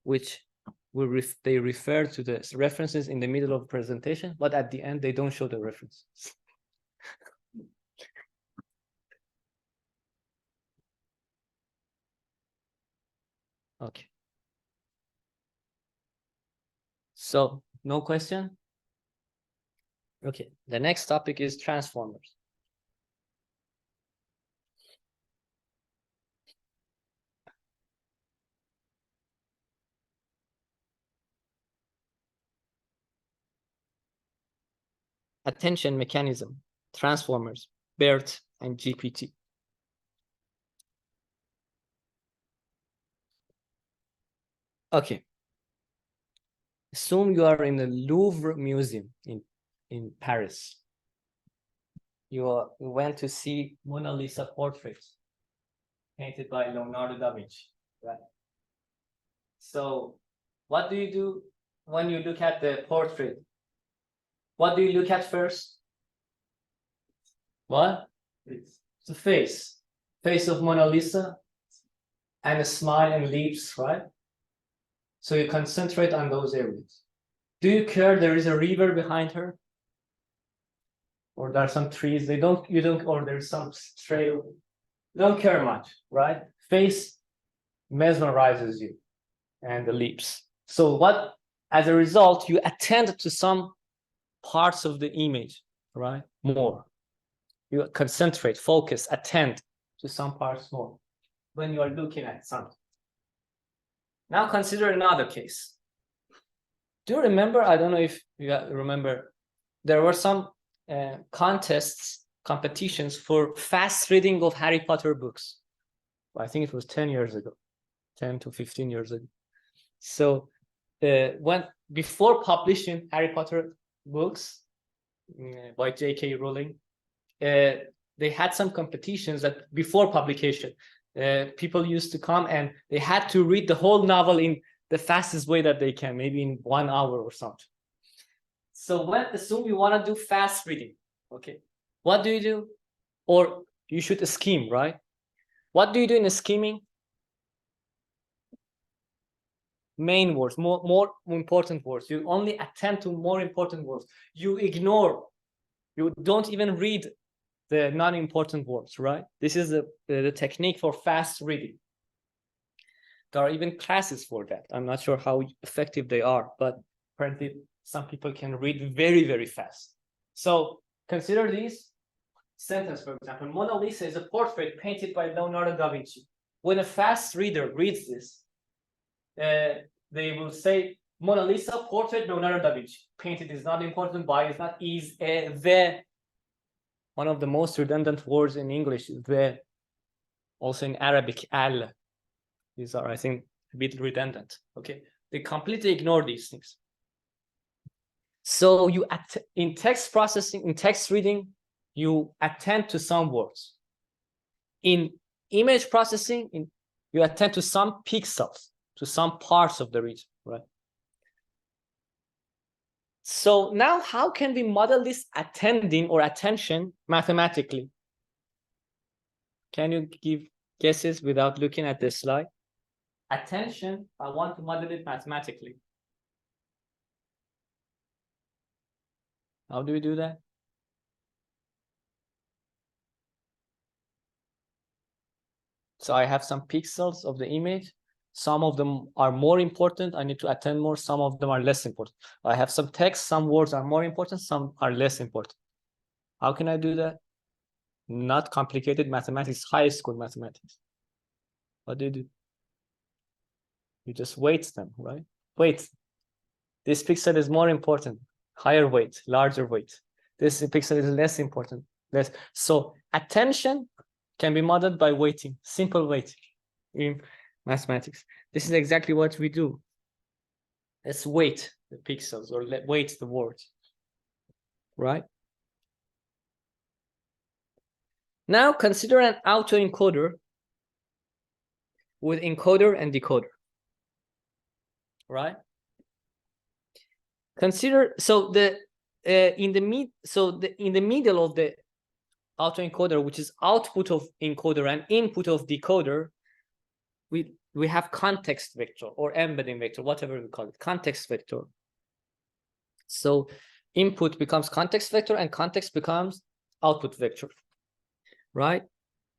A: which they refer to the references in the middle of the presentation, but at the end, they don't show the references. Okay. So, no question? Okay, the next topic is transformers. Attention mechanism, transformers, BERT, and GPT. Okay. Assume you are in the Louvre Museum in Paris. You went to see Mona Lisa portraits painted by Leonardo da Vinci, right? So what do you do when you look at the portrait? What do you look at first? What? It's the face of Mona Lisa, and a smile and lips, right? So you concentrate on those areas. Do you care there is a river behind her? Or there are some trees, or there's some trail. You don't care much, right? Face mesmerizes you, and the lips. So what, as a result, you attend to some parts of the image, right? More. You concentrate, focus, attend to some parts more when you are looking at something. Now consider another case. Do you remember, I don't know if you remember, there were some competitions for fast reading of Harry Potter books. I think it was 10 years ago, 10 to 15 years ago. So before publishing Harry Potter books by J.K. Rowling, they had some competitions that before publication, people used to come and they had to read the whole novel in the fastest way that they can, maybe in 1 hour or something. So assume you want to do fast reading, okay? What do? Or you should scheme, right? What do you do in scheming? Main words, more important words. You only attend to more important words. You ignore, you don't even read the non-important words, right? This is the technique for fast reading. There are even classes for that. I'm not sure how effective they are, but apparently some people can read very, very fast. So consider this sentence, for example. Mona Lisa is a portrait painted by Leonardo da Vinci. When a fast reader reads this, they will say Mona Lisa, portrait, Leonardo da Vinci. Painted is not important, by is not, is, the. One of the most redundant words in English is the. Also in Arabic, al. These are, I think, a bit redundant. Okay, they completely ignore these things. So you in text processing, in text reading, you attend to some words. In image processing, you attend to some pixels, to some parts of the region, right? So now how can we model this attending or attention mathematically? Can you give guesses without looking at the slide? Attention, I want to model it mathematically. How do we do that? So I have some pixels of the image. Some of them are more important. I need to attend more. Some of them are less important. I have some text. Some words are more important. Some are less important. How can I do that? Not complicated mathematics, high school mathematics. What do? You just weight them, right? Weight. This pixel is more important. Higher weight, larger weight. This pixel is less important. Less. So attention can be modeled by weighting, simple weighting in mathematics. This is exactly what we do. Let's weight the pixels or weight the words, right? Now consider an autoencoder with encoder and decoder, right? Consider, so in the middle of the autoencoder, which is output of encoder and input of decoder, we have context vector or embedding vector, whatever we call it, context vector. So input becomes context vector and context becomes output vector, right?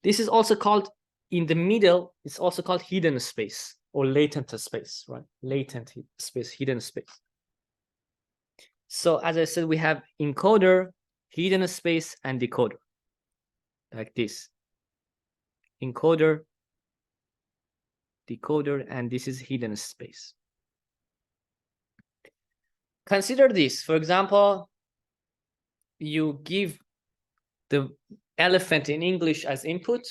A: This is also called, in the middle, it's also called hidden space or latent space, right? Latent space, hidden space. So as I said, we have encoder, hidden space, and decoder, like this. Encoder, decoder, and this is hidden space. Consider this. For example, you give the elephant in English as input,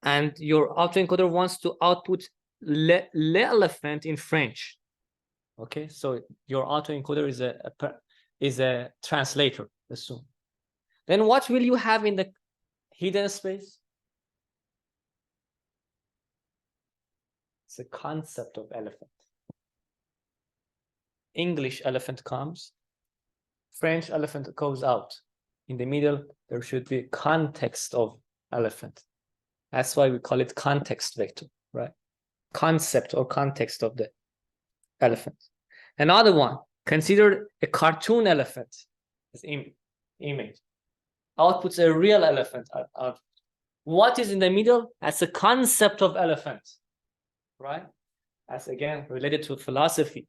A: and your autoencoder wants to output l'elephant in French. Okay, so your autoencoder is a translator, assume. Then what will you have in the hidden space? It's a concept of elephant. English elephant comes, French elephant goes out. In the middle, there should be context of elephant. That's why we call it context vector, right? Concept or context of the elephant. Another one, consider a cartoon elephant as image. Outputs a real elephant out. What is in the middle? That's a concept of elephant, right? That's again related to philosophy.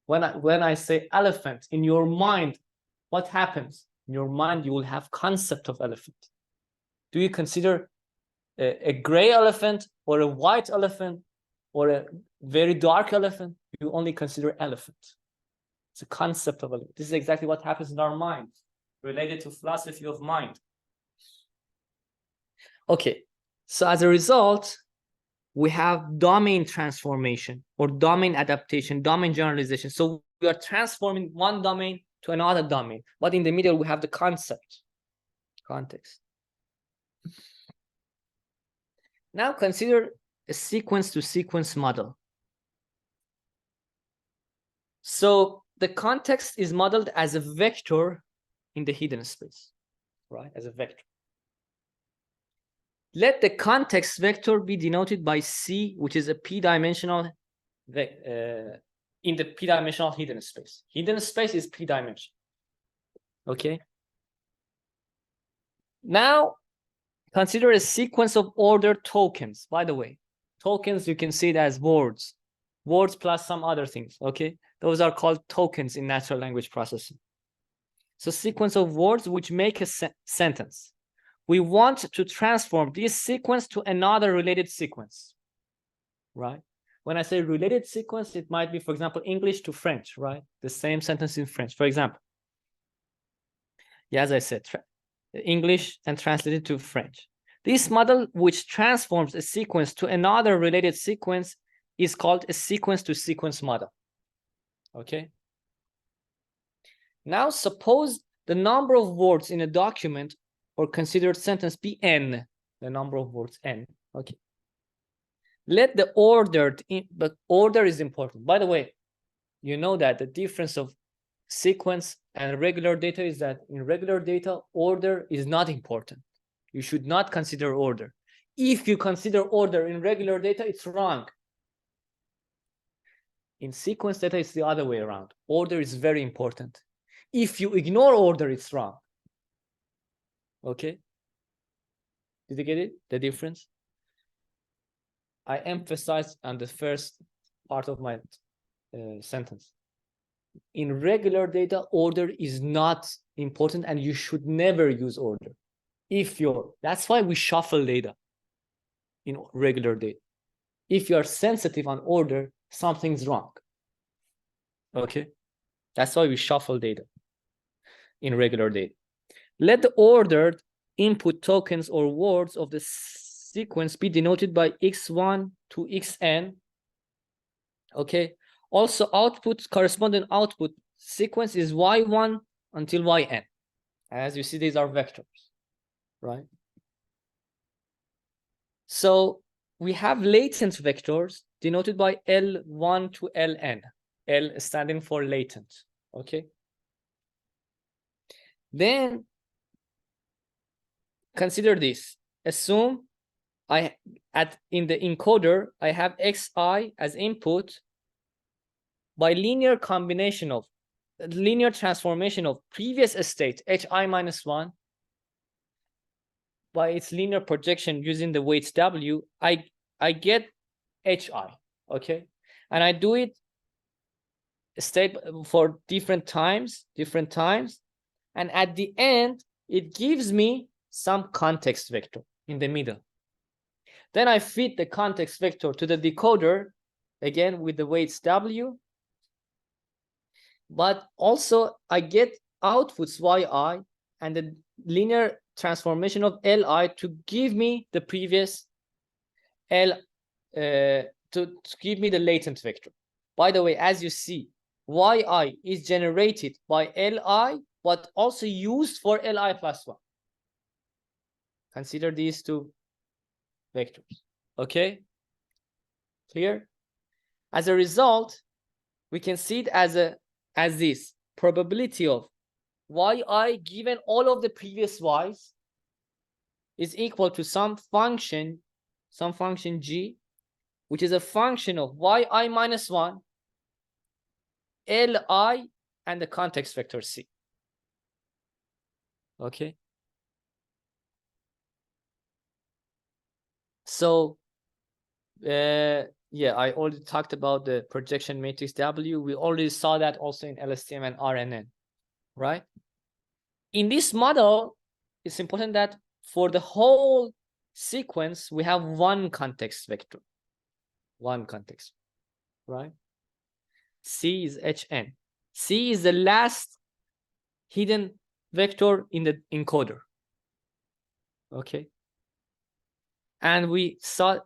A: When I say elephant, in your mind, what happens? In your mind, you will have concept of elephant. Do you consider a gray elephant or a white elephant or a very dark elephant? You only consider elephant. It's a concept of elephant. This is exactly what happens in our mind, related to philosophy of mind. Okay, so as a result, we have domain transformation or domain adaptation, domain generalization. So we are transforming one domain to another domain, but in the middle we have the concept, context. Now consider a sequence to sequence model. So the context is modeled as a vector in the hidden space, right? As a vector. let the context vector be denoted by C, which is a p-dimensional in the p-dimensional hidden space. Hidden space is p-dimensional. Okay. Now, consider a sequence of ordered tokens. By the way, tokens, you can see it as words. Words plus some other things, okay? Those are called tokens in natural language processing. So sequence of words which make a sentence. We want to transform this sequence to another related sequence, right? When I say related sequence, it might be, for example, English to French, right? The same sentence in French, for example. Yeah, as I said, English and translated to French. This model, which transforms a sequence to another related sequence, is called a sequence-to-sequence model. Okay. Now, suppose the number of words in a document or considered sentence be n, the number of words n. Okay. Let the ordered, but order is important. By the way, you know that the difference of sequence and regular data is that in regular data, order is not important. You should not consider order. If you consider order in regular data, it's wrong. In sequence data, it's the other way around. Order is very important. If you ignore order, it's wrong. Okay? Did you get it? The difference? I emphasized on the first part of my sentence. In regular data, order is not important and you should never use order. That's why we shuffle data in regular data. If you are sensitive on order, something's wrong. Okay? That's why we shuffle data in regular data. Let the ordered input tokens or words of the sequence be denoted by x1 to xn. Okay. Also, corresponding output sequence is y1 until yn. As you see, these are vectors, right? So we have latent vectors denoted by L1 to Ln, L standing for latent, okay? Then consider this. Assume in the encoder, I have xi as input by linear transformation of previous state, hi minus 1, by its linear projection using the weights w, I get hi, okay? And I do it state for different times, and at the end, it gives me some context vector in the middle. Then I feed the context vector to the decoder, again with the weights w, but also I get outputs yi and the linear transformation of li to give me the previous to give me the latent vector. By the way, as you see, yi is generated by li, but also used for li plus 1. Consider these two vectors. Okay? Clear? As a result, we can see it as this probability of yi given all of the previous y's is equal to some function g, which is a function of yi minus 1, li, and the context vector c. Okay? So, yeah, I already talked about the projection matrix W. We already saw that also in LSTM and RNN, right? In this model, it's important that for the whole sequence, we have one context vector. One context, right? C is Hn. C is the last hidden vector in the encoder. Okay. And we saw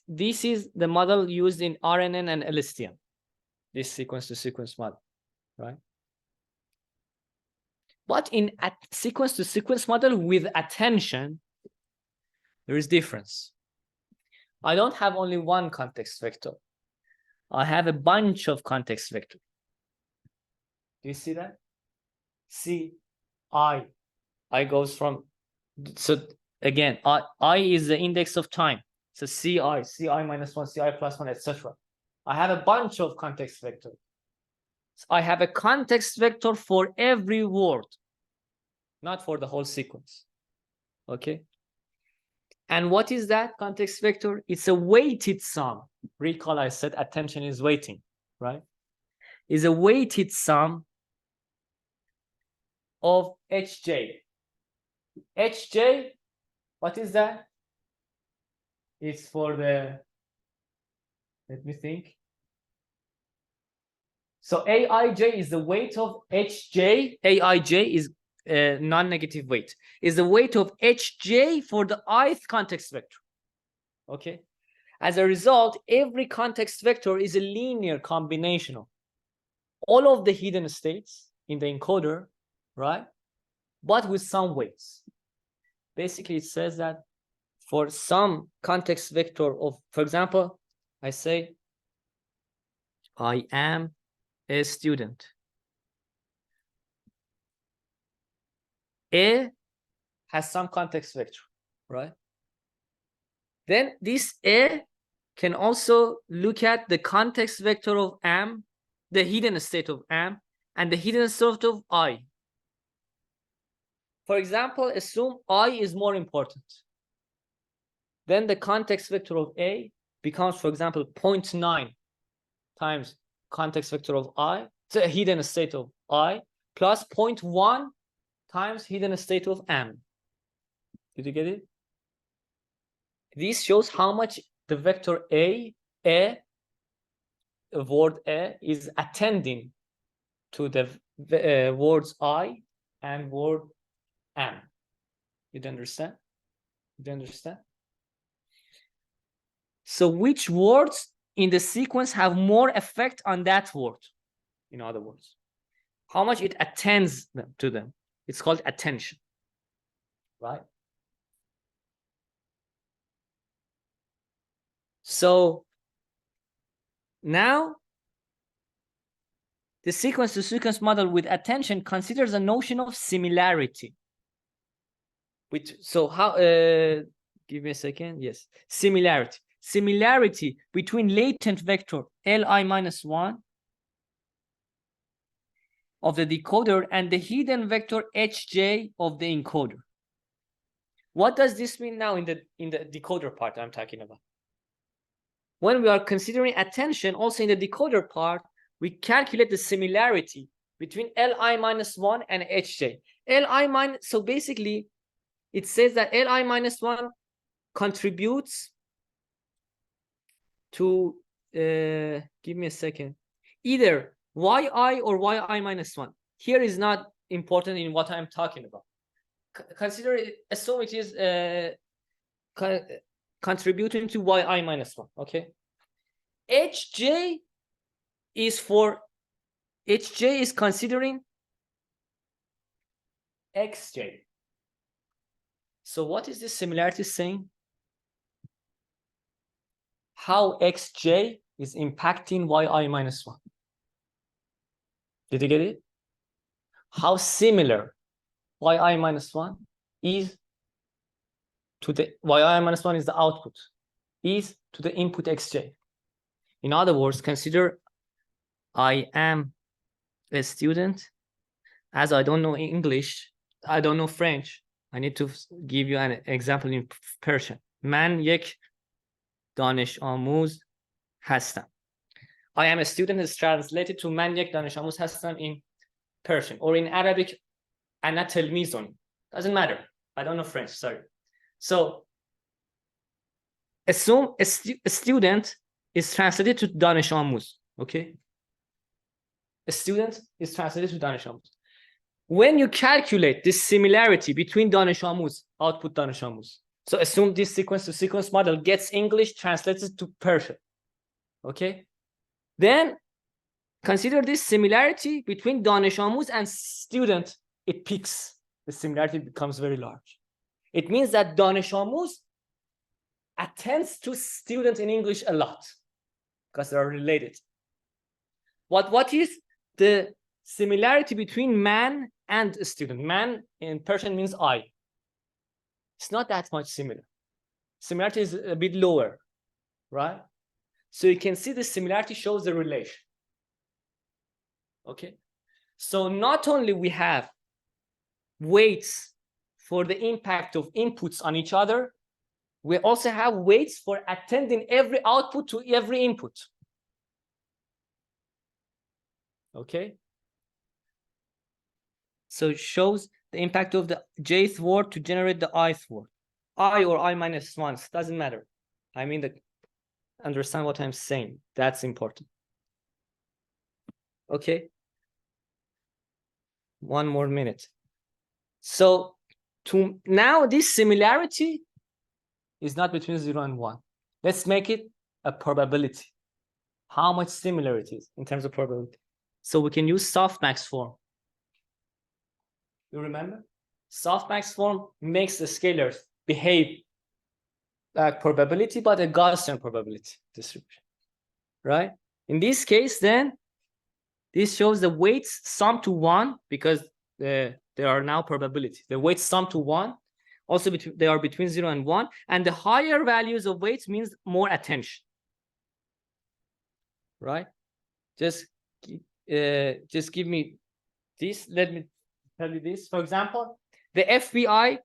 A: this is the model used in RNN and LSTM, this sequence-to-sequence model, right? But in a sequence-to-sequence model with attention, there is difference. I don't have only one context vector. I have a bunch of context vectors. Do you see that? I goes from, so Again, I is the index of time. So ci minus 1, ci plus 1, etc. I have a bunch of context vectors. So I have a context vector for every word, not for the whole sequence. Okay. And what is that context vector? It's a weighted sum. Recall I said attention is weighting, right? Is a weighted sum of Hj. Hj, what is that? It's for the, let me think. So Aij is the weight of Hj. Aij is a non-negative weight. Is the weight of Hj for the ith context vector. Okay. As a result, every context vector is a linear combination of all of the hidden states in the encoder, right? But with some weights. Basically, it says that for some context vector of, for example, I say, I am a student. A has some context vector, right? Then this A can also look at the context vector of am, the hidden state of am, and the hidden state of I. For example, assume I is more important. Then the context vector of A becomes, for example, 0.9 times context vector of I, so a hidden state of I, plus 0.1 times hidden state of am. Did you get it? This shows how much the vector A, word A, is attending to the words I and word am. You understand? You understand? So which words in the sequence have more effect on that word? In other words, how much it attends to them. It's called attention, right? So now the sequence-to-sequence model with attention considers a notion of similarity. So how, give me a second. Yes, similarity. Similarity between latent vector Li minus 1 of the decoder and the hidden vector Hj of the encoder. What does this mean now in the decoder part I'm talking about? When we are considering attention, also in the decoder part, we calculate the similarity between Li minus 1 and Hj. Li minus, so basically, it says that Li minus 1 contributes to, give me a second, either Yi or Yi minus 1. Here is not important in what I'm talking about. Consider it, assume it is contributing to Yi minus 1, okay? Hj is considering Xj. So what is this similarity saying? How Xj is impacting Yi minus 1. Did you get it? How similar Yi minus 1 is to the Yi minus 1 is the output, is to the input Xj. In other words, consider I am a student. As I don't know English, I don't know French, I need to give you an example in Persian. من یک دانش آموز هستم. I am a student is translated to من یک دانش آموز هستم in Persian, or in Arabic أنا تلميذ. Doesn't matter. I don't know French, sorry. So assume a student is translated to دانش آموز, okay? A student is translated to دانش آموز. When you calculate this similarity between دانش آموز, output دانش آموز, so assume this sequence-to-sequence model gets English translated to Persian, okay? Then consider this similarity between دانش آموز and student. It peaks. The similarity becomes very large. It means that دانش آموز attends to student in English a lot because they are related. What is the similarity between man and student? Man in Persian means I. It's not that much similar. Similarity is a bit lower, right? So you can see the similarity shows the relation. Okay. So not only we have weights for the impact of inputs on each other, we also have weights for attending every output to every input. Okay. So it shows the impact of the jth word to generate the ith word. I or I minus 1, doesn't matter. I mean, understand what I'm saying. That's important. Okay. 1 more minute. So now this similarity is not between 0 and 1. Let's make it a probability. How much similar it is in terms of probability. So we can use softmax form. You remember? Softmax form makes the scalars behave like probability, but a Gaussian probability distribution, right? In this case, then, this shows the weights sum to 1 because there are now probability. The weights sum to 1. Also, they are between 0 and 1. And the higher values of weights means more attention, right? Just give me this. Let me tell you this. For example, the FBI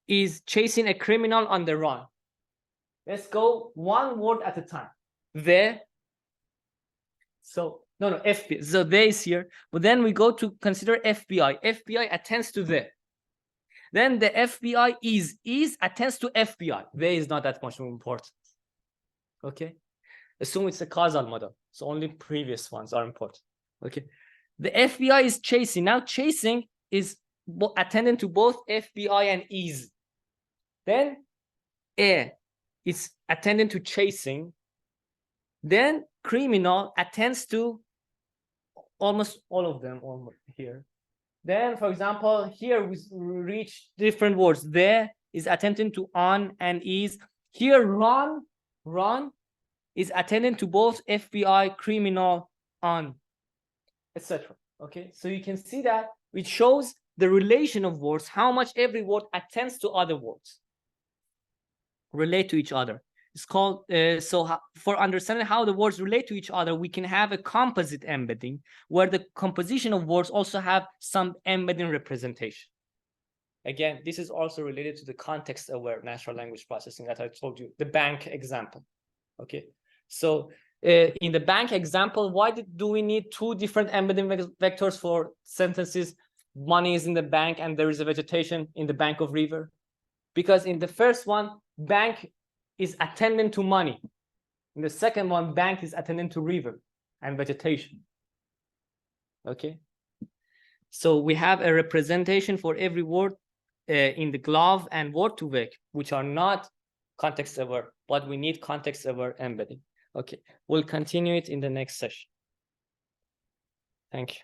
A: is chasing a criminal on the run. Let's go one word at a time. So no, FBI. So there is here, but then we go to consider FBI. FBI attends to the. Then the FBI is attends to FBI. There is not that much more important. Okay, assume it's a causal model, so only previous ones are important. Okay, the FBI is chasing. Now chasing is attending to both FBI and is. Then it's attending to chasing. Then criminal attends to almost all of them here. Then, for example, here we reach different words. There is attending to on and is. Here, run is attending to both FBI, criminal, on, etc. Okay, so you can see that it shows the relation of words, how much every word attends to other words, relate to each other. It's called, for understanding how the words relate to each other, we can have a composite embedding where the composition of words also have some embedding representation. Again, this is also related to the context-aware natural language processing that I told you, the bank example. Okay, so in the bank example, why do we need 2 different embedding vectors for sentences? Money is in the bank and there is a vegetation in the bank of river. Because in the first one, bank is attending to money. In the second one, bank is attending to river and vegetation. Okay. So we have a representation for every word in the glove and word2vec, which are not context-aware, but we need context-aware embedding. Okay, we'll continue it in the next session. Thank you.